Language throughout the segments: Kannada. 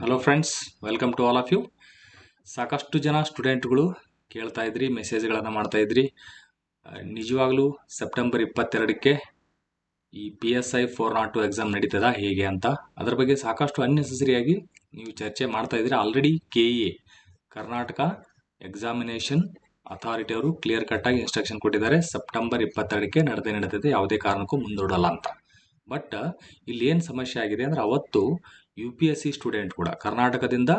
Hello friends, welcome to all of you. ಸಾಕಷ್ಟು ಜನ ಸ್ಟೂಡೆಂಟ್ಗಳು ಕೇಳ್ತಾ ಇದ್ರಿ, ಮೆಸೇಜ್ಗಳನ್ನು ಮಾಡ್ತಾ ಇದ್ರಿ. ನಿಜವಾಗ್ಲೂ ಸೆಪ್ಟೆಂಬರ್ 22ಕ್ಕೆ ಈ PSI 402 ಎಕ್ಸಾಮ್ ನಡೀತದ ಹೇಗೆ ಅಂತ ಅದರ ಬಗ್ಗೆ ಸಾಕಷ್ಟು ಅನ್ನೆಸೆಸರಿಯಾಗಿ ನೀವು ಚರ್ಚೆ ಮಾಡ್ತಾ ಇದ್ರಿ. Already KEA Karnataka examination authority ಅವರು ಕ್ಲಿಯರ್ ಕಟ್ಟಾಗಿ ಇನ್ಸ್ಟ್ರಕ್ಷನ್ ಕೊಟ್ಟಿದ್ದಾರೆ. ಸೆಪ್ಟೆಂಬರ್ 22ಕ್ಕೆ ನಡೆದಿದೆ, ಯಾವುದೇ ಕಾರಣಕ್ಕೂ ಮುಂದೂಡಲ್ಲ ಅಂತ. ಬಟ್ ಇಲ್ಲಿ ಏನು ಸಮಸ್ಯೆ ಆಗಿದೆ ಅಂದರೆ, ಅವತ್ತು UPSC ಸ್ಟೂಡೆಂಟ್ ಕೂಡ ಕರ್ನಾಟಕದಿಂದ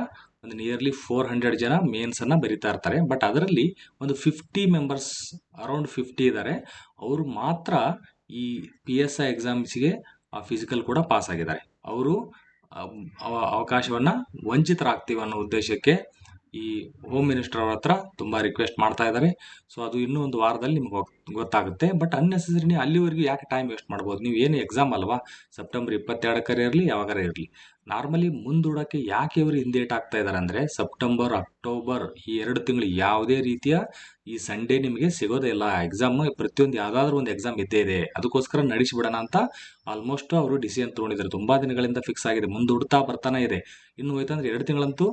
ಒಂದು ನಿಯರ್ಲಿ 400 ಜನ ಮೇನ್ಸನ್ನು ಬರಿತಾ ಇರ್ತಾರೆ. ಬಟ್ ಅದರಲ್ಲಿ ಒಂದು 50 ಮೆಂಬರ್ಸ್, ಅರೌಂಡ್ 50 ಇದ್ದಾರೆ. ಅವರು ಮಾತ್ರ ಈ PSI ಎಕ್ಸಾಮ್ಸ್ಗೆ ಫಿಸಿಕಲ್ ಕೂಡ ಪಾಸ್ ಆಗಿದ್ದಾರೆ. ಅವರು ಅವಕಾಶವನ್ನು ವಂಚಿತರಾಗ್ತೀವಿ ಅನ್ನೋ ಉದ್ದೇಶಕ್ಕೆ ಈ ಹೋಮ್ ಮಿನಿಸ್ಟರ್ ಅವ್ರ ಹತ್ರ ತುಂಬ ರಿಕ್ವೆಸ್ಟ್ ಮಾಡ್ತಾ ಇದ್ದಾರೆ. ಸೊ ಅದು ಇನ್ನೂ ಒಂದು ವಾರದಲ್ಲಿ ನಿಮ್ಗೆ ಗೊತ್ತಾಗುತ್ತೆ. ಬಟ್ ಅನ್ನೆಸೆಸರಿ ನೀವು ಅಲ್ಲಿವರೆಗೂ ಯಾಕೆ ಟೈಮ್ ವೇಸ್ಟ್ ಮಾಡ್ಬೋದು? ನೀವು ಏನು ಎಕ್ಸಾಮ್ ಅಲ್ವಾ, ಸೆಪ್ಟೆಂಬರ್ 22ಕ್ಕರೇ ಇರಲಿ, ಯಾವಾಗಾರ ಇರಲಿ. ನಾರ್ಮಲಿ ಮುಂದೂಡೋಕ್ಕೆ ಯಾಕೆ ಇವರು ಹಿಂದೇಟ್ ಆಗ್ತಾ ಇದ್ದಾರೆ ಅಂದರೆ, ಸೆಪ್ಟೆಂಬರ್, ಅಕ್ಟೋಬರ್ ಈ 2 ತಿಂಗಳು ಯಾವುದೇ ರೀತಿಯ ಈ ಸಂಡೇ ನಿಮಗೆ ಸಿಗೋದೇ ಇಲ್ಲ. ಎಕ್ಸಾಮ್ ಪ್ರತಿಯೊಂದು ಯಾವುದಾದ್ರೂ ಒಂದು ಎಕ್ಸಾಮ್ ಇದ್ದೇ ಇದೆ, ಅದಕ್ಕೋಸ್ಕರ ನಡೆಸಿಬಿಡೋಣ ಅಂತ ಆಲ್ಮೋಸ್ಟ್ ಅವರು ಡಿಸಿಷನ್ ತೊಗೊಂಡಿದ್ದಾರೆ. ತುಂಬ ದಿನಗಳಿಂದ ಫಿಕ್ಸ್ ಆಗಿದೆ, ಮುಂದೂಡ್ತಾ ಬರ್ತಾನೆ ಇದೆ. ಇನ್ನು ಹೋಯ್ತಂದ್ರೆ 2 ತಿಂಗಳಂತೂ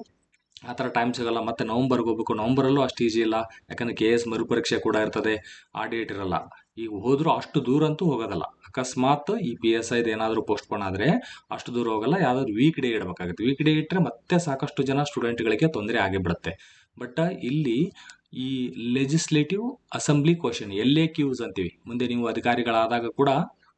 ಆ ಥರ ಟೈಮ್ ಸಿಗೋಲ್ಲ. ಮತ್ತು ನವಂಬರ್ಗೆ ಹೋಗ್ಬೇಕು, ನವಂಬರಲ್ಲೂ ಅಷ್ಟು ಈಸಿ ಇಲ್ಲ, ಯಾಕಂದರೆ KS ಮರುಪರೀಕ್ಷೆ ಕೂಡ ಇರ್ತದೆ, ಆ ಡೇಟ್ ಇರಲ್ಲ. ಈಗ ಹೋದರೂ ಅಷ್ಟು ದೂರ ಅಂತೂ ಹೋಗೋದಲ್ಲ. ಅಕಸ್ಮಾತ್ ಈ PSI ಏನಾದರೂ ಪೋಸ್ಟ್ಪೋನ್ ಆದರೆ ಅಷ್ಟು ದೂರ ಹೋಗಲ್ಲ, ಯಾವುದಾದ್ರು ವೀಕ್ ಡೇ ಇಡಬೇಕಾಗುತ್ತೆ. ವೀಕ್ ಡೇ ಇಟ್ಟರೆ ಮತ್ತೆ ಸಾಕಷ್ಟು ಜನ ಸ್ಟೂಡೆಂಟ್ಗಳಿಗೆ ತೊಂದರೆ ಆಗಿಬಿಡುತ್ತೆ. ಬಟ್ ಇಲ್ಲಿ ಈ ಲೆಜಿಸ್ಲೇಟಿವ್ ಅಸೆಂಬ್ಲಿ ಕ್ವಶನ್ LAQs ಅಂತೀವಿ. ಮುಂದೆ ನೀವು ಅಧಿಕಾರಿಗಳಾದಾಗ ಕೂಡ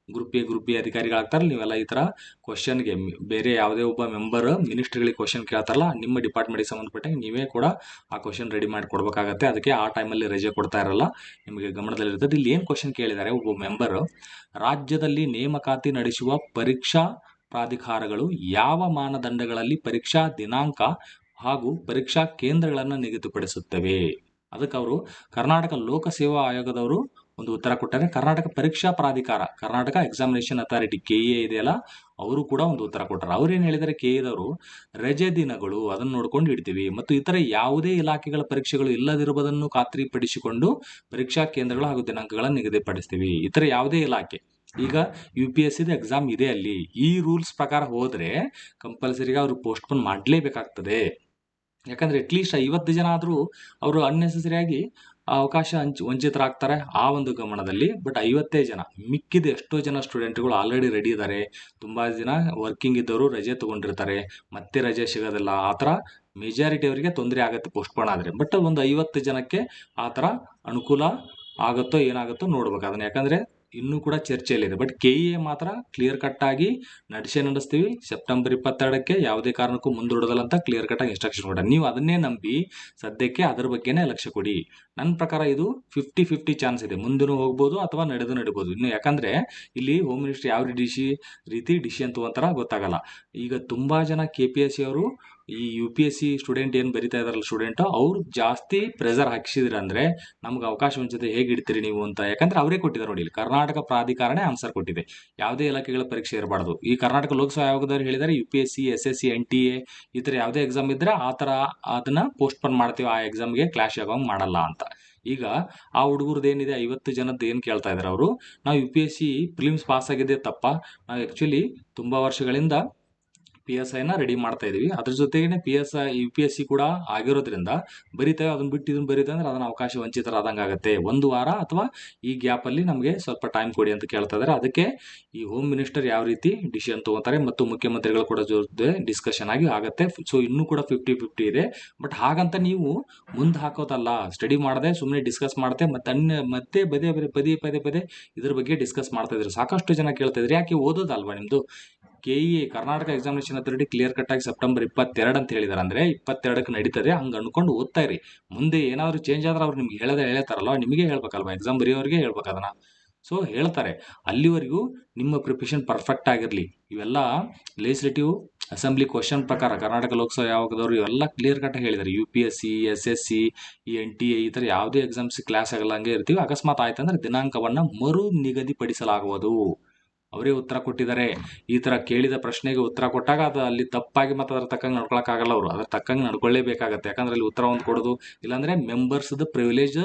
ಗ್ರೂಪ್ A ಅಧಿಕಾರಿಗಳಾಗ್ತಾರಲ್ಲ, ನೀವೆಲ್ಲ ಈ ಥರ ಕ್ವಶನ್ಗೆ ಬೇರೆ ಯಾವುದೇ ಒಬ್ಬ ಮೆಂಬರ್ ಮಿನಿಸ್ಟ್ರಿಗಳಿಗೆ ಕ್ವಶನ್ ಕೇಳ್ತಾರಲ್ಲ, ನಿಮ್ಮ ಡಿಪಾರ್ಟ್ಮೆಂಟ್ಗೆ ಸಂಬಂಧಪಟ್ಟಂಗೆ ನೀವೇ ಕೂಡ ಆ ಕ್ವಶನ್ ರೆಡಿ ಮಾಡಿ ಕೊಡಬೇಕಾಗತ್ತೆ. ಅದಕ್ಕೆ ಆ ಟೈಮಲ್ಲಿ ರಜೆ ಕೊಡ್ತಾ ಇರಲ್ಲ, ನಿಮಗೆ ಗಮನದಲ್ಲಿರ್ತದೆ. ಇಲ್ಲಿ ಏನು ಕ್ವಶನ್ ಕೇಳಿದ್ದಾರೆ, ಒಬ್ಬ ಮೆಂಬರ್ ರಾಜ್ಯದಲ್ಲಿ ನೇಮಕಾತಿ ನಡೆಸುವ ಪರೀಕ್ಷಾ ಪ್ರಾಧಿಕಾರಗಳು ಯಾವ ಮಾನದಂಡಗಳಲ್ಲಿ ಪರೀಕ್ಷಾ ದಿನಾಂಕ ಹಾಗೂ ಪರೀಕ್ಷಾ ಕೇಂದ್ರಗಳನ್ನು ನಿಗದಿಪಡಿಸುತ್ತವೆ? ಅದಕ್ಕೆ ಅವರು ಕರ್ನಾಟಕ ಲೋಕಸೇವಾ ಆಯೋಗದವರು ಒಂದು ಉತ್ತರ ಕೊಟ್ಟರೆ, ಕರ್ನಾಟಕ ಪರೀಕ್ಷಾ ಪ್ರಾಧಿಕಾರ, ಕರ್ನಾಟಕ ಎಕ್ಸಾಮಿನೇಷನ್ ಅಥಾರಿಟಿ KEA ಇದೆಯಲ್ಲ, ಅವರು ಕೂಡ ಒಂದು ಉತ್ತರ ಕೊಟ್ಟರು. ಅವ್ರೇನು ಹೇಳಿದ್ದಾರೆ, KEAದವರು ರಜೆ ದಿನಗಳು ಅದನ್ನು ನೋಡ್ಕೊಂಡು ಇಡ್ತೀವಿ ಮತ್ತು ಇತರ ಯಾವುದೇ ಇಲಾಖೆಗಳ ಪರೀಕ್ಷೆಗಳು ಇಲ್ಲದಿರುವುದನ್ನು ಖಾತ್ರಿಪಡಿಸಿಕೊಂಡು ಪರೀಕ್ಷಾ ಕೇಂದ್ರಗಳು ಹಾಗೂ ದಿನಾಂಕಗಳನ್ನು ನಿಗದಿಪಡಿಸ್ತೀವಿ. ಇತರ ಯಾವುದೇ ಇಲಾಖೆ, ಈಗ UPSCದ ಎಕ್ಸಾಮ್ ಇದೆ ಅಲ್ಲಿ, ಈ ರೂಲ್ಸ್ ಪ್ರಕಾರ ಹೋದರೆ ಕಂಪಲ್ಸರಿగా ಅವರು ಪೋಸ್ಟ್ಪೋನ್ ಮಾಡಲೇಬೇಕಾಗ್ತದೆ. ಯಾಕಂದರೆ ಅಟ್ಲೀಸ್ಟ್ 50 ಜನ ಆದರೂ ಅವರು ಅನ್ನೆಸೆಸರಿಯಾಗಿ ಅವಕಾಶ ವಂಚಿತರಾಗ್ತಾರೆ ಆ ಒಂದು ಗಮನದಲ್ಲಿ. ಬಟ್ 50 ಜನ, ಮಿಕ್ಕಿದ ಎಷ್ಟೋ ಜನ ಸ್ಟೂಡೆಂಟ್ಗಳು ಆಲ್ರೆಡಿ ರೆಡಿ ಇದ್ದಾರೆ. ತುಂಬ ಜನ ವರ್ಕಿಂಗ್ ಇದ್ದವರು ರಜೆ ತೊಗೊಂಡಿರ್ತಾರೆ, ಮತ್ತೆ ರಜೆ ಸಿಗೋದಿಲ್ಲ. ಆ ಥರ ಮೆಜಾರಿಟಿ ಅವರಿಗೆ ತೊಂದರೆ ಆಗುತ್ತೆ ಪೋಸ್ಟ್ಪೋನ್ ಆದರೆ. ಬಟ್ ಒಂದು 50 ಜನಕ್ಕೆ ಆ ಥರ ಅನುಕೂಲ ಆಗುತ್ತೋ ಏನಾಗುತ್ತೋ ನೋಡ್ಬೇಕು ಅದನ್ನು, ಯಾಕಂದರೆ ಇನ್ನೂ ಕೂಡ ಚರ್ಚೆಯಲ್ಲಿದೆ. ಬಟ್ KEA ಮಾತ್ರ ಕ್ಲಿಯರ್ ಕಟ್ಟಾಗಿ ನಡೆಸ್ತೀವಿ, ಸೆಪ್ಟೆಂಬರ್ 22ಕ್ಕೆ ಯಾವುದೇ ಕಾರಣಕ್ಕೂ ಮುಂದೂಡೋದಲ್ಲ ಅಂತ ಕ್ಲಿಯರ್ ಕಟ್ಟಾಗಿ ಇನ್ಸ್ಟ್ರಕ್ಷನ್ ಕೊಡ. ನೀವು ಅದನ್ನೇ ನಂಬಿ ಸದ್ಯಕ್ಕೆ ಅದ್ರ ಬಗ್ಗೆನೇ ಲಕ್ಷ್ಯ ಕೊಡಿ. ನನ್ನ ಪ್ರಕಾರ ಇದು 50-50 ಚಾನ್ಸ್ ಇದೆ, ಮುಂದೂ ಹೋಗ್ಬೋದು ಅಥವಾ ನಡಿಬೋದು ಇನ್ನು. ಯಾಕಂದರೆ ಇಲ್ಲಿ ಹೋಮ್ ಮಿನಿಸ್ಟ್ರಿ ಯಾವ ರೀತಿ ಡಿಸಿಷನ್ ತೊಗೊಂತಾರ ಗೊತ್ತಾಗಲ್ಲ. ಈಗ ತುಂಬ ಜನ KPSC ಅವರು ಈ UPSC ಸ್ಟೂಡೆಂಟ್ ಏನು ಬರಿತಾ ಇದಾರಲ್ಲ ಸ್ಟೂಡೆಂಟ್, ಅವ್ರು ಜಾಸ್ತಿ ಪ್ರೆಷರ್ ಹಾಕಿಸಿದ್ರೆ ಅಂದರೆ ನಮ್ಗೆ ಅವಕಾಶ ವಂಚಿತ ಹೇಗೆ ಇಡ್ತೀರಿ ನೀವು ಅಂತ. ಯಾಕಂದರೆ ಅವರೇ ಕೊಟ್ಟಿದ್ದಾರೆ ನೋಡಿ, ಇಲ್ಲಿ ಕರ್ನಾಟಕ ಪ್ರಾಧಿಕಾರನೇ ಆನ್ಸರ್ ಕೊಟ್ಟಿದೆ, ಯಾವುದೇ ಇಲಾಖೆಗಳ ಪರೀಕ್ಷೆ ಇರಬಾರ್ದು. ಈ ಕರ್ನಾಟಕ ಲೋಕಸೇವಾ ಆಯೋಗದವ್ರು ಹೇಳಿದ್ದಾರೆ, UPSC SSC NTA ಈ ಥರ ಯಾವುದೇ ಎಕ್ಸಾಮ್ ಇದ್ದರೆ ಆ ಥರ ಅದನ್ನು ಪೋಸ್ಟ್ಪೋನ್ ಮಾಡ್ತೀವಿ, ಆ ಎಕ್ಸಾಮ್ಗೆ ಕ್ಲಾಶ್ ಆಗೋಂಗೆ ಮಾಡಲ್ಲ ಅಂತ. ಈಗ ಆ ಹುಡುಗರದ್ದು ಏನಿದೆ, 50 ಜನದ್ದು ಏನು ಕೇಳ್ತಾ ಇದ್ದಾರೆ ಅವರು, ನಾವು UPSC ಪ್ರಿಲಿಮ್ಸ್ ಪಾಸ್ ಆಗಿದೆ ತಪ್ಪ, ನಾವು ಆ್ಯಕ್ಚುಲಿ ತುಂಬ ವರ್ಷಗಳಿಂದ PSIನ ರೆಡಿ ಮಾಡ್ತಾ ಇದೀವಿ, ಅದ್ರ ಜೊತೆಗೇ UPSC ಕೂಡ ಆಗಿರೋದ್ರಿಂದ ಬರೀತೇವೆ, ಅದನ್ನ ಬಿಟ್ಟು ಇದನ್ನು ಬರೀತೇವೆ ಅಂದ್ರೆ ಅದನ್ನು ಅವಕಾಶ ವಂಚಿತರಾದಂಗೆ ಆಗುತ್ತೆ. 1 ವಾರ ಅಥವಾ ಈ ಗ್ಯಾಪಲ್ಲಿ ನಮಗೆ ಸ್ವಲ್ಪ ಟೈಮ್ ಕೊಡಿ ಅಂತ ಕೇಳ್ತಾ ಇದ್ದಾರೆ. ಅದಕ್ಕೆ ಈ ಹೋಮ್ ಮಿನಿಸ್ಟರ್ ಯಾವ ರೀತಿ ಡಿಸಿಷನ್ ತೊಗೊತಾರೆ ಮತ್ತು ಮುಖ್ಯಮಂತ್ರಿಗಳು ಕೂಡ ಜೊತೆ ಡಿಸ್ಕಷನ್ ಆಗಿ ಆಗುತ್ತೆ. ಸೊ ಇನ್ನೂ ಕೂಡ 50-50 ಇದೆ. ಬಟ್ ಹಾಗಂತ ನೀವು ಮುಂದೆ ಹಾಕೋದಲ್ಲ, ಸ್ಟಡಿ ಮಾಡದೆ ಸುಮ್ಮನೆ ಡಿಸ್ಕಸ್ ಮಾಡುತ್ತೆ ಮತ್ತೆ ಪದೇ ಇದ್ರ ಬಗ್ಗೆ ಡಿಸ್ಕಸ್ ಮಾಡ್ತಾ ಇದ್ರು. ಸಾಕಷ್ಟು ಜನ ಕೇಳ್ತಾ ಇದ್ರು, ಯಾಕೆ ಓದೋದಲ್ವಾ ನಿಮ್ಮದು? KEA Karnataka examination authority clear ಕಟ್ಟಾಗಿ ಸೆಪ್ಟೆಂಬರ್ 22 ಅಂತ ಹೇಳಿದಾರೆ, ಅಂದರೆ 22ಕ್ಕೆ ನಡೀತದೆ, ಹಂಗೆ ಅನ್ಕೊಂಡು ಓದ್ತಾ ಇರಿ. ಮುಂದೆ ಏನಾದರೂ ಚೇಂಜ್ ಆದ್ರೆ ಅವ್ರು ನಿಮ್ಗೆ ಹೇಳ್ತಾರಲ್ವ, ನಿಮಗೆ ಹೇಳ್ಬೇಕಲ್ವ, ಎಕ್ಸಾಮ್ ಬರೆಯೋರಿಗೆ ಹೇಳ್ಬೇಕು ಅದನ್ನು. ಸೊ ಹೇಳ್ತಾರೆ, ಅಲ್ಲಿವರೆಗೂ ನಿಮ್ಮ ಪ್ರಿಪ್ರೇಷನ್ ಪರ್ಫೆಕ್ಟ್ ಆಗಿರಲಿ. ಇವೆಲ್ಲ ಲೆಜಿಸ್ಲೇಟಿವ್ ಅಸೆಂಬ್ಲಿ ಕ್ವಶನ್ ಪ್ರಕಾರ ಕರ್ನಾಟಕ ಲೋಕಸಭಾ ಆಯೋಗದವರು ಇವೆಲ್ಲ ಕ್ಲಿಯರ್ ಕಟ್ಟಾಗಿ ಹೇಳಿದ್ದಾರೆ. UPSC SSC ಈ NTA ಈ ಥರ ಯಾವುದೇ ಎಕ್ಸಾಮ್ಸ್ ಕ್ಲಾಸ್ ಆಗಲ್ಲ, ಹಂಗೆ ಇರ್ತೀವಿ. ಅಕಸ್ಮಾತ್ ಆಯ್ತಂದ್ರೆ ದಿನಾಂಕವನ್ನು ಮರು ನಿಗದಿಪಡಿಸಲಾಗುವುದು. ಅವರೇ ಉತ್ತರ ಕೊಟ್ಟಿದ್ದಾರೆ. ಈ ತರ ಕೇಳಿದ ಪ್ರಶ್ನೆಗೆ ಉತ್ತರ ಕೊಟ್ಟಾಗ ಅದು ಅಲ್ಲಿ ತಪ್ಪಾಗಿ ಮತ್ತೆ ಅದ್ರ ತಕ್ಕಂಗೆ ನಡ್ಕೊಳಕ್ಕಾಗಲ್ಲ. ಅವರು ಅದ್ರ ತಕ್ಕಂಗೆ ನಡ್ಕೊಳ್ಳೇಬೇಕಾಗತ್ತೆ. ಯಾಕಂದ್ರೆ ಅಲ್ಲಿ ಉತ್ತರ ಒಂದು ಕೊಡೋದು, ಇಲ್ಲಾಂದ್ರೆ ಮೆಂಬರ್ಸ್ ಪ್ರಿವಿಲೇಜ್,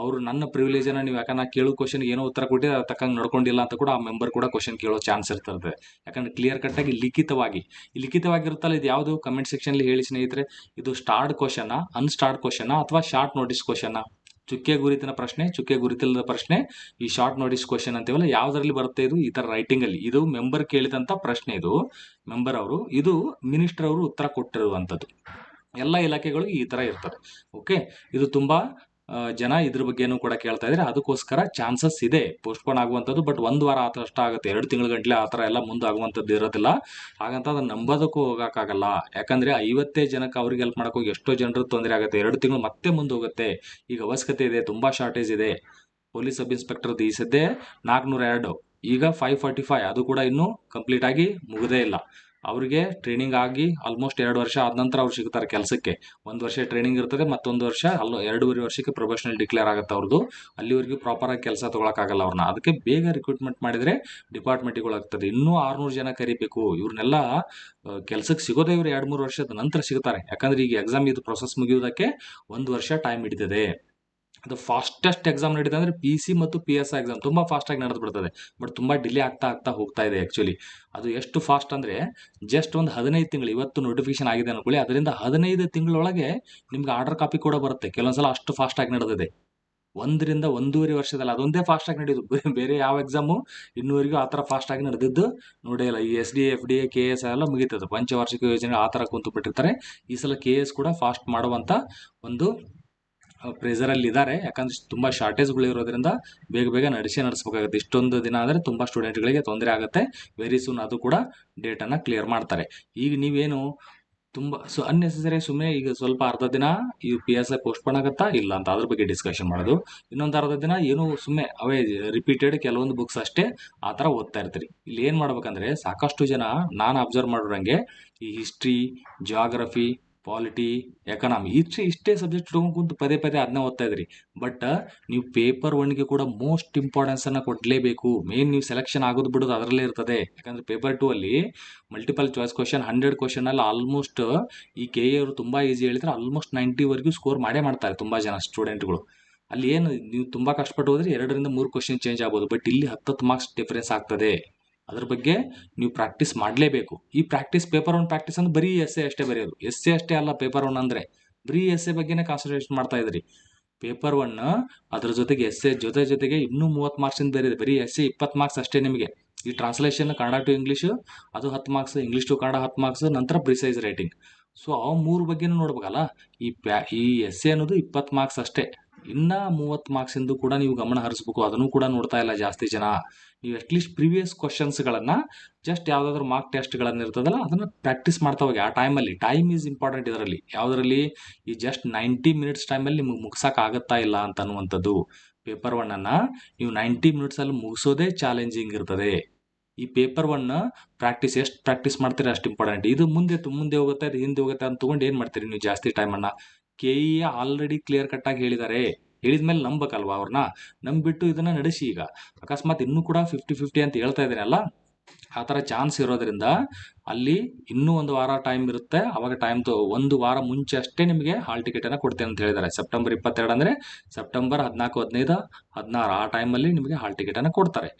ಅವರು ನನ್ನ ಪ್ರಿವಿಲೇಜ್ ಅನ್ನ ನೀವು ಯಾಕಂದ್ರೆ ನಾ ಕೇಳೋ ಕ್ವಶನ್ ಏನೋ ಉತ್ತರ ಕೊಟ್ಟಿದ್ರೆ ಅದ್ರ ತಕ್ಕಂಗೆ ನಡ್ಕೊಂಡಿಲ್ಲ ಅಂತ ಕೂಡ ಆ ಮೆಂಬರ್ ಕೂಡ ಕ್ವಶನ್ ಕೇಳೋ ಚಾನ್ಸ್ ಇರ್ತದೆ. ಯಾಕಂದ್ರೆ ಕ್ಲಿಯರ್ ಕಟ್ ಆಗಿ ಲಿಖಿತವಾಗಿರುತ್ತಲ್ಲ, ಇದು ಯಾವುದು ಕಮೆಂಟ್ ಸೆಕ್ಷನ್ ಹೇಳಿ ಸ್ನೇಹಿತರೆ. ಇದು ಸ್ಟಾರ್ಡ್ ಕ್ವಶನ್, ಅನ್ಸ್ಟಾರ್ಡ್ ಕ್ವಶನ್ ಅಥವಾ ಶಾರ್ಟ್ ನೋಟಿಸ್ ಕ್ವಶನ್, ಚುಕ್ಕೆ ಗುರಿತಿನ ಪ್ರಶ್ನೆ, ಚುಕ್ಕೆ ಗುರಿತಿಲ್ಲದ ಪ್ರಶ್ನೆ, ಈ ಶಾರ್ಟ್ ನೋಟಿಸ್ ಕ್ವಶನ್ ಅಂತೀವಲ್ಲ, ಯಾವ್ದ್ರಲ್ಲಿ ಬರುತ್ತೆ ಇದು? ಈ ತರ ರೈಟಿಂಗ್ ಅಲ್ಲಿ ಇದು ಮೆಂಬರ್ ಕೇಳಿದಂತ ಪ್ರಶ್ನೆ, ಇದು ಮೆಂಬರ್ ಅವರು, ಇದು ಮಿನಿಸ್ಟರ್ ಅವರು ಉತ್ತರ ಕೊಟ್ಟಿರುವಂತದ್ದು. ಎಲ್ಲ ಇಲಾಖೆಗಳು ಈ ತರ ಇರ್ತದೆ. ಓಕೆ, ಇದು ತುಂಬಾ ಜನ ಇದ್ರ ಬಗ್ಗೆನೂ ಕೂಡ ಕೇಳ್ತಾ ಇದ್ರೆ, ಅದಕ್ಕೋಸ್ಕರ ಚಾನ್ಸಸ್ ಇದೆ ಪೋಸ್ಟ್ಪೋನ್ ಆಗುವಂಥದ್ದು. ಬಟ್ 1 ವಾರ ಅಷ್ಟ ಆಗುತ್ತೆ, 2 ತಿಂಗಳ ಗಂಟ್ಲೆ ಆ ಥರ ಎಲ್ಲ ಮುಂದೆ ಆಗುವಂಥದ್ದು ಇರೋದಿಲ್ಲ. ಹಾಗಂತ ಅದನ್ನ ನಂಬೋದಕ್ಕೂ ಹೋಗೋಕ್ಕಾಗಲ್ಲ. ಯಾಕಂದ್ರೆ 50 ಜನಕ್ಕೆ ಅವ್ರಿಗೆ ಹೆಲ್ಪ್ ಮಾಡಕ್ಕೆ ಹೋಗಿ ಎಷ್ಟೋ ಜನರು ತೊಂದರೆ ಆಗುತ್ತೆ. 2 ತಿಂಗಳು ಮತ್ತೆ ಮುಂದೆ ಹೋಗುತ್ತೆ. ಈಗ ಅವಶ್ಯಕತೆ ಇದೆ, ತುಂಬಾ ಶಾರ್ಟೇಜ್ ಇದೆ. ಪೊಲೀಸ್ ಸಬ್ ಇನ್ಸ್ಪೆಕ್ಟರ್ದು ಈ ಸದ್ಯ 402, ಈಗ 545, ಅದು ಕೂಡ ಇನ್ನೂ ಕಂಪ್ಲೀಟ್ ಆಗಿ ಮುಗದೇ ಇಲ್ಲ. ಅವ್ರಿಗೆ ಟ್ರೈನಿಂಗ್ ಆಗಿ ಆಲ್ಮೋಸ್ಟ್ 2 ವರ್ಷ ಆದ ನಂತರ ಅವ್ರು ಸಿಗ್ತಾರೆ ಕೆಲಸಕ್ಕೆ. 1 ವರ್ಷ ಟ್ರೈನಿಂಗ್ ಇರ್ತದೆ, ಮತ್ತೊಂದು ವರ್ಷ 2.5 ವರ್ಷಕ್ಕೆ ಪ್ರೊಫೆಷನಲ್ ಡಿಕ್ಲೇರ್ ಆಗುತ್ತೆ ಅವ್ರದ್ದು. ಅಲ್ಲಿವರೆಗೂ ಪ್ರಾಪರ್ ಆಗಿ ಕೆಲಸ ತಗೊಳಕ್ಕಾಗಲ್ಲ ಅವ್ರನ್ನ. ಅದಕ್ಕೆ ಬೇಗ ರಿಕ್ರೂಟ್ಮೆಂಟ್ ಮಾಡಿದ್ರೆ ಡಿಪಾರ್ಟ್ಮೆಂಟ್ಗಳಾಗ್ತದೆ. ಇನ್ನೂ 600 ಜನ ಕರಿಬೇಕು. ಇವ್ರನ್ನೆಲ್ಲ ಕೆಲಸಕ್ಕೆ ಸಿಗೋದೇ ಇವ್ರು 2-3 ವರ್ಷದ ನಂತರ ಸಿಗ್ತಾರೆ. ಯಾಕಂದ್ರೆ ಈಗ ಎಕ್ಸಾಮ್ ಇದು ಪ್ರೊಸೆಸ್ ಮುಗಿಯೋದಕ್ಕೆ 1 ವರ್ಷ ಟೈಮ್ ಹಿಡಿದಿದೆ. ಅದು ಫಾಸ್ಟೆಸ್ಟ್ ಎಕ್ಸಾಮ್ ನಡೀತಾ ಅಂದ್ರೆ PC ಮತ್ತು PSI ಎಕ್ಸಾಮ್ ತುಂಬಾ ಫಾಸ್ಟ್ ಆಗಿ ನಡೆದು ಬಿಡ್ತದೆ. ಬಟ್ ತುಂಬಾ ಡಿಲೇ ಆಗ್ತಾ ಹೋಗ್ತಾ ಇದೆ. ಆಕ್ಚುಲಿ ಅದು ಎಷ್ಟು ಫಾಸ್ಟ್ ಅಂದ್ರೆ ಜಸ್ಟ್ ಒಂದು 15 ತಿಂಗಳು, ಇವತ್ತು ನೋಟಿಫಿಕೇಶನ್ ಆಗಿದೆ ಅನ್ಕೊಳ್ಳಿ, ಅದರಿಂದ 15 ತಿಂಗಳೊಳಗೆ ನಿಮ್ಗೆ ಆರ್ಡರ್ ಕಾಪಿ ಕೂಡ ಬರುತ್ತೆ. ಕೆಲವೊಂದ್ಸಲ ಅಷ್ಟು ಫಾಸ್ಟ್ ಆಗಿ ನಡೆದಿದೆ. 1 ರಿಂದ 1.5 ವರ್ಷದಲ್ಲಿ ಅದೊಂದೇ ಫಾಸ್ಟ್ ಆಗಿ ನಡೆಯೋದು. ಬೇರೆ ಯಾವ ಎಕ್ಸಾಮು ಇನ್ನೂವರೆಗೂ ಆ ಥರ ಫಾಸ್ಟ್ ಆಗಿ ನಡೆದಿದ್ದು ನೋಡೇ ಇಲ್ಲ. ಈ SDA FDA KS ಎಲ್ಲ ಮುಗಿತದೆ. ಪಂಚವಾರ್ಷಿಕ ಯೋಜನೆ ಆ ಥರ ಕುಂತು ಬಿಟ್ಟಿರ್ತಾರೆ. ಈ ಸಲ KS ಕೂಡ ಫಾಸ್ಟ್ ಮಾಡುವಂತ ಒಂದು ಪ್ರೆಷರ್ ಅಲ್ಲಿ ಇದ್ದಾರೆ. ಯಾಕಂದ್ರೆ ತುಂಬಾ ಶಾರ್ಟೇಜ್ಗಳು ಇರೋದ್ರಿಂದ ಬೇಗ ನಡೆಸಬೇಕಾಗುತ್ತೆ. ಇಷ್ಟೊಂದು ದಿನ ಆದರೆ ತುಂಬಾ ಸ್ಟೂಡೆಂಟ್ಗಳಿಗೆ ತೊಂದರೆ ಆಗುತ್ತೆ. ವೆರಿ ಸೂನ್ ಅದು ಕೂಡ ಡೇಟ್ ಅನ್ನ ಕ್ಲಿಯರ್ ಮಾಡ್ತಾರೆ. ಈಗ ನೀವೇನು ತುಂಬಾ ಅನ್ನೆಸೆಸರಿ ಸುಮ್ಮನೆ ಈಗ ಸ್ವಲ್ಪ ಅರ್ಧ ದಿನ ಈ PSI ಪೋಸ್ಟ್ಪೋನ್ ಆಗುತ್ತಾ ಇಲ್ಲ ಅಂತ ಅದ್ರ ಬಗ್ಗೆ ಡಿಸ್ಕಷನ್ ಮಾಡೋದು. ಇನ್ನೊಂದು ಅರ್ಧ ದಿನ ಏನು ಸುಮ್ಮನೆ ಅವೇ ರಿಪೀಟೆಡ್ ಕೆಲವೊಂದು ಬುಕ್ಸ್ ಅಷ್ಟೇ ಆ ಥರ ಓದ್ತಾ ಇರ್ತೀರಿ. ಇಲ್ಲಿ ಏನ್ ಮಾಡ್ಬೇಕಂದ್ರೆ, ಸಾಕಷ್ಟು ಜನ ನಾನು ಅಬ್ಸರ್ವ್ ಮಾಡೋರಂಗೆ ಈ ಹಿಸ್ಟ್ರಿ, ಜಿಯೋಗ್ರಫಿ, ಪಾಲಿಟಿ, ಎಕನಾಮಿ ಇಷ್ಟೇ ಸಬ್ಜೆಕ್ಟ್ ಕುಂತು ಪದೇ ಅದನ್ನ ಓದ್ತಾ ಇದ್ರಿ. ಬಟ್ ನೀವು ಪೇಪರ್ 1ಗೆ ಕೂಡ ಮೋಸ್ಟ್ ಇಂಪಾರ್ಟೆನ್ಸ್ ಅನ್ನ ಕೊಡ್ಲೇಬೇಕು. ಮೇನ್ ನೀವು ಸೆಲೆಕ್ಷನ್ ಆಗೋದು ಬಿಡೋದು ಅದರಲ್ಲೇ ಇರ್ತದೆ. ಯಾಕಂದ್ರೆ ಪೇಪರ್ 2 ಅಲ್ಲಿ ಮಲ್ಟಿಪಲ್ ಚಾಯ್ಸ್ ಕ್ವಶನ್ 100 ಕ್ವಶನ್ ಅಲ್ಲಿ ಆಲ್ಮೋಸ್ಟ್ ಈ KA ಅವರು ತುಂಬಾ ಈಸಿ ಹೇಳಿದ್ರೆ ಆಲ್ಮೋಸ್ಟ್ 90 ವರೆಗೂ ಸ್ಕೋರ್ ಮಾಡೇ ಮಾಡ್ತಾರೆ ತುಂಬಾ ಜನ ಸ್ಟೂಡೆಂಟ್ಗಳು. ಅಲ್ಲಿ ಏನು ನೀವು ತುಂಬಾ ಕಷ್ಟಪಟ್ಟು ಹೋದ್ರೆ 2 ರಿಂದ 3 ಕ್ವಶನ್ ಚೇಂಜ್ ಆಗ್ಬೋದು. ಬಟ್ ಇಲ್ಲಿ 10 ಮಾರ್ಕ್ಸ್ ಡಿಫರೆನ್ಸ್ ಆಗ್ತದೆ. ಅದ್ರ ಬಗ್ಗೆ ನೀವು ಪ್ರಾಕ್ಟೀಸ್ ಮಾಡಲೇಬೇಕು. ಈ ಪೇಪರ್ 1 ಪ್ರಾಕ್ಟೀಸ್ ಅಂದ್ರೆ ಬರೀ ಎಸ್ಸೆ ಅಷ್ಟೇ ಬರೆಯೋದು. ಎಸ್ಸೆ ಅಷ್ಟೇ ಅಲ್ಲ ಪೇಪರ್ 1 ಅಂದ್ರೆ, ಬರೀ ಎಸ್ಸೆ ಬಗ್ಗೆನೇ ಕಾನ್ಸಂಟ್ರೇಷನ್ ಮಾಡ್ತಾ ಇದ್ರಿ. ಪೇಪರ್ 1 ಅದ್ರ ಜೊತೆಗೆ ಎಸ್ಸೆ ಜೊತೆಗೆ ಇನ್ನೂ 30 ಮಾರ್ಕ್ಸ್ ಇಂದ ಬೇರೆ ಇದೆ. ಬರೀ ಎಸ್ಸೆ 20 ಮಾರ್ಕ್ಸ್ ಅಷ್ಟೇ ನಿಮಗೆ. ಈ ಟ್ರಾನ್ಸ್ಲೇಷನ್ ಕನ್ನಡ ಟು ಇಂಗ್ಲಿಷ್ ಅದು 10 marks, English to Kannada 10 marks, ನಂತರ ಪ್ರಿಸೈಸ್ ರೈಟಿಂಗ್. ಸೊ ಆ 3 ಬಗ್ಗೆನೂ ನೋಡ್ಬೇಕಲ್ಲ. ಈ ಎಸ್ಸೆ ಅನ್ನೋದು 20 ಮಾರ್ಕ್ಸ್ ಅಷ್ಟೇ. ಇನ್ನ 30 ಮಾರ್ಕ್ಸ್ ಇಂದು ಕೂಡ ನೀವು ಗಮನ ಹರಿಸಬೇಕು. ಅದನ್ನು ಕೂಡ ನೋಡ್ತಾ ಇಲ್ಲ ಜಾಸ್ತಿ ಜನ. ನೀವು ಅಟ್ಲೀಸ್ಟ್ ಪ್ರೀವಿಯಸ್ ಕ್ವಶನ್ಸ್ ಗಳನ್ನ ಜಸ್ಟ್ ಯಾವ್ದಾದ್ರು ಮಾರ್ಕ್ ಟೆಸ್ಟ್ ಗಳನ್ನ ಇರ್ತದಲ್ಲ ಅದನ್ನ ಪ್ರಾಕ್ಟೀಸ್ ಮಾಡ್ತಾ ಹೋಗಿ. ಆ ಟೈಮಲ್ಲಿ ಟೈಮ್ ಈಸ್ ಇಂಪಾರ್ಟೆಂಟ್. ಇದರಲ್ಲಿ ಯಾವ್ದ್ರಲ್ಲಿ ಈ ಜಸ್ಟ್ 90 ಮಿನಿಟ್ಸ್ ಟೈಮಲ್ಲಿ ನಿಮ್ಗೆ ಮುಗ್ಸಕ್ ಆಗತ್ತಾ ಇಲ್ಲ ಅಂತ ಅನ್ನುವಂಥದ್ದು. ಪೇಪರ್ 1 ಅನ್ನ ನೀವು 90 ಮಿನಿಟ್ಸ್ ಅಲ್ಲಿ ಮುಗಿಸೋದೇ ಚಾಲೆಂಜಿಂಗ್ ಇರ್ತದೆ. ಈ ಪೇಪರ್ 1 ಪ್ರಾಕ್ಟೀಸ್ ಎಷ್ಟು ಪ್ರಾಕ್ಟೀಸ್ ಮಾಡ್ತೀರಾ ಅಷ್ಟು ಇಂಪಾರ್ಟೆಂಟ್. ಇದು ಮುಂದೆ ಹೋಗುತ್ತೆ, ಅದು ಹಿಂದೆ ಹೋಗುತ್ತೆ ಅಂತ ತಗೊಂಡು ಏನ್ ಮಾಡ್ತೀರಿ ನೀವು ಜಾಸ್ತಿ ಟೈಮ್ ಅನ್ನ. KE ಆಲ್ರೆಡಿ ಕ್ಲಿಯರ್ ಕಟ್ ಆಗಿ ಹೇಳಿದ್ದಾರೆ. ಹೇಳಿದ್ಮೇಲೆ ನಂಬಕಲ್ವಾ ಅವ್ರನ್ನ, ನಂಬಿಟ್ಟು ಇದನ್ನ ನಡೆಸಿ. ಈಗ ಅಕಸ್ಮಾತ್ ಇನ್ನೂ ಕೂಡ 50-50 ಅಂತ ಹೇಳ್ತಾ ಇದ್ದೀನಲ್ಲ, ಆ ಥರ ಚಾನ್ಸ್ ಇರೋದ್ರಿಂದ ಅಲ್ಲಿ ಇನ್ನೂ 1 ವಾರ ಟೈಮ್ ಇರುತ್ತೆ. ಅವಾಗ 1 ವಾರ ಮುಂಚೆ ಅಷ್ಟೇ ನಿಮಗೆ ಹಾಲ್ ಟಿಕೆಟ್ ಅನ್ನ ಕೊಡ್ತೇನೆ ಅಂತ ಹೇಳಿದ್ದಾರೆ. ಸೆಪ್ಟೆಂಬರ್ 22 ಅಂದ್ರೆ ಸೆಪ್ಟೆಂಬರ್ 14, 15, 16 ಆ ಟೈಮಲ್ಲಿ ನಿಮಗೆ ಹಾಲ್ ಟಿಕೆಟ್ ಅನ್ನ ಕೊಡ್ತಾರೆ.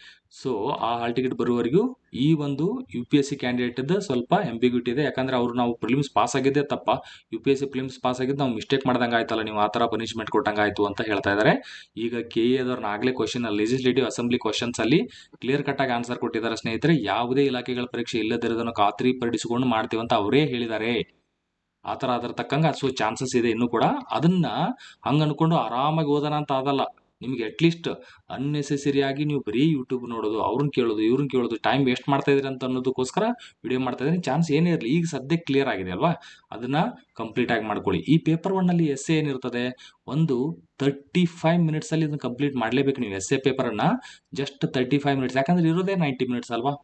ಸೊ ಆ ಹಾಲ್ ಟಿಕೆಟ್ ಬರುವವರೆಗೂ ಈ ಒಂದು UPSC ಕ್ಯಾಂಡಿಡೇಟ್ ಸ್ವಲ್ಪ ಎಂಬಿಗ್ಯೂಟಿ ಇದೆ. ಯಾಕಂದ್ರೆ ನಾವು ಪ್ರಿಲಿಮ್ಸ್ ಪಾಸ್ ಆಗಿದ್ದೆ ತಪ್ಪ, UPSC ಪ್ರಿಲಿಮ್ಸ್ ಪಾಸ್ ಆಗಿದ್ದು ನಾವು ಮಿಸ್ಟೇಕ್ ಮಾಡ್ದಂಗೆ ಆಯ್ತಲ್ಲ, ನೀವು ಆ ಥರ ಪನಿಷ್ಮೆಂಟ್ ಕೊಟ್ಟಂಗೆ ಆಯ್ತು ಅಂತ ಹೇಳ್ತಾ ಇದ್ದಾರೆ. ಈಗ KE ಅದವ್ರನ್ನ ಆಗ್ಲೇ ಕ್ವಶನ್ ಲೆಜಿಸ್ಲೇಟಿವ್ ಅಸೆಂಬ್ಲಿ ಕ್ವಶನ್ಸ್ ಅಲ್ಲಿ ಕ್ಲಿಯರ್ ಕಟ್ ಆಗಿ ಆನ್ಸರ್ ಕೊಟ್ಟಿದ್ದಾರೆ ಸ್ನೇಹಿತರೆ. ಯಾವುದೇ ಇಲಾಖೆಗಳ ಪರೀಕ್ಷೆ ಇಲ್ಲದಿರೋದನ್ನು ಖಾತ್ರಿ ಪಡಿಸಿಕೊಂಡು ಮಾಡ್ತೀವಂತ ಅವರೇ ಹೇಳಿದ್ದಾರೆ. ಆ ಥರ ಅದರ ತಕ್ಕಂಗೆ ಸೊ ಚಾನ್ಸಸ್ ಇದೆ ಇನ್ನೂ ಕೂಡ. ಅದನ್ನ ಹಂಗ ಅನ್ಕೊಂಡು ಆರಾಮಾಗಿ ಓದೋಣ ಅಂತ ಅದಲ್ಲ. ನಿಮ್ಗೆ ಅಟ್ಲೀಸ್ಟ್ ಅನ್ನೆಸೆಸರಿ ಆಗಿ ನೀವು ಬರೀ ಯೂಟ್ಯೂಬ್ ನೋಡೋದು, ಅವ್ರನ್ನ ಕೇಳೋದು, ಇವ್ರನ್ನ ಕೇಳೋದು, ಟೈಮ್ ವೇಸ್ಟ್ ಮಾಡ್ತಾ ಇದ್ರಿ ಅಂತ ಅನ್ನೋದಕ್ಕೋಸ್ಕರ ವಿಡಿಯೋ ಮಾಡ್ತಾ ಇದ್ದೀನಿ. ಚಾನ್ಸ್ ಏನೇ ಇರಲಿ, ಈಗ ಸದ್ಯಕ್ಕೆ ಕ್ಲಿಯರ್ ಆಗಿದೆ ಅಲ್ವಾ, ಅದನ್ನ ಕಂಪ್ಲೀಟ್ ಆಗಿ ಮಾಡ್ಕೊಳ್ಳಿ. ಈ ಪೇಪರ್ 1 ಅಲ್ಲಿ ಎಸ್ಸೆ ಏನಿರ್ತದೆ, ಒಂದು 35 ಮಿನಿಟ್ಸ್ ಅಲ್ಲಿ ಇದನ್ನ ಕಂಪ್ಲೀಟ್ ಮಾಡಲೇಬೇಕು ನೀವು. ಎಸ್ಸೆ ಪೇಪರ್ ಅನ್ನ ಜಸ್ಟ್ 35 ಮಿನಿಟ್ಸ್, ಯಾಕಂದ್ರೆ ಇರೋದೇ 90 ಮಿನಿಟ್ಸ್ ಅಲ್ವಾ.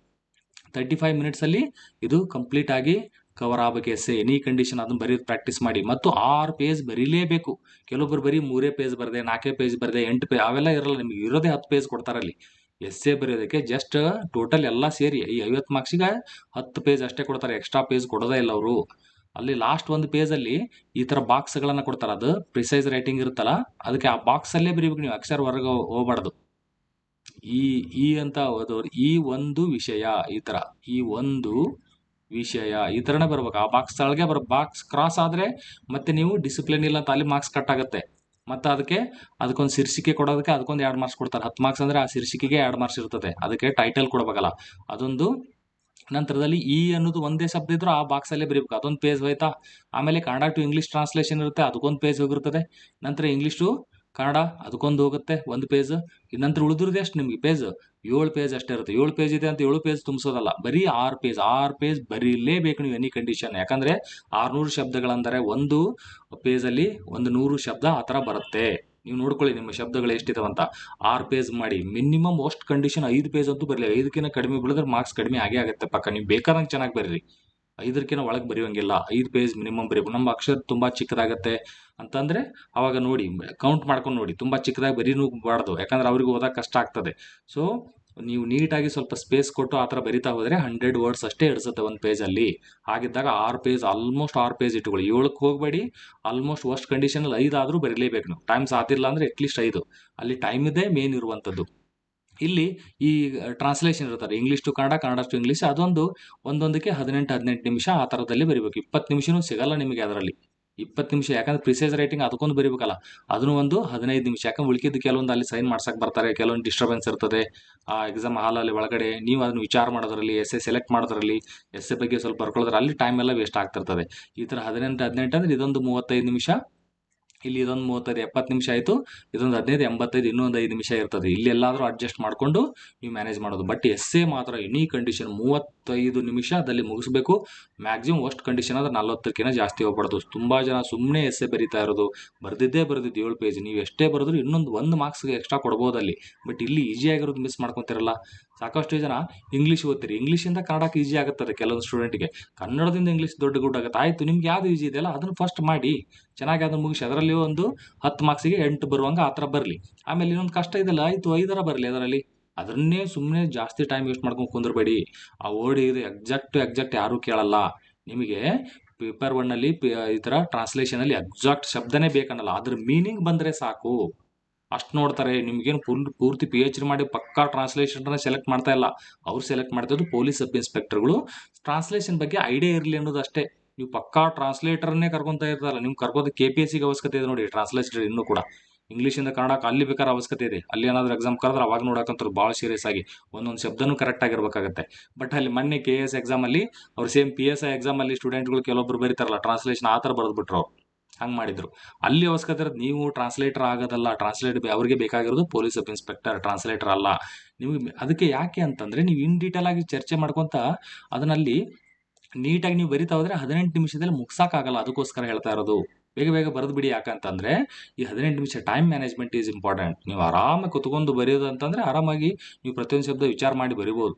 35 ಮಿನಿಟ್ಸ್ ಅಲ್ಲಿ ಇದು ಕಂಪ್ಲೀಟ್ ಆಗಿ ಕವರ್ ಆಗಬೇಕು. ಎಸ್ಸೆ ಎನಿ ಕಂಡೀಷನ್ ಅದನ್ನ ಬರೀದು ಪ್ರಾಕ್ಟೀಸ್ ಮಾಡಿ. ಮತ್ತು 6 ಪೇಜ್ ಬರೀಲೇಬೇಕು. ಕೆಲವೊಬ್ಬರು ಬರೀ 3 ಪೇಜ್ ಬರದೆ, 4 ಪೇಜ್ ಬರದೆ, 8 ಪೇಜ್ ಅವೆಲ್ಲ ಇರಲ್ಲ. ನಿಮ್ಗೆ ಇರೋದೇ 10 ಪೇಜ್ ಕೊಡ್ತಾರಲ್ಲಿ. ಎಸ್ಸೆ ಬರೆಯೋದಕ್ಕೆ ಜಸ್ಟ್ ಟೋಟಲ್ ಎಲ್ಲ ಸೇರಿ ಈ 50 ಮಾರ್ಕ್ಸಿಗೆ 10 ಪೇಜ್ ಅಷ್ಟೇ ಕೊಡ್ತಾರೆ, ಎಕ್ಸ್ಟ್ರಾ ಪೇಜ್ ಕೊಡೋದೇ ಇಲ್ಲ ಅವರು. ಅಲ್ಲಿ ಲಾಸ್ಟ್ ಒಂದು ಪೇಜಲ್ಲಿ ಈ ಥರ ಬಾಕ್ಸ್ಗಳನ್ನು ಕೊಡ್ತಾರೆ, ಅದು ಪ್ರಿಸೈಸ್ ರೈಟಿಂಗ್ ಇರುತ್ತಲ್ಲ, ಅದಕ್ಕೆ ಆ ಬಾಕ್ಸಲ್ಲೇ ಬರೀಬೇಕು ನೀವು, ಅಕ್ಷರ ಹೊರಗೆ ಹೋಗ್ಬಾರ್ದು. ಈ ಅಂತ ಓದೋರು ಈ ಒಂದು ವಿಷಯ ಈ ಥರ, ಈ ಒಂದು ವಿಷಯ ಈ ಥರನೇ ಬರ್ಬೇಕು. ಆ ಬಾಕ್ಸ್ ಒಳಗೆ ಬಾಕ್ಸ್ ಕ್ರಾಸ್ ಆದರೆ ಮತ್ತೆ ನೀವು ಡಿಸಿಪ್ಲಿನ್ ಇಲ್ಲ ಅಂತ ಅಲ್ಲಿ ಮಾರ್ಕ್ಸ್ ಕಟ್ ಆಗುತ್ತೆ. ಮತ್ತು ಅದಕ್ಕೊಂದು ಶೀರ್ಷಿಕೆ ಕೊಡೋದಕ್ಕೆ ಅದಕ್ಕೊಂದು 2 ಮಾರ್ಕ್ಸ್ ಕೊಡ್ತಾರೆ. 10 ಮಾರ್ಕ್ಸ್ ಅಂದರೆ ಆ ಶೀರ್ಷಿಕೆಗೆ 2 ಮಾರ್ಕ್ಸ್ ಇರ್ತದೆ, ಅದಕ್ಕೆ ಟೈಟಲ್ ಕೊಡಬೇಕಲ್ಲ ಅದೊಂದು. ನಂತರದಲ್ಲಿ ಈ ಅನ್ನೋದು ಒಂದೇ ಶಬ್ದ ಇದ್ರೂ ಆ ಬಾಕ್ಸಲ್ಲೇ ಬರೀಬೇಕು, ಅದೊಂದು ಪೇಜ್ ಹೋಯ್ತಾ. ಆಮೇಲೆ ಕನ್ನಡ ಟು ಇಂಗ್ಲೀಷ್ ಟ್ರಾನ್ಸ್ಲೇಷನ್ ಇರುತ್ತೆ, ಅದಕ್ಕೊಂದು ಪೇಜ್ ಹೋಗಿರ್ತದೆ. ನಂತರ ಇಂಗ್ಲೀಷ್ ಟು ಕನ್ನಡ ಅದಕ್ಕೊಂದು ಹೋಗುತ್ತೆ ಒಂದು ಪೇಜ್. ನಂತರ ಉಳಿದಿರೋದು ಎಷ್ಟು ನಿಮಗೆ ಪೇಜ್? 7 ಪೇಜ್ ಅಷ್ಟೇ ಇರುತ್ತೆ. 7 ಪೇಜ್ ಇದೆ ಅಂತ 7 ಪೇಜ್ ತುಂಬಿಸೋದಲ್ಲ, ಬರೀ 6 ಪೇಜ್ ಬರೀಲೇಬೇಕು ನೀವು ಎನಿ ಕಂಡೀಷನ್. ಯಾಕಂದರೆ 600 ಶಬ್ದಗಳಂದರೆ ಒಂದು ಪೇಜಲ್ಲಿ 100 ಶಬ್ದ ಆ ಥರ ಬರುತ್ತೆ. ನೀವು ನೋಡ್ಕೊಳ್ಳಿ ನಿಮ್ಮ ಶಬ್ದಗಳು ಎಷ್ಟಿದಾವಂತ. 6 ಪೇಜ್ ಮಾಡಿ, ಮಿನಿಮಮ್ ಅಷ್ಟು ಕಂಡೀಷನ್ 5 ಪೇಜ್ ಅಂತೂ ಬರಲಿ. 5ಕ್ಕಿಂತ ಕಡಿಮೆ ಬಿಡಿದ್ರೆ ಮಾರ್ಕ್ಸ್ ಕಡಿಮೆ ಆಗೇ ಆಗುತ್ತೆ ಪಕ್ಕ. ನೀವು ಬೇಕಾದಂಗೆ ಚೆನ್ನಾಗಿ ಬರೀರಿ, 5ಕ್ಕಿಂತ ಒಳಗೆ ಬರೆಯೋಂಗಿಲ್ಲ. 5 ಪೇಜ್ ಮಿನಿಮಮ್ ಬರೀಬೇಕು. ನಮ್ಮ ಅಕ್ಷರ ತುಂಬ ಚಿಕ್ಕದಾಗತ್ತೆ ಅಂತಂದರೆ ಅವಾಗ ನೋಡಿ ಕೌಂಟ್ ಮಾಡ್ಕೊಂಡು ನೋಡಿ, ತುಂಬ ಚಿಕ್ಕದಾಗಿ ಬರೀಬಾರ್ದು, ಯಾಕಂದ್ರೆ ಅವ್ರಿಗೆ ಓದೋಕೆ ಕಷ್ಟ ಆಗ್ತದೆ. ಸೊ ನೀವು ನೀಟಾಗಿ ಸ್ವಲ್ಪ ಸ್ಪೇಸ್ ಕೊಟ್ಟು ಆ ಥರ ಬರಿತಾ ಹೋದರೆ 100 ವರ್ಡ್ಸ್ ಅಷ್ಟೇ ಇಡಿಸುತ್ತೆ ಒಂದು ಪೇಜಲ್ಲಿ. ಹಾಗಿದ್ದಾಗ 6 ಪೇಜ್, ಆಲ್ಮೋಸ್ಟ್ 6 ಪೇಜ್ ಇಟ್ಕೊಳ್ಳಿ. 7ಕ್ಕೆ ಹೋಗಬೇಡಿ. ಆಲ್ಮೋಸ್ಟ್ ವರ್ಸ್ಟ್ ಕಂಡೀಷನಲ್ಲಿ 5 ಆದರೂ ಬರೀಲೇಬೇಕು ನೀವು. ಟೈಮ್ ಸಾತಿಲ್ಲ ಅಂದರೆ ಅಟ್ಲೀಸ್ಟ್ 5. ಅಲ್ಲಿ ಟೈಮ್ ಇದೆ ಮೇನ್ ಇರುವಂಥದ್ದು. ಇಲ್ಲಿ ಈ ಟ್ರಾನ್ಸ್ಲೇಷನ್ ಇರ್ತಾರೆ, English to Kannada, Kannada to English, ಅದೊಂದು ಒಂದೊಂದಕ್ಕೆ 18 ನಿಮಿಷ ಆ ಥರದಲ್ಲಿ ಬರೀಬೇಕು. 20 ನಿಮಿಷನೂ ಸಿಗಲ್ಲ ನಿಮಗೆ ಅದರಲ್ಲಿ. 20 ನಿಮಿಷ, ಯಾಕಂದ್ರೆ ಪ್ರಿಸೈಸ್ ರೈಟಿಂಗ್ ಅದಕ್ಕೊಂದು ಬರೀಬೇಕಲ್ಲ, ಅದನ್ನು ಒಂದು 15 ನಿಮಿಷ. ಯಾಕಂದ್ರೆ ಉಳ್ಕಿದ್ದು ಕೆಲವೊಂದು ಅಲ್ಲಿ ಸೈನ್ ಮಾಡ್ಸಕ್ಕೆ ಬರ್ತಾರೆ, ಕೆಲವೊಂದು ಡಿಸ್ಟರ್ಬೆನ್ಸ್ ಇರ್ತದೆ ಆ ಎಕ್ಸಾಮ್ ಹಾಲಲ್ಲಿ ಒಳಗಡೆ. ನೀವು ಅದನ್ನು ವಿಚಾರ ಮಾಡೋದ್ರಲ್ಲಿ, ಎಸ್ಸೆ ಸೆಲೆಕ್ಟ್ ಮಾಡೋದ್ರಲ್ಲಿ, ಎಸ್ಸೆ ಬಗ್ಗೆ ಸ್ವಲ್ಪ ಬರ್ಕೊಳ್ಳೋದ್ರಲ್ಲಿ ಅಲ್ಲಿ ಟೈಮ್ ಎಲ್ಲ ವೇಸ್ಟ್ ಆಗ್ತಿರ್ತದೆ. ಈ ಥರ 18 ಅಂದರೆ ಇದೊಂದು 35 ನಿಮಿಷ, ಇಲ್ಲಿ ಇದೊಂದು 35, 70 ನಿಮಿಷ ಆಯಿತು. ಇದೊಂದು 15, 85, ಇನ್ನೊಂದು 5 ನಿಮಿಷ ಇರ್ತದೆ. ಇಲ್ಲಿ ಎಲ್ಲಾದರೂ ಅಡ್ಜಸ್ಟ್ ಮಾಡಿಕೊಂಡು ನೀವು ಮ್ಯಾನೇಜ್ ಮಾಡೋದು. ಬಟ್ ಎಸ್ಸೆ ಮಾತ್ರ ಎನಿ ಕಂಡೀಷನ್ 35 ನಿಮಿಷದಲ್ಲಿ ಮುಗಿಸ್ಬೇಕು. ಮ್ಯಾಕ್ಸಿಮಮ್ ವರ್ಸ್ಟ್ ಕಂಡೀಷನ್ ಆದರೆ 40ಕ್ಕಿಂತ ಜಾಸ್ತಿ ಹೋಗ್ಬಾರ್ದು. ತುಂಬ ಜನ ಸುಮ್ಮನೆ ಎಸ್ಸೆ ಬರೀತಾ ಇರೋದು, ಬರೆದಿದ್ದೇ 7 ಪೇಜ್. ನೀವು ಎಷ್ಟೇ ಬರೆದ್ರು ಇನ್ನೊಂದು 1 ಮಾರ್ಕ್ಸ್ಗೆ ಎಕ್ಸ್ಟ್ರಾ ಕೊಡ್ಬೋದಲ್ಲಿ. ಬಟ್ ಇಲ್ಲಿ ಈಸಿಯಾಗಿರೋದು ಮಿಸ್ ಮಾಡ್ಕೊತಿರಲ್ಲ. ಸಾಕಷ್ಟು ಜನ ಇಂಗ್ಲೀಷ್ ಓದ್ತೀರಿ, ಇಂಗ್ಲೀಷಿಂದ ಕನ್ನಡಕ್ಕೆ ಈಸಿ ಆಗುತ್ತದೆ ಕೆಲವೊಂದು ಸ್ಟೂಡೆಂಟ್ಗೆ, ಕನ್ನಡದಿಂದ ಇಂಗ್ಲೀಷ್ ದೊಡ್ಡ ಗುಡ್ ಆಗುತ್ತೆ. ಆಯಿತು, ನಿಮ್ಗೆ ಯಾವುದು ಈಸಿ ಇದೆಯಲ್ಲ ಅದನ್ನು ಫಸ್ಟ್ ಮಾಡಿ, ಚೆನ್ನಾಗಿ ಅದನ್ನು ಮುಗಿಸಿ. ಅದರಲ್ಲಿ ಒಂದು 10 ಮಾರ್ಕ್ಸಿಗೆ 8 ಬರುವಂಗೆ ಆ ಥರ ಬರಲಿ. ಆಮೇಲೆ ಇನ್ನೊಂದು ಕಷ್ಟ ಇದೆಯಲ್ಲ, ಆಯಿತು 5 ಬರಲಿ ಅದರಲ್ಲಿ. ಅದನ್ನೇ ಸುಮ್ಮನೆ ಜಾಸ್ತಿ ಟೈಮ್ ವೇಸ್ಟ್ ಮಾಡ್ಕೊಂಡು ಕುಂದ್ರಬೇಡಿ. ಆ ವರ್ಡ್ ಇದು ಎಕ್ಸಾಕ್ಟ್ ಯಾರೂ ಕೇಳಲ್ಲ ನಿಮಗೆ. ಪೇಪರ್ 1ನಲ್ಲಿ ಈ ಥರ ಟ್ರಾನ್ಸ್ಲೇಷನಲ್ಲಿ ಎಕ್ಸಾಕ್ಟ್ ಶಬ್ದನೇ ಬೇಕನ್ನಲ್ಲ, ಅದ್ರ ಮೀನಿಂಗ್ ಬಂದರೆ ಸಾಕು, ಅಷ್ಟು ನೋಡ್ತಾರೆ. ನಿಮ್ಗೇನು ಪೂರ್ತಿ PhD ಮಾಡಿ ಪಕ್ಕಾ ಟ್ರಾನ್ಸ್ಲೇಷನ್ನ ಸೆಲೆಕ್ಟ್ ಮಾಡ್ತಾ ಇಲ್ಲ. ಅವ್ರು ಸೆಲೆಕ್ಟ್ ಮಾಡ್ತಿದ್ದು ಪೊಲೀಸ್ ಸಬ್ ಇನ್ಸ್ಪೆಕ್ಟರ್ಗಳು. ಟ್ರಾನ್ಸ್ಲೇಷನ್ ಬಗ್ಗೆ ಐಡಿಯಾ ಇರಲಿ ಅನ್ನೋದು ಅಷ್ಟೇ. ನೀವು ಪಕ್ಕಾ ಟ್ರಾನ್ಸ್ಲೇಟರ್ನೇ ಕರ್ಕೊತಾ ಇರ್ತಾರಲ್ಲ, ನೀವು ಕರ್ಕೋದು KPSCಗೆ ಅವಶ್ಯಕತೆ ಇದೆ ನೋಡಿ ಟ್ರಾನ್ಸ್ಲೇಟರ್. ಇನ್ನೂ ಕೂಡ ಇಂಗ್ಲೀಷಿಂದ ಕನ್ನಡಕ್ಕೆ ಅಲ್ಲಿ ಬೇಕಾದ್ರೆ ಅವಶ್ಯಕತೆ ಇದೆ. ಅಲ್ಲಿ ಏನಾದರೂ ಎಕ್ಸಾಮ್ ಕರೆದ್ರೆ ಅವಾಗ ನೋಡೋಕ್ಕಂತಾರೆ ಭಾಳ ಸೀರಿಯಸ್ ಆಗಿ, ಒಂದೊಂದು ಶಬ್ದನೂ ಕರೆಕ್ಟ್ ಆಗಿರ್ಬೇಕಾಗತ್ತೆ. ಬಟ್ ಅಲ್ಲಿ ಮೊನ್ನೆ KS ಎಕ್ಸಾಮಲ್ಲಿ ಅವ್ರು ಸೇಮ್ PSI ಎಕ್ಸಾಮಲ್ಲಿ ಸ್ಟೂಡೆಂಟ್ಗಳು ಕೆಲವೊಬ್ರು ಬರೀತಾರಲ್ಲ ಟ್ರಾನ್ಸ್ಲೇಷನ್, ಆ ಥರ ಬರೆದ್ಬಿಟ್ರು ಅವ್ರು. ಹಂಗೆ ಮಾಡಿದ್ರು. ಅಲ್ಲಿ ಅವಶ್ಯಕತೆ ಇರೋದು ನೀವು ಟ್ರಾನ್ಸ್ಲೇಟರ್ ಆಗೋದಲ್ಲ. ಅವ್ರಿಗೆ ಬೇಕಾಗಿರೋದು ಪೊಲೀಸ್ ಸಬ್ ಇನ್ಸ್ಪೆಕ್ಟರ್, ಟ್ರಾನ್ಸ್ಲೇಟರ್ ಅಲ್ಲ. ನಿಮಗೆ ಅದಕ್ಕೆ ಯಾಕೆ ಅಂತಂದರೆ ನೀವು ಇನ್ ಡೀಟೇಲ್ ಆಗಿ ಚರ್ಚೆ ಮಾಡ್ಕೊತ ಅದನ್ನಲ್ಲಿ ನೀಟಾಗಿ ನೀವು ಬರಿತಾ ಹೋದರೆ 18 ನಿಮಿಷದಲ್ಲಿ ಮುಗ್ಸೋಕ್ಕಾಗಲ್ಲ. ಅದಕ್ಕೋಸ್ಕರ ಹೇಳ್ತಾ ಇರೋದು, ಬೇಗ ಬೇಗ ಬರೆದು ಬಿಡಿ. ಯಾಕಂತಂದರೆ ಈ 18 ನಿಮಿಷ ಟೈಮ್ ಮ್ಯಾನೇಜ್ಮೆಂಟ್ ಈಸ್ ಇಂಪಾರ್ಟೆಂಟ್. ನೀವು ಆರಾಮಾಗಿ ಕುತ್ಕೊಂಡು ಬರೆಯೋದು ಅಂತಂದರೆ ಆರಾಮಾಗಿ ನೀವು ಪ್ರತಿಯೊಂದು ಶಬ್ದ ವಿಚಾರ ಮಾಡಿ ಬರಿಬೋದು.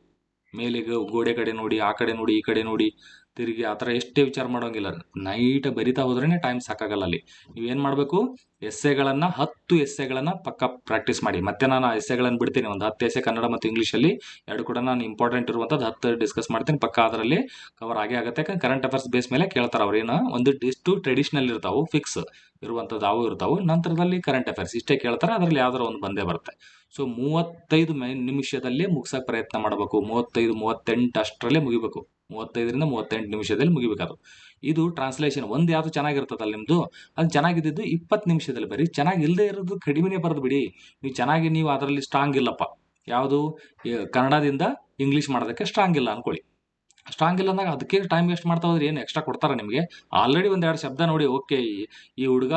ಮೇಲೆ ಗೋಡೆ ಕಡೆ ನೋಡಿ, ಆ ಕಡೆ ನೋಡಿ, ಈ ಕಡೆ ನೋಡಿ, ತಿರುಗಿ ಆ ಥರ ಎಷ್ಟೇ ವಿಚಾರ ಮಾಡೋಂಗಿಲ್ಲ. ನೈಟಾಗಿ ಬರಿತಾ ಹೋದ್ರೇ ಟೈಮ್ ಸಾಕಾಗಲ್ಲ. ಅಲ್ಲಿ ನೀವೇನು ಮಾಡಬೇಕು, 10 ಎಸ್ಸೆಗಳನ್ನು ಪಕ್ಕ ಪ್ರಾಕ್ಟೀಸ್ ಮಾಡಿ. ಮತ್ತೆ ನಾನು ಆ ಎಸ್ಸೆಗಳನ್ನು ಬಿಡ್ತೀನಿ, ಒಂದು 10 ಎಸ್ಸೆ ಕನ್ನಡ ಮತ್ತು ಇಂಗ್ಲೀಷಲ್ಲಿ ಎರಡು ಕೂಡ ನಾನು ಇಂಪಾರ್ಟೆಂಟ್ ಇರುವಂಥದ್ದು 10 ಡಿಸ್ಕಸ್ ಮಾಡ್ತೀನಿ. ಪಕ್ಕ ಅದರಲ್ಲಿ ಕವರ್ ಆಗೇ ಆಗುತ್ತೆ. ಯಾಕಂದ್ರೆ ಕರೆಂಟ್ ಅಫೇರ್ಸ್ ಬೇಸ್ ಮೇಲೆ ಕೇಳ್ತಾರೆ ಅವ್ರೇನು. ಒಂದು ಇಷ್ಟು ಟ್ರೆಡಿಷ್ನಲ್ ಇರ್ತಾವೆ, ಫಿಕ್ಸ್ ಇರುವಂಥದ್ದು ಅವು ಇರ್ತಾವೆ. ನಂತರದಲ್ಲಿ ಕರೆಂಟ್ ಅಫೇರ್ಸ್ ಇಷ್ಟೇ ಕೇಳ್ತಾರೆ, ಅದರಲ್ಲಿ ಯಾವ್ದಾರು ಒಂದು ಬಂದೇ ಬರುತ್ತೆ. ಸೊ 35 ನಿಮಿಷದಲ್ಲಿ ಮುಗ್ಸೋಕೆ ಪ್ರಯತ್ನ ಮಾಡಬೇಕು. 35-38 ಅಷ್ಟರಲ್ಲೇ ಮುಗಿಬೇಕು. 35ರಿಂದ 38 ನಿಮಿಷದಲ್ಲಿ ಮುಗಿಬೇಕದು. ಇದು ಟ್ರಾನ್ಸ್ಲೇಷನ್. ಒಂದು ಯಾವುದು ಚೆನ್ನಾಗಿರ್ತದಲ್ಲ ನಿಮ್ಮದು, ಅದು ಚೆನ್ನಾಗಿದ್ದು 20 ನಿಮಿಷದಲ್ಲಿ ಬರೀ. ಚೆನ್ನಾಗಿ ಇಲ್ಲದೆ ಇರೋದು ಕಡಿಮೆನೇ ಬರೆದು ಬಿಡಿ. ನೀವು ಅದರಲ್ಲಿ ಸ್ಟ್ರಾಂಗ್ ಇಲ್ಲಪ್ಪ, ಯಾವುದು ಕನ್ನಡದಿಂದ ಇಂಗ್ಲೀಷ್ ಮಾಡೋದಕ್ಕೆ ಸ್ಟ್ರಾಂಗ್ ಇಲ್ಲ ಅಂದ್ಕೊಳ್ಳಿ. ಸ್ಟ್ರಾಂಗ್ ಇಲ್ಲ ಅಂದಾಗ ಅದಕ್ಕೆ ಟೈಮ್ ವೇಸ್ಟ್ ಮಾಡ್ತಾ ಹೋದ್ರೆ ಏನು ಎಕ್ಸ್ಟ್ರಾ ಕೊಡ್ತಾರೆ ನಿಮಗೆ? ಆಲ್ರೆಡಿ 1-2 ಶಬ್ದ ನೋಡಿ, ಓಕೆ ಈ ಹುಡುಗ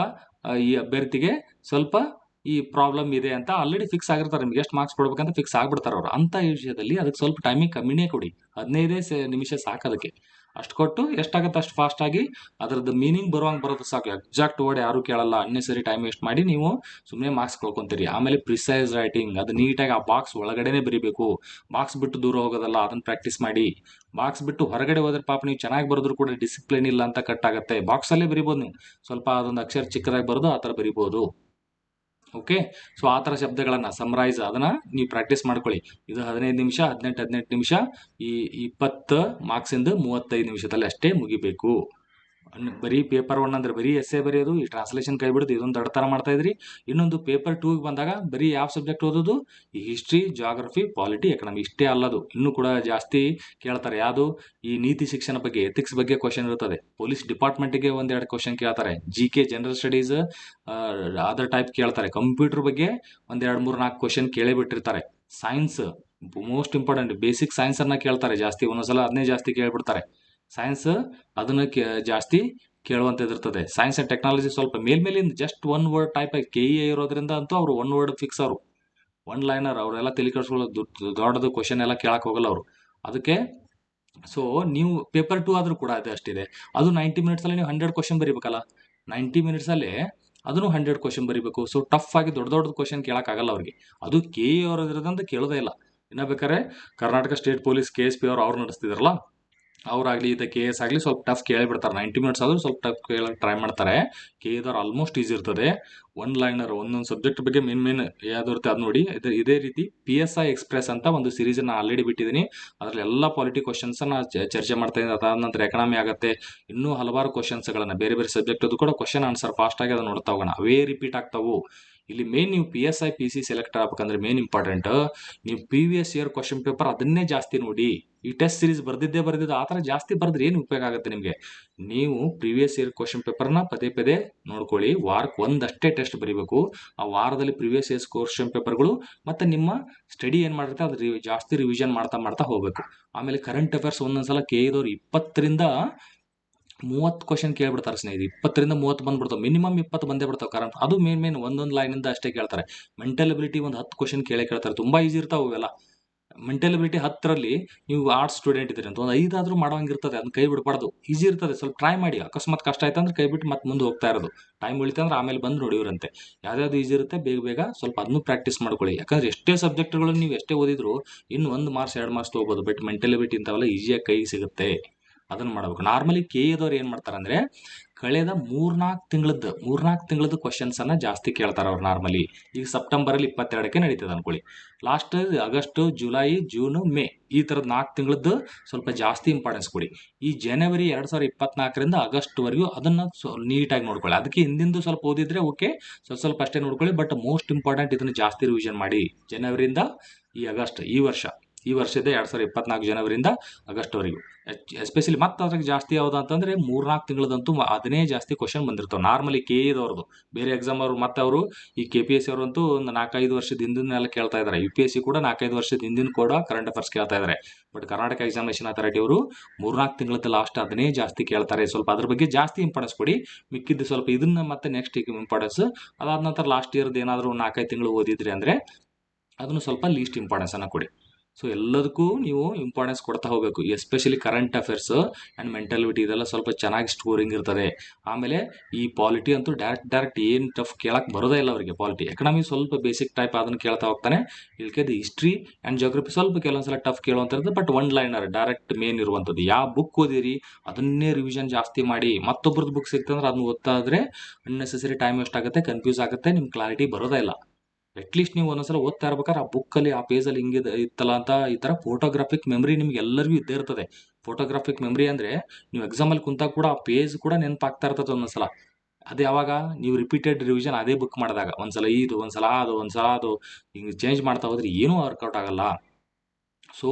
ಈ ಅಭ್ಯರ್ಥಿಗೆ ಸ್ವಲ್ಪ ಈ ಪ್ರಾಬ್ಲಮ್ ಇದೆ ಅಂತ ಆಲ್ರೆಡಿ ಫಿಕ್ಸ್ ಆಗಿರ್ತಾರೆ. ನಿಮ್ಗೆ ಎಷ್ಟು ಮಾರ್ಕ್ಸ್ ಕೊಡ್ಬೇಕಂತ ಫಿಕ್ಸ್ ಆಗಿಬಿಡ್ತಾರೆ ಅವರು. ಅಂಥ ವಿಷಯದಲ್ಲಿ ಅದಕ್ಕೆ ಸ್ವಲ್ಪ ಟೈಮಿಂಗ್ ಕಮ್ಮಿನೇ ಕೊಡಿ. 15 ನಿಮಿಷ ಸಾಕು ಅದಕ್ಕೆ. ಅಷ್ಟು ಕೊಟ್ಟು ಎಷ್ಟಾಗುತ್ತೆ ಅಷ್ಟು ಫಾಸ್ಟಾಗಿ ಅದರದ್ದು ಮೀನಿಂಗ್ ಬರುವಂಗೆ ಬರೋದು ಸಾಕು. ಎಕ್ಸಾಕ್ಟ್ ವರ್ಡ್ ಯಾರೂ ಕೇಳಲ್ಲ. ಅನ್ನೆಸರಿ ಟೈಮ್ ವೇಸ್ಟ್ ಮಾಡಿ ನೀವು ಸುಮ್ಮನೆ ಮಾರ್ಕ್ಸ್ ಕಳ್ಕೊತೀರಿ. ಆಮೇಲೆ ಪ್ರಿಸೈಸ್ ರೈಟಿಂಗ್, ಅದು ನೀಟಾಗಿ ಆ ಬಾಕ್ಸ್ ಒಳಗಡೆನೇ ಬರೀಬೇಕು. ಬಾಕ್ಸ್ ಬಿಟ್ಟು ದೂರ ಹೋಗೋದಲ್ಲ, ಅದನ್ನು ಪ್ರಾಕ್ಟೀಸ್ ಮಾಡಿ. ಬಾಕ್ಸ್ ಬಿಟ್ಟು ಹೊರಗಡೆ ಹೋದ್ರೆ ಪಾಪ ನೀವು ಚೆನ್ನಾಗಿ ಬರೆದ್ರು ಕೂಡ ಡಿಸಿಪ್ಲಿನ್ ಇಲ್ಲ ಅಂತ ಕಟ್ ಆಗುತ್ತೆ. ಬಾಕ್ಸಲ್ಲೇ ಬರಿಬೋದು ನೀವು. ಸ್ವಲ್ಪ ಅದೊಂದು ಅಕ್ಷರ ಚಿಕ್ಕದಾಗಿ ಬರೆದು ಆ ಥರ ಬರಿಬೋದು. ಓಕೆ. ಸೊ ಆ ಥರ ಶಬ್ದಗಳನ್ನು ಸಮರೈಸ್ ಅದನ್ನು ನೀವು ಪ್ರಾಕ್ಟೀಸ್ ಮಾಡ್ಕೊಳ್ಳಿ. ಇದು 15 ನಿಮಿಷ, 18 ನಿಮಿಷ, ಈ 20 ಮಾರ್ಕ್ಸಿಂದು 35 ನಿಮಿಷದಲ್ಲಿ ಅಷ್ಟೇ ಮುಗಿಬೇಕು. ಬರೀ ಪೇಪರ್ 1 ಅಂದ್ರೆ ಬರೀ ಎಸ್ಸೆ ಬರೆಯೋದು, ಈ ಟ್ರಾನ್ಸ್ಲೇಷನ್ ಕೈ ಬಿಡೋದು, ಇದೊಂದು ದಡ್ಡತನ ಮಾಡ್ತಾ ಇದ್ರಿ. ಇನ್ನೊಂದು ಪೇಪರ್ 2ಗೆ ಬಂದಾಗ ಬರೀ ಯಾವ ಸಬ್ಜೆಕ್ಟ್ ಓದೋದು, ಈ ಹಿಸ್ಟ್ರಿ, ಜಾಗ್ರಫಿ, ಪಾಲಿಟಿ, ಎಕನಾಮಿ ಇಷ್ಟೇ ಅಲ್ಲದು. ಇನ್ನೂ ಕೂಡ ಜಾಸ್ತಿ ಕೇಳ್ತಾರೆ. ಯಾವುದು, ಈ ನೀತಿ ಶಿಕ್ಷಣ ಬಗ್ಗೆ, ಎಥಿಕ್ಸ್ ಬಗ್ಗೆ ಕ್ವಶನ್ ಇರ್ತದೆ. ಪೊಲೀಸ್ ಡಿಪಾರ್ಟ್ಮೆಂಟ್ಗೆ 1-2 ಕ್ವಶನ್ ಕೇಳ್ತಾರೆ. GK general studies other type ಕೇಳ್ತಾರೆ. ಕಂಪ್ಯೂಟರ್ ಬಗ್ಗೆ 1-2-3-4 ಕ್ವಶನ್ ಕೇಳೇ ಬಿಟ್ಟಿರ್ತಾರೆ. Science most important, basic science ಅನ್ನ ಕೇಳ್ತಾರೆ ಜಾಸ್ತಿ. ಒಂದೊಂದ್ಸಲ ಅದನ್ನೇ ಜಾಸ್ತಿ ಕೇಳ್ಬಿಡ್ತಾರೆ. ಸೈನ್ಸ್ ಅದನ್ನ ಜಾಸ್ತಿ ಕೇಳುವಂಥದ್ದಿರ್ತದೆ. ಸೈನ್ಸ್ ಅಂಡ್ ಟೆಕ್ನಾಲಜಿ ಸ್ವಲ್ಪ ಮೇಲ್ಮೇಲಿಂದ ಜಸ್ಟ್ ಒನ್ ವರ್ಡ್ ಟೈಪ್ ಆಗಿ KE ಇರೋದ್ರಿಂದ ಅಂತೂ ಅವರು ಒನ್ ವರ್ಡ್ ಫಿಕ್ಸ್. ಅವರು ಒನ್ ಲೈನರ್, ಅವರೆಲ್ಲ ತಲೆ ಕೆಡಿಸ್ಕೊಳ್ಳೋದು ದೊಡ್ಡದು ಕ್ವಶನ್ ಎಲ್ಲ ಕೇಳಕ್ ಹೋಗಲ್ಲ ಅವರು. ಅದಕ್ಕೆ ಸೊ ನೀವು ಪೇಪರ್ 2 ಆದ್ರೂ ಕೂಡ ಅದು ಅಷ್ಟಿದೆ. ಅದು 90 ಮಿನಿಟ್ಸಲ್ಲಿ ನೀವು 100 ಕ್ವಶನ್ ಬರೀಬೇಕಲ್ಲ. 90 ಮಿನಿಟ್ಸಲ್ಲಿ ಅದನ್ನು 100 ಕ್ವಶನ್ ಬರೀಬೇಕು. ಸೊ ಟಫ್ ಆಗಿ ದೊಡ್ಡ ದೊಡ್ಡ ಕ್ವಶನ್ ಕೇಳಕ್ಕಾಗಲ್ಲ ಅವ್ರಿಗೆ. ಅದು KE ಅವರದ್ರಿಂದ ಕೇಳೋದೇ ಇಲ್ಲ. ಇನ್ನ ಬೇಕಾದ್ರೆ ಕರ್ನಾಟಕ ಸ್ಟೇಟ್ ಪೊಲೀಸ್ KSP ಅವ್ರು ನಡೆಸ್ತಿದಾರಲ್ಲ, ಅವ್ರಾಗ್ಲಿ ಇದು KS ಆಗಲಿ ಸ್ವಲ್ಪ ಟಫ್ ಕೇಳಿಬಿಡ್ತಾರೆ. 90 ಮಿನಿಟ್ಸ್ ಆದ್ರೂ ಸ್ವಲ್ಪ ಟಫ್ ಕೇಳಕ್ಕೆ ಟ್ರೈ ಮಾಡ್ತಾರೆ. KEದವ್ರು ಆಲ್ಮೋಸ್ಟ್ ಈಸಿ ಇರ್ತದೆ. ಒನ್ ಲೈನರ್ ಒಂದೊಂದು ಸಬ್ಜೆಕ್ಟ್ ಬಗ್ಗೆ ಮೇನ್ ಯಾವ್ದು ಇರುತ್ತೆ ಅದು ನೋಡಿ. ಇದೇ ರೀತಿ PSI ಎಕ್ಸ್ಪ್ರೆಸ್ ಅಂತ ಒಂದು ಸೀರೀಸ್ ನಾನು ಆಲ್ರೆಡಿ ಬಿಟ್ಟಿದ್ದೀನಿ. ಅದರಲ್ಲಿ ಎಲ್ಲ ಪಾಲಿಟಿ ಕ್ವಶನ್ಸ್ ಚರ್ಚೆ ಮಾಡ್ತಾ ಇದ್ದೀನಿ. ಅದಾದ ನಂತರ ಎಕನಾಮಿ ಆಗುತ್ತೆ. ಇನ್ನೂ ಹಲವಾರು ಕ್ವಶನ್ಸ್ಗಳನ್ನ ಬೇರೆ ಬೇರೆ ಸಬ್ಜೆಕ್ಟ್ ಅದು ಕೂಡ ಕ್ವಶನ್ ಆನ್ಸರ್ ಫಾಸ್ಟ್ ಆಗಿ ಅದನ್ನ ನೋಡ್ತಾ ಹೋಗೋಣ. ಅವೇ ರಿಪೀಟ್ ಆಗ್ತಾವು. ಇಲ್ಲಿ ಮೇನ್ ನೀವು PSI PC ಸೆಲೆಕ್ಟ್ ಆಗ್ಬೇಕಂದ್ರೆ ಮೇನ್ ಇಂಪಾರ್ಟೆಂಟ್ ನೀವು ಪ್ರೀವಿಯಸ್ ಇಯರ್ ಕ್ವಶನ್ ಪೇಪರ್ ಅದನ್ನೇ ಜಾಸ್ತಿ ನೋಡಿ. ಈ ಟೆಸ್ಟ್ ಸೀರೀಸ್ ಬರ್ದಿದ್ದೆ ಆ ಥರ ಜಾಸ್ತಿ ಬರ್ದ್ರೆ ಏನು ಉಪಯೋಗ ಆಗುತ್ತೆ ನಿಮಗೆ? ನೀವು ಪ್ರೀವಿಯಸ್ ಇಯರ್ ಕ್ವಶನ್ ಪೇಪರ್ನ ಪದೇ ನೋಡ್ಕೊಳ್ಳಿ. ವಾರಕ್ಕೆ ಒಂದಷ್ಟೇ ಟೆಸ್ಟ್ ಬರೀಬೇಕು. ಆ ವಾರದಲ್ಲಿ ಪ್ರೀವಿಯಸ್ ಇಯರ್ಸ್ ಕ್ವಶನ್ ಪೇಪರ್ಗಳು ಮತ್ತೆ ನಿಮ್ಮ ಸ್ಟಡಿ ಏನು ಮಾಡಿರುತ್ತೆ ಅದು ಜಾಸ್ತಿ ರಿವಿಷನ್ ಮಾಡ್ತಾ ಹೋಗ್ಬೇಕು. ಆಮೇಲೆ ಕರೆಂಟ್ ಅಫೇರ್ಸ್ ಒಂದೊಂದ್ಸಲ KEದವ್ರು 20-30 ಕ್ವಶನ್ ಕೇಳ್ಬಿಡ್ತಾರೆ ಸ್ನೇಹಿತರೆ. 20-30 ಬಂದ್ಬಿಡ್ತಾವೆ. ಮಿನಿಮಮ್ 20 ಬಂದೇ ಬಿಡ್ತಾವೆ. ಕರೆಂಟ್ ಅದು ಮೇನ್ ಒಂದೊಂದು ಲೈನಿಂದ ಅಷ್ಟೇ ಕೇಳ್ತಾರೆ. ಮೆಂಟಲ್ ಎಬಿಲಿಟಿ ಒಂದು 10 ಕ್ವಶನ್ ಕೇಳ್ತಾರೆ. ತುಂಬಾ ಈಸಿ ಇರ್ತಾವೆ ಅವೆಲ್ಲ. ಮೆಂಟಲ್ ಎಬಿಲಿಟಿ 10ರಲ್ಲಿ ನೀವು ಆರ್ಟ್ಸ್ ಸ್ಟೂಡೆಂಟ್ ಇದ್ದೀರಿ ಅಂತ ಒಂದು 5 ಆದ್ರೂ ಮಾಡೋಂಗಿರ್ತದೆ. ಅದನ್ನ ಕೈ ಬಿಡಬಾರ್ದು. ಈಸಿ ಇರ್ತದೆ. ಸ್ವಲ್ಪ ಟ್ರೈ ಮಾಡಿ. ಅಕಸ್ಮಾತ್ ಕಷ್ಟ ಆಯ್ತು ಅಂದ್ರೆ ಕೈ ಬಿಟ್ಟು ಮತ್ತೆ ಮುಂದೆ ಹೋಗ್ತಾ ಇರೋದು. ಟೈಮ್ ಉಳಿತು ಅಂದ್ರೆ ಆಮೇಲೆ ಬಂದು ನೋಡಿವ್ರಂತೆ. ಯಾವ್ದಾವ್ದು ಈಸಿ ಇರುತ್ತೆ ಬೇಗ ಸ್ವಲ್ಪ ಅದನ್ನು ಪ್ರಾಕ್ಟೀಸ್ ಮಾಡ್ಕೊಳ್ಳಿ. ಯಾಕಂದ್ರೆ ಎಷ್ಟೇ ಸಬ್ಜೆಕ್ಟ್ಗಳನ್ನು ನೀವು ಎಷ್ಟೇ ಓದಿದ್ರು ಇನ್ನು 1 ಮಾರ್ಕ್ಸ್ 2 ಮಾರ್ಕ್ಸ್ ತೊಗೋಬೋದು. ಬಟ್ ಮೆಂಟಲ್ ಎಬಿಲಿಟಿ ಇಂಥವೆಲ್ಲ ಈಸಿಯಾಗಿ ಕೈ ಸಿಗುತ್ತೆ. ಅದನ್ನ ಮಾಡಬೇಕು. ನಾರ್ಮಲಿ KEದವ್ರು ಏನ್ ಮಾಡ್ತಾರೆ ಅಂದ್ರೆ ಕಳೆದ 3-4 ತಿಂಗಳದ್ದು ಕ್ವಶನ್ಸ್ ಅನ್ನ ಜಾಸ್ತಿ ಕೇಳ್ತಾರೆ ಅವ್ರು ನಾರ್ಮಲಿ. ಈಗ ಸೆಪ್ಟೆಂಬರಲ್ಲಿ 22ಕ್ಕೆ ನಡೀತದೆ ಅನ್ಕೊಳ್ಳಿ. Last August, July, June, May ಈ ಥರದ್ದು 4 ತಿಂಗಳದ್ದು ಸ್ವಲ್ಪ ಜಾಸ್ತಿ ಇಂಪಾರ್ಟೆನ್ಸ್ ಕೊಡಿ. ಈ ಜನವರಿ 2024ರಿಂದ ಆಗಸ್ಟ್ ವರೆಗೂ ಅದನ್ನ ನೀಟಾಗಿ ನೋಡ್ಕೊಳ್ಳಿ. ಅದಕ್ಕೆ ಹಿಂದಿಂದು ಸ್ವಲ್ಪ ಓದಿದ್ರೆ ಓಕೆ, ಸ್ವಲ್ಪ ಅಷ್ಟೇ ನೋಡ್ಕೊಳ್ಳಿ. ಬಟ್ ಮೋಸ್ಟ್ ಇಂಪಾರ್ಟೆಂಟ್ ಇದನ್ನ ಜಾಸ್ತಿ ರಿವಿಷನ್ ಮಾಡಿ. ಜನವರಿಯಿಂದ ಈ ಆಗಸ್ಟ್, ಈ ವರ್ಷದ 2024 ಜನವರಿಯಿಂದ ಆಗಸ್ಟ್ ವರೆಗೂ ಎಸ್ಪೆಷಲಿ. ಮತ್ತೆ ಅದ್ರಾಗ ಜಾಸ್ತಿ ಯಾವ್ದು ಅಂತಂದ್ರೆ 3-4 ತಿಂಗಳದಂತೂ ಅದನ್ನೇ ಜಾಸ್ತಿ ಕ್ವಶನ್ ಬಂದಿರ್ತಾವೆ ನಾರ್ಮಲಿ KEದವ್ರದ್ದು. ಬೇರೆ ಎಕ್ಸಾಮ್ ಅವರು ಮತ್ತೆ ಅವರು ಈ KPSC ಅವರಂತೂ ಒಂದು 4-5 ವರ್ಷದ ಹಿಂದಿನೆಲ್ಲ ಕೇಳ್ತಾ ಇದ್ದಾರೆ. UPSC ಕೂಡ 4-5 ವರ್ಷದ ಹಿಂದಿನ ಕೂಡ ಕರೆಂಟ್ ಅಫೇರ್ಸ್ ಕೇಳ್ತಾ ಇದ್ದಾರೆ. ಬಟ್ ಕರ್ನಾಟಕ ಎಕ್ಸಾಮಿನೇಷನ್ ಅಥಾರಿಟಿ ಅವರು 3-4 ತಿಂಗಳದ ಲಾಸ್ಟ್ ಅದನ್ನೇ ಜಾಸ್ತಿ ಕೇಳ್ತಾರೆ. ಸ್ವಲ್ಪ ಅದ್ರ ಬಗ್ಗೆ ಜಾಸ್ತಿ ಇಂಪಾರ್ಟೆನ್ಸ್ ಕೊಡಿ. ಮಿಕ್ಕಿದ್ದು ಸ್ವಲ್ಪ ಇದನ್ನ ಮತ್ತೆ ನೆಕ್ಸ್ಟ್ ಇಂಪಾರ್ಟೆನ್ಸ್. ಅದಾದ ನಂತರ ಲಾಸ್ಟ್ ಇಯರ್ದು ಏನಾದರೂ 4-5 ತಿಂಗಳು ಓದಿದ್ರಿ ಅಂದ್ರೆ ಅದನ್ನು ಸ್ವಲ್ಪ ಲೀಸ್ಟ್ ಇಂಪಾರ್ಟೆನ್ಸ್ ಅನ್ನ ಕೊಡಿ. ಸೊ ಎಲ್ಲದಕ್ಕೂ ನೀವು ಇಂಪಾರ್ಟೆನ್ಸ್ ಕೊಡ್ತಾ ಹೋಗಬೇಕು. Especially current affairs and mentality ಇದೆಲ್ಲ ಸ್ವಲ್ಪ ಚೆನ್ನಾಗಿ ಸ್ಕೋರಿಂಗ್ ಇರ್ತದೆ. ಆಮೇಲೆ ಈ ಪಾಲಿಟಿ ಅಂತೂ ಡೈರೆಕ್ಟ್ ಏನು ಟಫ್ ಕೇಳಕ್ಕೆ ಬರೋದೇ ಇಲ್ಲ ಅವರಿಗೆ. ಪಾಲಿಟಿ, ಎಕನಾಮಿ ಸ್ವಲ್ಪ ಬೇಸಿಕ್ ಟೈಪ್ ಅದನ್ನು ಕೇಳ್ತಾ ಹೋಗ್ತಾನೆ. ಇಲ್ಕೇದು ಹಿಸ್ಟ್ರಿ ಆ್ಯಂಡ್ ಜೋಗ್ರಫಿ ಸ್ವಲ್ಪ ಕೆಲವೊಂದ್ಸಲ ಟಫ್ ಕೇಳುವಂಥದ್ದು. But one liner direct main ಇರುವಂಥದ್ದು. ಯಾವ ಬುಕ್ ಓದಿರಿ ಅದನ್ನೇ ರಿವಿಷನ್ ಜಾಸ್ತಿ ಮಾಡಿ. ಮತ್ತೊಬ್ಬರದ್ದು ಬುಕ್ ಸಿಕ್ತಂದ್ರೆ ಅದನ್ನ ಓದ್ತಾ ಇದ್ರೆ ಅನ್ನೆಸೆಸರಿ ಟೈಮ್ ವೇಸ್ಟ್ ಆಗುತ್ತೆ, ಕನ್ಫ್ಯೂಸ್ ಆಗುತ್ತೆ, ನಿಮ್ಗೆ ಕ್ಲಾರಿಟಿ ಬರೋದೇ ಇಲ್ಲ. ಅಟ್ಲೀಸ್ಟ್ ನೀವು ಒಂದೊಂದ್ಸಲ ಓದ್ತಾ ಇರ್ಬೇಕಾದ್ರೆ ಆ ಬುಕ್ಕಲ್ಲಿ ಆ ಪೇಜಲ್ಲಿ ಹಿಂಗೆ ಇತ್ತಲ್ಲ ಅಂತ ಈ ಥರ ಫೋಟೋಗ್ರಾಫಿಕ್ ಮೆಮರಿ ನಿಮ್ಗೆ ಎಲ್ಲರಿಗೂ ಇದ್ದೇ ಇರ್ತದೆ. ಫೋಟೋಗ್ರಾಫಿಕ್ ಮೆಮರಿ ಅಂದರೆ ನೀವು ಎಕ್ಸಾಮಲ್ಲಿ ಕುಂತಾಗ ಕೂಡ ಆ ಪೇಜ್ ಕೂಡ ನೆನಪಾಗ್ತಾ ಇರ್ತದೆ ಒಂದೊಂದ್ಸಲ. ಅದು ಯಾವಾಗ ನೀವು ರಿಪೀಟೆಡ್ ರಿವಿಷನ್ ಅದೇ ಬುಕ್ ಮಾಡಿದಾಗ ಒಂದ್ಸಲ ಒಂದ್ಸಲ ಅದು ಹಿಂಗೆ ಚೇಂಜ್ ಮಾಡ್ತಾ ಹೋದ್ರೆ ಏನೂ ವರ್ಕೌಟ್ ಆಗಲ್ಲ. ಸೊ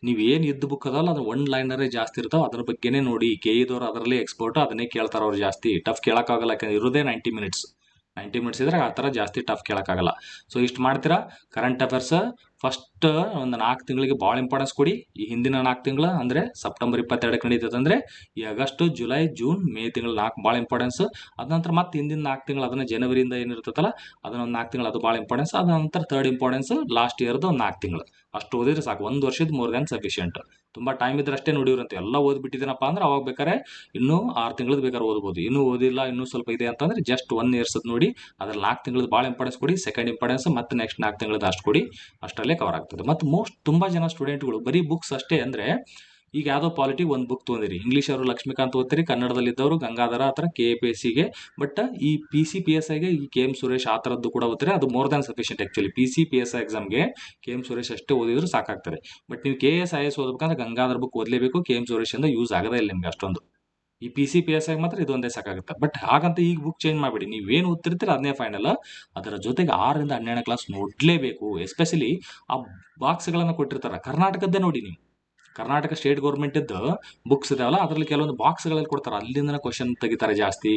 ನೀವೇನು ಇದ್ದ ಬುಕ್ ಅದಲ್ಲ ಅದು ಒನ್ ಲೈನರೇ ಜಾಸ್ತಿ ಇರ್ತಾವೆ. ಅದ್ರ ಬಗ್ಗೆನೇ ನೋಡಿ. KEದವ್ರು ಅದರಲ್ಲೇ ಎಕ್ಸ್ಪರ್ಟು, ಅದನ್ನೇ ಕೇಳ್ತಾರೆ ಅವ್ರು ಜಾಸ್ತಿ. ಟಫ್ ಕೇಳೋಕ್ಕಾಗಲ್ಲ, ಯಾಕಂದ್ರೆ ಇರೋದೇ 90 ಮಿನಿಟ್ಸ್ ಇದ್ರೆ ಆ ಥರ ಜಾಸ್ತಿ ಟಫ್ ಕೇಳೋಕ್ಕಾಗಲ್ಲ. ಸೊ ಇಷ್ಟು ಮಾಡ್ತೀರಾ. ಕರೆಂಟ್ ಅಫೇರ್ಸ್ ಫಸ್ಟ್ ಒಂದು 4 ತಿಂಗಳಿಗೆ ಭಾಳ ಇಂಪಾರ್ಟೆನ್ಸ್ ಕೊಡಿ. ಈ ಹಿಂದಿನ 4 ತಿಂಗಳು ಅಂದರೆ ಸೆಪ್ಟೆಂಬರ್ 22ಕ್ಕೆ ನಡೀತದೆ ಅಂದರೆ ಈ ಆಗಸ್ಟ್, ಜುಲೈ, ಜೂನ್, ಮೇ ತಿಂಗಳು 4 ಭಾಳ ಇಂಪಾರ್ಟೆನ್ಸ್. ಅದ ನಂತರ ಮತ್ತೆ ಹಿಂದಿನ 4 ತಿಂಗಳು ಅದನ್ನು ಜನವರಿಯಿಂದ ಏನಿರ್ತದಲ್ಲ ಅದನ್ನೊಂದು 4 ತಿಂಗಳು ಅದು ಭಾಳ ಇಂಪಾರ್ಟೆನ್ಸ್. ಅದ ನಂತರ ಥರ್ಡ್ ಇಂಪಾರ್ಟೆನ್ಸ್ ಲಾಸ್ಟ್ ಇಯರ್ದು ಒಂದು 4 ತಿಂಗಳು. ಅಷ್ಟು ಓದಿದ್ರೆ ಸಾಕು. 1 ವರ್ಷದ ಮೋರ್ ದ್ಯಾನ್ ಸಫಿಷಿಯಂಟ್. ತುಂಬ ಟೈಮ್ ಇದ್ರೆ ಅಷ್ಟೇ ನೋಡಿವ್ರಂತೆ. ಎಲ್ಲ ಓದ್ಬಿಟ್ಟಿದ್ದೀನಪ್ಪ ಅಂದ್ರೆ ಅವಾಗ ಬೇಕಾದ್ರೆ ಇನ್ನೂ 6 ತಿಂಗಳದ್ದು ಬೇಕಾದ್ರೆ ಓದ್ಬೋದು. ಇನ್ನೂ ಓದಿಲ್ಲ, ಇನ್ನೂ ಸ್ವಲ್ಪ ಇದೆ ಅಂತಂದ್ರೆ ಜಸ್ಟ್ 1 ಇಯರ್ಸದ್ದು ನೋಡಿ. ಅದ್ರಲ್ಲಿ 4 ತಿಂಗಳದ್ದು ಭಾಳ ಇಂಪಾರ್ಟೆನ್ಸ್ ಕೊಡಿ. ಸೆಕೆಂಡ್ ಇಂಪಾರ್ಟೆನ್ಸ್ ಮತ್ತೆ ನೆಕ್ಸ್ಟ್ 4 ತಿಂಗಳದ್ದು ಅಷ್ಟು ಕೊಡಿ. ಅಷ್ಟರಲ್ಲೇ ಕವರ್ ಆಗ್ತದೆ. ಮತ್ತು ತುಂಬ ಜನ ಸ್ಟೂಡೆಂಟ್ಗಳು ಬರೀ ಬುಕ್ಸ್ ಅಷ್ಟೇ ಅಂದರೆ ಈಗ ಯಾವುದೋ ಪಾಲಿಟಿಗೆ ಒಂದು ಬುಕ್ ತೊಗೊಂಡಿರಿ, ಇಂಗ್ಲೀಷ್ ಅವರು ಲಕ್ಷ್ಮೀಕಾಂತ್ ಓದ್ತೀರಿ, ಕನ್ನಡದಲ್ಲಿದ್ದವರು ಗಂಗಾಧರ ಆ ಥರ KPSCಗೆ. ಬಟ್ ಈ PCPSIಗೆ ಈ KM ಸುರೇಶ್ ಆ ಥರದ್ದು ಕೂಡ ಓದ್ತಾರೆ, ಅದು more than sufficient actually. PCPSI ಎಕ್ಸಾಮ್ಗೆ KM ಸುರೇಶ್ ಅಷ್ಟೇ ಓದಿದ್ರು ಸಾಕಾಗ್ತದೆ. ಬಟ್ ನೀವು KS IS ಓದಬೇಕಂದ್ರೆ ಗಂಗಾಧರ ಬುಕ್ ಓದಲೇಬೇಕು, KM ಸುರೇಶಿಂದ ಯೂಸ್ ಆಗೋದೇ ಇಲ್ಲ ನಿಮ್ಗೆ ಅಷ್ಟೊಂದು. ಈ PCPSI ಮಾತ್ರ ಇದೊಂದೇ ಸಾಕಾಗುತ್ತೆ. ಬಟ್ ಹಾಗಂತ ಈಗ ಬುಕ್ ಚೇಂಜ್ ಮಾಡಿಬಿಡಿ, ನೀವೇನು ಓದ್ತಿರ್ತೀರ ಅದನ್ನೇ ಫೈನಲ್. ಅದರ ಜೊತೆಗೆ 6ರಿಂದ 12ನೇ ಕ್ಲಾಸ್ ನೋಡಲೇಬೇಕು. ಎಸ್ಪೆಷಲಿ ಆ ಬಾಕ್ಸ್ಗಳನ್ನು ಕೊಟ್ಟಿರ್ತಾರೆ ಕರ್ನಾಟಕದ್ದೇ ನೋಡಿ ನೀವು. ಕರ್ನಾಟಕ ಸ್ಟೇಟ್ ಗೌರ್ಮೆಂಟಿದ್ದು ಬುಕ್ಸ್ ಇದಾವಲ್ಲ, ಅದರಲ್ಲಿ ಕೆಲವೊಂದು ಬಾಕ್ಸ್ಗಳಲ್ಲಿ ಕೊಡ್ತಾರೆ, ಅಲ್ಲಿಂದನೇ ಕ್ವಶನ್ ತೆಗಿತಾರೆ ಜಾಸ್ತಿ.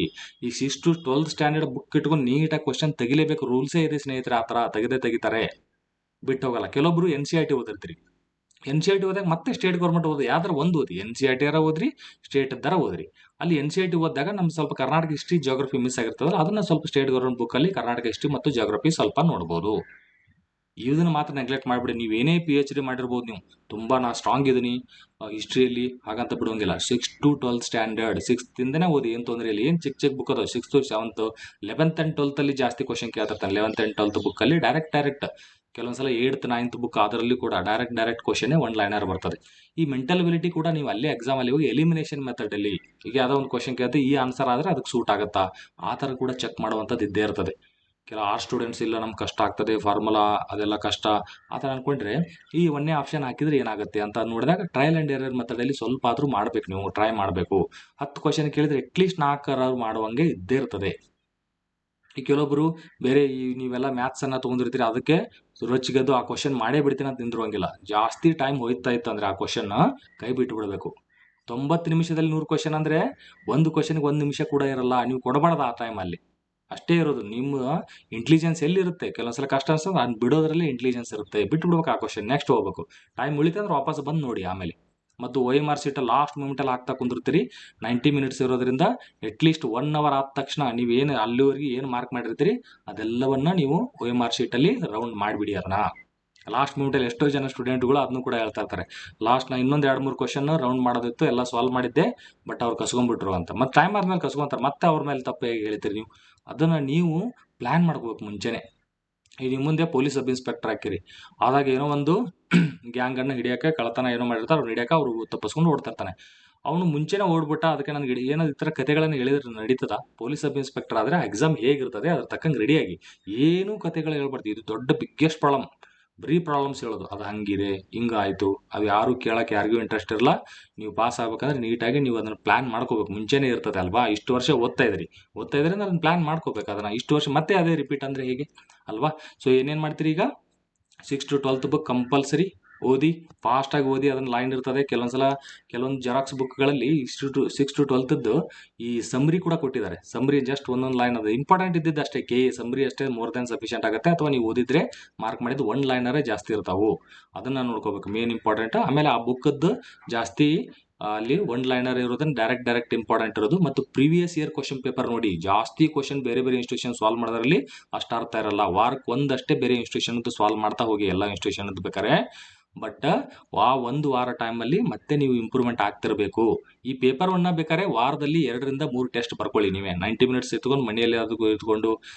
ಈ 6 to 12th ಸ್ಟ್ಯಾಂಡರ್ಡ್ ಬುಕ್ ಇಟ್ಕೊಂಡು ನೀಟಾಗಿ ಕ್ವಶನ್ ತೆಗಿಲೇಬೇಕು, ರೂಲ್ಸೇ ಇದೆ ಸ್ನೇಹಿತರೆ. ಆ ಥರ ತೆಗಿತಾರೆ, ಬಿಟ್ಟು ಹೋಗಲ್ಲ. ಕೆಲವೊಬ್ರು NCERT ಓದಿರ್ತೀರಿ, NCERT ಓದಾಗ ಮತ್ತೆ ಸ್ಟೇಟ್ ಗೌರ್ಮೆಂಟ್ ಓದಿ, ಯಾವ್ದಾರ ಒಂದು ಓದಿ, NCERT ಓದ್ರಿ, ಸ್ಟೇಟ್ ದರ ಓದ್ರಿ. ಅಲ್ಲಿ NCERT ಓದಿದಾಗ ನಮ್ಗೆ ಸ್ವಲ್ಪ ಕರ್ನಾಟಕ ಹಿಸ್ಟ್ರಿ ಜಿಯೋಗ್ರಫಿ ಮಿಸ್ ಆಗಿರ್ತದಲ್ಲ, ಅದನ್ನ ಸ್ವಲ್ಪ ಸ್ಟೇಟ್ ಗೌರ್ಮೆಂಟ್ ಬುಕ್ಕಲ್ಲಿ ಕರ್ನಾಟಕ ಹಿಸ್ಟ್ರಿ ಮತ್ತು ಜಿಯೋಗ್ರಫಿ ಸ್ವಲ್ಪ ನೋಡ್ಬೋದು. ಇದನ್ನು ಮಾತ್ರ ನೆಗ್ಲೆಕ್ಟ್ ಮಾಡಿಬಿಡಿ. ನೀವೇನೇ PhD ಮಾಡಿರ್ಬೋದು, ನೀವು ತುಂಬ ನಾ ಸ್ಟ್ರಾಂಗ್ ಇದ್ದೀನಿ ಹಿಸ್ಟ್ರಿಯಲ್ಲಿ ಹಾಗಂತ ಬಿಡೋಂಗಿಲ್ಲ. 6 to 12th ಸ್ಟ್ಯಾಂಡರ್ಡ್ 6th ಓದಿ, ಏನು ತೊಂದರೆ ಇಲ್ಲ. ಏನು ಚಿಕ್ಕ ಬುಕ್ ಅದಾವೆ 6th, 7th, 11th and 12th ಅಲ್ಲಿ ಜಾಸ್ತಿ ಕ್ವಶನ್ ಕೇಳ್ತಿರ್ತಾನೆ. 11th and 12th ಬುಕ್ಕಲ್ಲಿ ಡೈರೆಕ್ಟ್ ಕೆಲವೊಂದ್ಸಲ 8th, 9th ಬುಕ್ ಅದರಲ್ಲಿ ಕೂಡ ಡೈರೆಕ್ಟ್ ಕ್ವಶನ್ ಒನ್ ಲೈನರ್ ಬರ್ತದೆ. ಈ ಮೆಂಟಲ್ ಅಬಿಲಿಟಿ ಕೂಡ ನೀವು ಅಲ್ಲೇ ಎಕ್ಸಾಮಲ್ಲಿ ಹೋಗಿ ಎಲಿಮಿನೇಷನ್ ಮೆಥಡಲ್ಲಿ ಈಗ ಯಾವುದೋ ಒಂದು ಕ್ವಶನ್ ಕೇಳ್ತೀವಿ, ಈ ಆನ್ಸರ್ ಆದರೆ ಅದಕ್ಕೆ ಸೂಟ್ ಆಗುತ್ತಾ ಆ ಥರ ಕೂಡ ಚೆಕ್ ಮಾಡುವಂಥದ್ದು ಇದ್ದೇ ಇರ್ತದೆ. ಕೆಲ ಸ್ಟೂಡೆಂಟ್ಸ್ ಇಲ್ಲ ನಮ್ಗೆ ಕಷ್ಟ ಆಗ್ತದೆ, ಫಾರ್ಮುಲಾ ಅದೆಲ್ಲ ಕಷ್ಟ ಆ ಥರ ಅಂದ್ಕೊಂಡ್ರೆ ಈ ಒಂದೇ ಆಪ್ಷನ್ ಹಾಕಿದ್ರೆ ಏನಾಗುತ್ತೆ ಅಂತ ನೋಡಿದಾಗ ಟ್ರಯಲ್ ಆ್ಯಂಡ್ ಎರರ್ ಮೆಥಡಲ್ಲಿ ಸ್ವಲ್ಪ ಆದರೂ ಮಾಡಬೇಕು, ನೀವು ಟ್ರೈ ಮಾಡಬೇಕು. 10 ಕ್ವಶನ್ ಕೇಳಿದ್ರೆ ಅಟ್ಲೀಸ್ಟ್ 4 ಮಾಡುವಂಗೆ ಇದ್ದೇ ಇರ್ತದೆ. ಈ ಕೆಲವೊಬ್ಬರು ಬೇರೆ ಈ ನೀವೆಲ್ಲ ಮ್ಯಾಥ್ಸನ್ನು ತೊಗೊಂಡಿರ್ತೀರಿ, ಅದಕ್ಕೆ ರೊಚ್ಚಿಗೆದ್ದು ಆ ಕ್ವಶನ್ ಮಾಡೇ ಬಿಡ್ತೀನಿ ಅಂತ ನಿಂದಿರುವಂಗಿಲ್ಲ. ಜಾಸ್ತಿ ಟೈಮ್ ಹೋಯ್ತಾ ಇತ್ತು ಅಂದರೆ ಆ ಕ್ವಶನ್ನ ಕೈ ಬಿಟ್ಟು ಬಿಡಬೇಕು. 90 ನಿಮಿಷದಲ್ಲಿ 100 ಕ್ವಶನ್ ಅಂದರೆ ಒಂದು ಕ್ವಶನ್ಗೆ 1 ನಿಮಿಷ ಕೂಡ ಇರಲ್ಲ, ನೀವು ಕೊಡಬಾರ್ದು ಆ ಟೈಮಲ್ಲಿ. ಅಷ್ಟೇ ಇರೋದು. ನಿಮ್ಮ ಇಂಟೆಲಿಜೆನ್ಸ್ ಎಲ್ಲಿರುತ್ತೆ, ಕೆಲವೊಂದ್ಸಲ ಕಷ್ಟ ಅನ್ಸೋದು ಅದು ಬಿಡೋದ್ರಲ್ಲಿ ಇಂಟೆಲಿಜೆನ್ಸ್ ಇರುತ್ತೆ, ಬಿಟ್ಟು ಬಿಡ್ಬೇಕು ಆ ಕ್ವಶನ್, ನೆಕ್ಸ್ಟ್ ಹೋಗ್ಬೇಕು. ಟೈಮ್ ಉಳಿತು ಅಂದ್ರೆ ವಾಪಸ್ ಬಂದು ನೋಡಿ ಆಮೇಲೆ. ಮತ್ತು OMR ಶೀಟ್ ಲಾಸ್ಟ್ ಮೂಮೆಂಟಲ್ಲಿ ಹಾಕ್ತಾ ಕುಂದಿರ್ತೀರಿ. 90 ಮಿನಿಟ್ಸ್ ಇರೋದ್ರಿಂದ ಅಟ್ಲೀಸ್ಟ್ 1 hour ಆದ ತಕ್ಷಣ ನೀವೇನು ಅಲ್ಲಿವರೆಗೆ ಏನು ಮಾರ್ಕ್ ಮಾಡಿರ್ತೀರಿ ಅದೆಲ್ಲವನ್ನ ನೀವು OMR ಶೀಟಲ್ಲಿ ರೌಂಡ್ ಮಾಡಿಬಿಡಿ. ಅದನ್ನ ಲಾಸ್ಟ್ ಮೂಮೆಂಟಲ್ಲಿ ಎಷ್ಟೋ ಜನ ಸ್ಟೂಡೆಂಟ್ಗಳು ಅದನ್ನು ಕೂಡ ಹೇಳ್ತಾ ಇರ್ತಾರೆ, ಲಾಸ್ಟ್ ನಾ ಇನ್ನೊಂದು 2-3 ಕ್ವಶನ್ ರೌಂಡ್ ಮಾಡೋದಿತ್ತು, ಎಲ್ಲ ಸಾಲ್ವ್ ಮಾಡಿದ್ದೆ, ಬಟ್ ಅವ್ರು ಕಸ್ಕೊಂಡ್ಬಿಟ್ರು ಅಂತ. ಮತ್ತು ಟೈಮ್ ಆದ್ಮೇಲೆ ಕಸ್ಕೊಂತಾರೆ, ಮತ್ತೆ ಅವ್ರ ಮೇಲೆ ತಪ್ಪು ಹೇಗೆ ಹೇಳ್ತೀರಿ ನೀವು? ಅದನ್ನು ನೀವು ಪ್ಲ್ಯಾನ್ ಮಾಡ್ಕೋಬೇಕು ಮುಂಚೆನೆ. ಈಗ ನಿಮ್ಮ ಮುಂದೆ ಪೊಲೀಸ್ ಸಬ್ ಇನ್ಸ್ಪೆಕ್ಟರ್ ಹಾಕಿರಿ, ಆದಾಗ ಏನೋ ಒಂದು ಗ್ಯಾಂಗನ್ನು ಹಿಡಿಯೋಕೆ, ಕಳ್ಳತನ ಏನೋ ಮಾಡಿರ್ತಾರೆ, ಅವ್ರು ಹಿಡಿಯೋಕೆ ಅವರು ತಪ್ಪಿಸ್ಕೊಂಡು ಓಡ್ತಿರ್ತಾನೆ. ಅವನು ಮುಂಚೆನೇ ಓಡ್ಬಿಟ್ಟ, ಅದಕ್ಕೆ ನನಗೆ ಏನಾದ್ರು ಈ ಥರ ಕಥೆಗಳನ್ನು ಹೇಳಿದ್ರೆ ನಡೀತದ? ಪೊಲೀಸ್ ಸಬ್ ಇನ್ಸ್ಪೆಕ್ಟರ್ ಆದರೆ ಎಕ್ಸಾಮ್ ಹೇಗಿರ್ತದೆ ಅದ್ರ ತಕ್ಕಂಗೆ ರೆಡಿಯಾಗಿ ಏನೂ ಕಥೆಗಳು ಹೇಳ್ಬಾರ್ದು. ಇದು ದೊಡ್ಡ ಬಿಗ್ಗೆಸ್ಟ್ ಪ್ರಾಬ್ಲಮ್, ಬರೀ ಪ್ರಾಬ್ಲಮ್ಸ್ ಹೇಳೋದು. ಅದು ಹಂಗಿದೆ, ಹಿಂಗಾಯಿತು, ಅದು ಯಾರು ಕೇಳೋಕೆ ಯಾರಿಗೂ ಇಂಟ್ರೆಸ್ಟ್ ಇರಲ್ಲ. ನೀವು ಪಾಸ್ ಆಗ್ಬೇಕಂದ್ರೆ ನೀಟಾಗಿ ನೀವು ಅದನ್ನು ಪ್ಲ್ಯಾನ್ ಮಾಡ್ಕೋಬೇಕು, ಮುಂಚೆನೇ ಇರ್ತದೆ ಅಲ್ವಾ. ಇಷ್ಟು ವರ್ಷ ಓದ್ತಾ ಇದ್ರಿ ಅಂದ್ರೆ ಅದನ್ನು ಪ್ಲ್ಯಾನ್ ಮಾಡ್ಕೋಬೇಕು. ಅದನ್ನು ಇಷ್ಟು ವರ್ಷ ಮತ್ತೆ ಅದೇ ರಿಪೀಟ್ ಅಂದರೆ ಹೇಗೆ ಅಲ್ವಾ? ಸೊ ಏನೇನು ಮಾಡ್ತೀರಿ ಈಗ 6 to 12th ಬುಕ್ ಕಂಪಲ್ಸರಿ ಓದಿ, ಫಾಸ್ಟಾಗಿ ಓದಿ. ಅದನ್ನು ಲೈನ್ ಇರ್ತದೆ. ಕೆಲವೊಂದು ಜೆರಾಕ್ಸ್ ಬುಕ್ಗಳಲ್ಲಿ 6 to 12th ಈ ಸಮ್ರಿ ಕೂಡ ಕೊಟ್ಟಿದ್ದಾರೆ. ಸಮ್ರಿ ಜಸ್ಟ್ ಒಂದೊಂದು ಲೈನ್ ಅದು ಇಂಪಾರ್ಟೆಂಟ್ ಇದ್ದಿದ್ದು ಅಷ್ಟೇ. ಸಮ್ರಿ ಅಷ್ಟೇ ಮೋರ್ ದೆನ್ ಸಫಿಷಿಯಂಟ್ ಆಗುತ್ತೆ. ಅಥವಾ ನೀವು ಓದಿದ್ರೆ ಮಾರ್ಕ್ ಮಾಡಿದ್ದು 1 ಲೈನರೇ ಜಾಸ್ತಿ ಇರ್ತಾವೆ, ಅದನ್ನು ನೋಡ್ಕೋಬೇಕು, ಮೇನ್ ಇಂಪಾರ್ಟೆಂಟ್. ಆಮೇಲೆ ಆ ಬುಕ್ಕದ್ದು ಜಾಸ್ತಿ ಅಲ್ಲಿ 1 ಲೈನರ್ ಇರೋದನ್ನ ಡೈರೆಕ್ಟ್ ಇಂಪಾರ್ಟೆಂಟ್ ಇರೋದು. ಮತ್ತು ಪ್ರೀವಿಯಸ್ ಇಯರ್ ಕ್ವಶನ್ ಪೇಪರ್ ನೋಡಿ, ಜಾಸ್ತಿ ಕ್ವಶನ್ ಬೇರೆ ಇನ್ಸ್ಟಿಟ್ಯೂಷನ್ ಸಾಲ್ವ್ ಮಾಡೋದ್ರಲ್ಲಿ ಅಷ್ಟು ಅರ್ಥ ಇರಲ್ಲ. ವಾರಕ್ಕೆ ಒಂದಷ್ಟೇ ಬೇರೆ ಇನ್ಸ್ಟಿಟ್ಯೂಷನ್ ಸಾಲ್ವ್ ಮಾಡ್ತಾ ಹೋಗಿ, ಎಲ್ಲ ಇನ್ಸ್ಟಿಟ್ಯೂಷನ್ ಬೇಕಾರೆ. ಬಟ್ ಒಂದು ವಾರ ಟೈಮಲ್ಲಿ ಮತ್ತೆ ನೀವು ಇಂಪ್ರೂವ್ಮೆಂಟ್ ಆಗ್ತಿರಬೇಕು. ಈ ಪೇಪರ್ವನ್ನ ಬೇಕಾದ್ರೆ ವಾರದಲ್ಲಿ 2ರಿಂದ 3 ಟೆಸ್ಟ್ ಬರ್ಕೊಳ್ಳಿ. ನೀವೇ 90 ಮಿನಿಟ್ಸ್ ಎತ್ಕೊಂಡು ಮನೆಯಲ್ಲಿ ಅದಕ್ಕೂ ಎತ್ಕೊಂಡು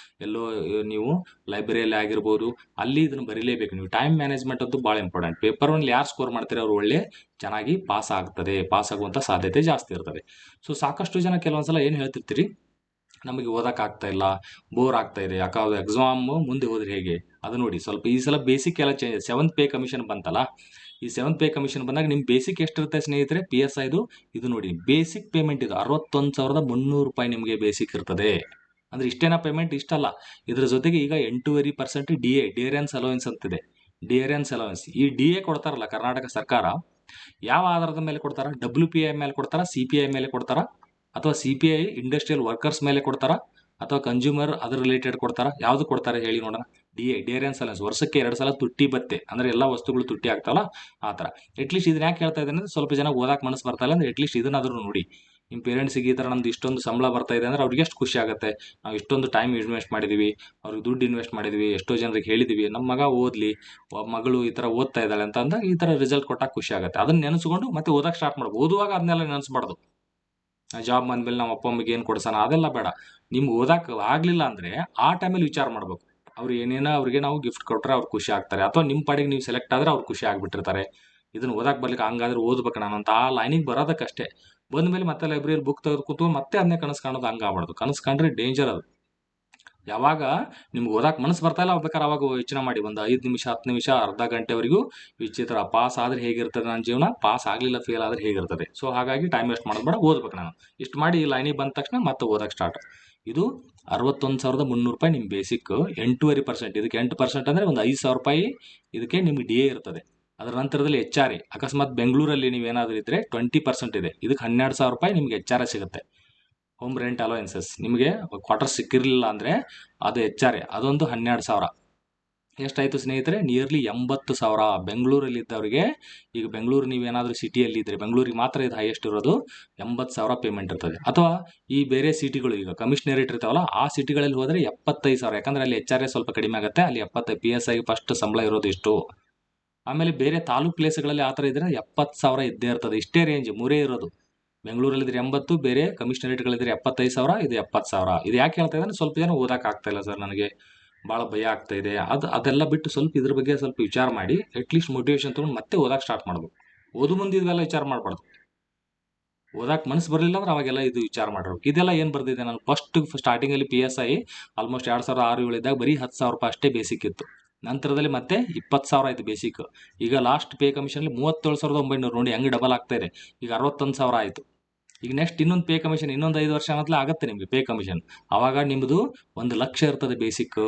ಎಲ್ಲೋ ನೀವು ಲೈಬ್ರರಿಯಲ್ಲಿ ಆಗಿರ್ಬೋದು, ಅಲ್ಲಿ ಇದನ್ನು ಬರೀಲೇಬೇಕು ನೀವು. ಟೈಮ್ ಮ್ಯಾನೇಜ್ಮೆಂಟ್ ಅಂತೂ ಭಾಳ ಇಂಪಾರ್ಟೆಂಟ್. ಪೇಪರ್ವನ್ನ ಯಾರು ಸ್ಕೋರ್ ಮಾಡ್ತಾರೆ ಅವ್ರು ಚೆನ್ನಾಗಿ ಪಾಸ್ ಆಗುವಂಥ ಸಾಧ್ಯತೆ ಜಾಸ್ತಿ ಇರ್ತದೆ. ಸೊ ಸಾಕಷ್ಟು ಜನ ಕೆಲವೊಂದ್ಸಲ ಏನು ಹೇಳ್ತಿರ್ತೀರಿ, ನಮಗೆ ಓದೋಕ್ಕಾಗ್ತಾ ಇಲ್ಲ, ಬೋರ್ ಆಗ್ತಾ ಇದೆ, ಯಾಕಾவது ಎಕ್ಸಾಮ್ ಮುಂದೆ ಹೋದ್ರೆ ಹೇಗೆ? ಅದು ನೋಡಿ, ಸ್ವಲ್ಪ ಈ ಸಲ ಬೇಸಿಕ್ ಎಲ್ಲ ಚೇಂಜ್. 7th ಪೇ ಕಮಿಷನ್ ಬಂತಲ್ಲ, ಈ 7th ಪೇ ಕಮಿಷನ್ ಬಂದಾಗ ನಿಮ್ಮ ಬೇಸಿಕ್ ಎಷ್ಟಿರುತ್ತೆ ಸ್ನೇಹಿತರೆ? PSI ಇದು ನೋಡಿ, ಬೇಸಿಕ್ ಪೇಮೆಂಟ್ ಇದು 61,300 ರೂಪಾಯಿ ನಿಮಗೆ ಬೇಸಿಕ್ ಇರ್ತದೆ. ಅಂದರೆ ಇಷ್ಟೇನಾ ಪೇಮೆಂಟ್? ಇಷ್ಟಲ್ಲ, ಇದ್ರ ಜೊತೆಗೆ ಈಗ 8.5% ಡಿಯರೆನ್ಸ್ ಅಲೋವೆನ್ಸ್ ಅಂತಿದೆ. ಡಿಯರೆನ್ಸ್ ಅಲೋವೆನ್ಸ್, ಈ DA ಕೊಡ್ತಾರಲ್ಲ ಕರ್ನಾಟಕ ಸರ್ಕಾರ, ಯಾವ ಆಧಾರದ ಮೇಲೆ ಕೊಡ್ತಾರ? WPI ಮೇಲೆ ಕೊಡ್ತಾರ, CPI ಮೇಲೆ ಕೊಡ್ತಾರ, ಅಥವಾ CPI ಇಂಡಸ್ಟ್ರಿಯಲ್ ವರ್ಕರ್ಸ್ ಮೇಲೆ ಕೊಡ್ತಾರ, ಅಥವಾ ಕನ್ಸ್ಯೂಮರ್ ಅದ್ರ ರಿಲೇಟೆಡ್ ಕೊಡ್ತಾರ? ಯಾವುದು ಕೊಡ್ತಾರೆ ಹೇಳಿ ನೋಡೋಣ? Dearness allowance. ವರ್ಷಕ್ಕೆ 2 ಸಲ ತುಟ್ಟಿ ಬತ್ತೆ, ಅಂದರೆ ಎಲ್ಲ ವಸ್ತುಗಳು ತುಟ್ಟಿ ಆಗ್ತಾವಲ್ಲ ಆ ಥರ. ಅಟ್ಲೀಸ್ಟ್ ಇದನ್ನ ಯಾಕೆ ಹೇಳ್ತಾ ಇದ್ದೇನೆ ಅಂದರೆ, ಸ್ವಲ್ಪ ಜನ ಓದಾಕ್ ಮನಸ್ಸು ಬರ್ತಾ ಇಲ್ಲ ಅಂದ್ರೆ ಅಟ್ಲೀಸ್ಟ್ ಇದನ್ನಾದ್ರೂ ನೋಡಿ. ನಿಮ್ಮ ಪೇರೆಂಟ್ಸಿಗೆ ಈ ಥರ ನಮ್ದು ಇಷ್ಟೊಂದು ಸಂಬಳ ಬರ್ತಾ ಇದೆ ಅಂದರೆ ಅವ್ರಿಗೆ ಎಷ್ಟು ಖುಷಿ ಆಗುತ್ತೆ. ನಾವು ಇಷ್ಟೊಂದು ಟೈಮ್ ಇನ್ವೆಸ್ಟ್ ಮಾಡಿದ್ದೀವಿ, ಅವ್ರಿಗೆ ದುಡ್ಡು ಇನ್ವೆಸ್ಟ್ ಮಾಡಿದ್ವಿ, ಎಷ್ಟೋ ಜನರಿಗೆ ಹೇಳಿದ್ದೀವಿ ನಮ್ಮ ಮಗ ಓದಲಿ, ಮಗಳು ಈ ಥರ ಓದ್ತಾ ಇದ್ದಾಳೆ ಅಂತ ಅಂದಾಗ ಈ ಥರ ರಿಸಲ್ಟ್ ಕೊಟ್ಟಾಗ ಖುಷಿ ಆಗುತ್ತೆ. ಅದನ್ನು ನೆನೆಸ್ಕೊಂಡು ಮತ್ತೆ ಓದಕ್ಕೆ ಸ್ಟಾರ್ಟ್ ಮಾಡ್ಬೋದು. ಓದುವಾಗ ಅದನ್ನೆಲ್ಲ ನೆನೆಸ್ಬಾರ್ದು, ಜಾಬ್ ಬಂದಮೇಲೆ ನಮ್ಮ ಅಪ್ಪ ಅಮ್ಮಗೆ ಏನು ಕೊಡ್ಸೋಣ ಅದೆಲ್ಲ ಬೇಡ. ನಿಮ್ಗೆ ಓದಕ್ಕೆ ಆಗಲಿಲ್ಲ ಅಂದರೆ ಆ ಟೈಮಲ್ಲಿ ವಿಚಾರ ಮಾಡ್ಬೇಕು. ಅವ್ರು ಅವ್ರಿಗೆ ನಾವು ಗಿಫ್ಟ್ ಕೊಟ್ಟರೆ ಅವ್ರು ಖುಷಿ ಆಗ್ತಾರೆ, ಅಥವಾ ನಿಮ್ಮ ಪಾಡಿಗೆ ನೀವು ಸೆಲೆಕ್ಟ್ ಆದರೆ ಅವ್ರು ಖುಷಿ ಆಗಿಬಿಟ್ಟಿರ್ತಾರೆ. ಇದನ್ನು ಓದಕ್ಕೆ ಬರ್ಲಿಕ್ಕೆ ಹಂಗಾದ್ರೆ ಓದ್ಬೇಕು ನಾನು ಅಂತ ಆ ಲೈನಿಗೆ ಬರೋದಕ್ಕಷ್ಟೇ. ಬಂದ್ಮೇಲೆ ಮತ್ತೆ ಲೈಬ್ರರಿಯಲ್ಲಿ ಬುಕ್ ತೆಗೆದು ಕೂತು ಮತ್ತೆ ಅದನ್ನೇ ಕನಸು ಕಾಣೋದು ಹಂಗಾಗ್ಬಾರ್ದು. ಕನಸು ಕಂಡ್ರೆ ಡೇಂಜರ್ ಅದು. ಯಾವಾಗ ನಿಮ್ಗೆ ಓದಕ್ಕೆ ಮನಸ್ಸು ಬರ್ತಾ ಇಲ್ಲ ಬೇಕಾದ್ರೆ ಅವಾಗ ಯೋಚನೆ ಮಾಡಿ ಒಂದು 5 ನಿಮಿಷ 10 ನಿಮಿಷ ಅರ್ಧ ಗಂಟೆವರೆಗೂ ವಿಚಿತ್ರ. ಪಾಸ್ ಆದ್ರೆ ಹೇಗಿರ್ತದೆ ನನ್ನ ಜೀವನ, ಪಾಸ್ ಆಗಲಿಲ್ಲ ಫೇಲ್ ಆದ್ರೆ ಹೇಗಿರ್ತದೆ. ಸೊ ಹಾಗಾಗಿ ಟೈಮ್ ವೇಸ್ಟ್ ಮಾಡೋದು ಬೇಡ, ಓದ್ಬೇಕು ನಾನು. ಇಷ್ಟು ಮಾಡಿ ಈ ಲೈನಿಗೆ ಬಂದ ತಕ್ಷಣ ಮತ್ತೆ ಓದಕ್ಕೆ ಸ್ಟಾರ್ಟ್. ಇದು 61,300 ರೂಪಾಯಿ ನಿಮ್ಮ ಬೇಸಿಕ್, 8.5%. ಇದಕ್ಕೆ 8% ಅಂದರೆ ಒಂದು 5,000 ರೂಪಾಯಿ ಇದಕ್ಕೆ ನಿಮ್ಗೆ ಡಿ ಎ ಇರ್ತದೆ. ಅದರ ನಂತರದಲ್ಲಿ ಎಚ್ ಆರ್ ಎ. ಅಕಸ್ಮಾತ್ ಬೆಂಗಳೂರಲ್ಲಿ ನೀವೇನಾದರೂ ಇದ್ದರೆ 20% ಇದೆ. ಇದಕ್ಕೆ 12,000 ರೂಪಾಯಿ ನಿಮ್ಗೆ ಎಚ್ ಆರ್ ಎ ಸಿಗುತ್ತೆ. Home rent allowances. ನಿಮಗೆ ಕ್ವಾರ್ಟರ್ ಸಿಕ್ಕಿರಲಿಲ್ಲ ಅಂದರೆ ಅದು ಎಚ್ ಆರ್ ಎ, ಅದೊಂದು 12,000. ಎಷ್ಟಾಯಿತು ಸ್ನೇಹಿತರೆ? ನಿಯರ್ಲಿ 80,000 ಬೆಂಗಳೂರಲ್ಲಿದ್ದವರಿಗೆ. ಈಗ ಬೆಂಗಳೂರು ನೀವೇನಾದರೂ ಸಿಟಿಯಲ್ಲಿ ಇದ್ದರೆ, ಬೆಂಗಳೂರಿಗೆ ಮಾತ್ರ ಇದು ಹೈಯೆಸ್ಟ್ ಇರೋದು, 80,000 ಪೇಮೆಂಟ್ ಇರ್ತದೆ. ಅಥವಾ ಈ ಬೇರೆ ಸಿಟಿಗಳು ಈಗ ಕಮಿಷನರೇಟ್ ಇರ್ತಾವಲ್ಲ ಆ ಸಿಟಿಗಳಲ್ಲಿ ಹೋದರೆ 75,000. ಯಾಕಂದರೆ ಅಲ್ಲಿ ಎಚ್ ಆರ್ ಎ ಸ್ವಲ್ಪ ಕಡಿಮೆ ಆಗುತ್ತೆ. ಅಲ್ಲಿ 70 ಪಿ ಎಸ್ ಐಗೆ ಫಸ್ಟ್ ಸಂಬಳ ಇರೋದು ಇಷ್ಟು. ಆಮೇಲೆ ಬೇರೆ ತಾಲೂಕು ಪ್ಲೇಸ್ಗಳಲ್ಲಿ ಆ ಥರ ಇದ್ದರೆ 70,000 ಇದ್ದೇ ಇರ್ತದೆ. ಇಷ್ಟೇ ರೇಂಜ್, ಮೂರೇ ಇರೋದು. ಬೆಂಗಳೂರಲ್ಲಿದ್ರೆ 80, ಬೇರೆ ಕಮಿಷನರೇಟ್ಗಳಿದ್ರೆ 75,000, ಇದು 70,000. ಇದು ಯಾಕೆ ಹೇಳ್ತಾ ಇದ್ದಾನೆ? ಸ್ವಲ್ಪ ಜನ ಓದಕ್ಕೆ ಆಗ್ತಾ ಇಲ್ಲ ಸರ್, ನನಗೆ ಭಾಳ ಭಯ ಆಗ್ತಾ ಇದೆ, ಅದೆಲ್ಲ ಬಿಟ್ಟು ಸ್ವಲ್ಪ ಇದ್ರ ಬಗ್ಗೆ ಸ್ವಲ್ಪ ವಿಚಾರ ಮಾಡಿ ಅಟ್ಲೀಸ್ಟ್ ಮೋಟಿವೇಶನ್ ತೊಗೊಂಡು ಮತ್ತೆ ಓದಕ್ಕೆ ಸ್ಟಾರ್ಟ್ ಮಾಡ್ಬೇಕು. ಓದು ಮುಂದೆ ಇದೆಲ್ಲ ವಿಚಾರ ಮಾಡಬಾರ್ದು. ಓದಕ್ಕೆ ಮನಸ್ಸು ಬರಲಿಲ್ಲ ಅಂದ್ರೆ ಅವಾಗೆಲ್ಲ ಇದು ವಿಚಾರ ಮಾಡಿರ್ಬೇಕು. ಇದೆಲ್ಲ ಏನು ಬರ್ದಿದೆ ನಾನು ಸ್ಟಾರ್ಟಿಂಗಲ್ಲಿ ಪಿ ಎಸ್ ಐ ಆಲ್ಮೋಸ್ಟ್ 2006-07 ಇದ್ದಾಗ ಬರೀ 10,000 ರೂಪಾಯಿ ಅಷ್ಟೇ ಬೇಸಿಕ್ ಇತ್ತು. ನಂತರದಲ್ಲಿ ಮತ್ತೆ 20,000 ಆಯಿತು ಬೇಸಿಕ್. ಈಗ ಲಾಸ್ಟ್ ಪೇ ಕಮಿಷನಲ್ಲಿ 37,900. ನೋಡಿ ಹೆಂಗೆ ಡಬಲ್ ಆಗ್ತಾ ಇದೆ. ಈಗ 61,000 ಆಯಿತು. ಈಗ ನೆಕ್ಸ್ಟ್ ಇನ್ನೊಂದು ಪೇ ಕಮಿಷನ್, ಇನ್ನೊಂದು 5 ವರ್ಷ ಅನ್ನತ್ಲೆ ಆಗುತ್ತೆ ನಿಮಗೆ ಪೇ ಕಮಿಷನ್. ಆವಾಗ ನಿಮ್ಮದು 1,00,000 ಇರ್ತದೆ ಬೇಸಿಕ್.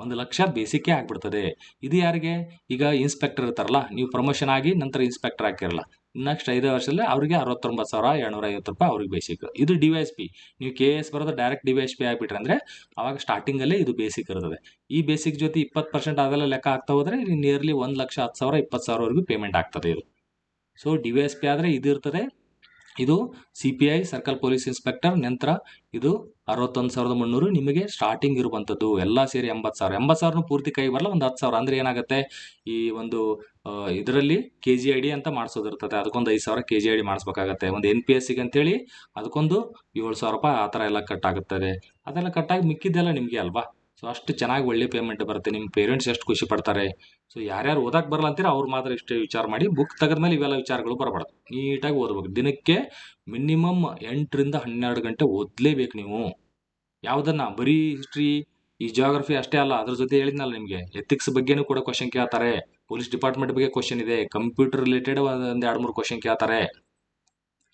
1,00,000 ಬೇಸಿಕ್ಕೇ ಆಗಿಬಿಡ್ತದೆ. ಇದು ಯಾರಿಗೆ? ಈಗ ಇನ್ಸ್ಪೆಕ್ಟರ್ ಇರ್ತಾರಲ್ಲ, ನೀವು ಪ್ರಮೋಷನ್ ಆಗಿ ನಂತರ ಇನ್ಸ್ಪೆಕ್ಟರ್ ಆಗಿರಲ್ಲ, ನೆಕ್ಸ್ಟ್ 5 ವರ್ಷದಲ್ಲಿ ಅವರಿಗೆ 69,750 ರೂಪಾಯಿ ಅವ್ರಿಗೆ ಬೇಸಿಕ್. ಇದು ಡಿ ವೈ ಎಸ್ ಪಿ. ನೀವು ಕೆ ಎಸ್ ಬರೋದು direct D Y S P ಆಗಿಬಿಟ್ರೆ ಅಂದರೆ ಅವಾಗ ಸ್ಟಾರ್ಟಿಂಗಲ್ಲೇ ಇದು ಬೇಸಿಕ್ ಇರ್ತದೆ. ಈ ಬೇಸಿಕ್ ಜೊತೆ 20% ಅದೆಲ್ಲ ಲೆಕ್ಕ ಆಗ್ತಾ ಹೋದರೆ ನಿಯರ್ಲಿ 1,10,000 20,000ವರೆಗೂ ಪೇಮೆಂಟ್ ಆಗ್ತದೆ ಇದು. So D Y S P ಆದರೆ ಇದು ಇರ್ತದೆ. ಇದು C P I circle police inspector. ನಂತರ ಇದು 61,300 ನಿಮಗೆ ಸ್ಟಾರ್ಟಿಂಗ್ ಇರುವಂಥದ್ದು. ಎಲ್ಲ ಸೇರಿ 80,000. 80,000 ಪೂರ್ತಿ ಕೈ ಬರಲ್ಲ, ಒಂದು 10,000 ಅಂದರೆ ಏನಾಗುತ್ತೆ, ಈ ಒಂದು ಇದರಲ್ಲಿ ಕೆ ಜಿ ಐ ಡಿ ಅಂತ ಮಾಡಿಸೋದಿರ್ತದೆ. ಅದಕ್ಕೊಂದು 5,000 ಕೆ ಜಿ ಐ ಡಿ ಮಾಡಿಸ್ಬೇಕಾಗತ್ತೆ. ಒಂದು ಎನ್ ಪಿ ಎಸ್ ಸಿಗೆ ಅಂತೇಳಿ ಅದಕ್ಕೊಂದು 7,000 ರೂಪಾಯಿ ಆ ಥರ ಎಲ್ಲ ಕಟ್ ಆಗುತ್ತದೆ. ಅದೆಲ್ಲ ಕಟ್ಟಾಗಿ ಮಿಕ್ಕಿದ್ದೆಲ್ಲ ನಿಮಗೆ ಅಲ್ವಾ. ಸೊ ಅಷ್ಟು ಚೆನ್ನಾಗಿ ಒಳ್ಳೆ ಪೇಮೆಂಟ್ ಬರುತ್ತೆ. ನಿಮ್ಮ ಪೇರೆಂಟ್ಸ್ ಎಷ್ಟು ಖುಷಿ ಪಡ್ತಾರೆ. ಸೊ ಯಾರ್ಯಾರು ಓದಕ್ಕೆ ಬರಲ್ಲ ಅಂತೀರ ಅವ್ರು ಮಾತ್ರ ಇಷ್ಟೇ ವಿಚಾರ ಮಾಡಿ. ಬುಕ್ ತೆಗೆದ್ಮೇಲೆ ಇವೆಲ್ಲ ವಿಚಾರಗಳು ಬರಬಾರ್ದು. ನೀಟಾಗಿ ಓದ್ಬೇಕು. ದಿನಕ್ಕೆ ಮಿನಿಮಮ್ 8ರಿಂದ 12 ಗಂಟೆ ಓದಲೇಬೇಕು ನೀವು. ಯಾವುದನ್ನ ಬರೀ ಹಿಸ್ಟ್ರಿ, ಈ ಜಿಯೋಗ್ರಫಿ ಅಷ್ಟೇ ಅಲ್ಲ, ಅದ್ರ ಜೊತೆ ಹೇಳಿದ್ನಲ್ಲ ನಿಮಗೆ ಎಥಿಕ್ಸ್ ಬಗ್ಗೆನೂ ಕೂಡ ಕ್ವಶನ್ ಕೇಳ್ತಾರೆ. ಪೊಲೀಸ್ ಡಿಪಾರ್ಟ್ಮೆಂಟ್ ಬಗ್ಗೆ ಕ್ವಶನ್ ಇದೆ. ಕಂಪ್ಯೂಟರ್ ರಿಲೇಟೆಡ್ ಒಂದು 2-3 ಕ್ವಶನ್ ಕೇಳ್ತಾರೆ.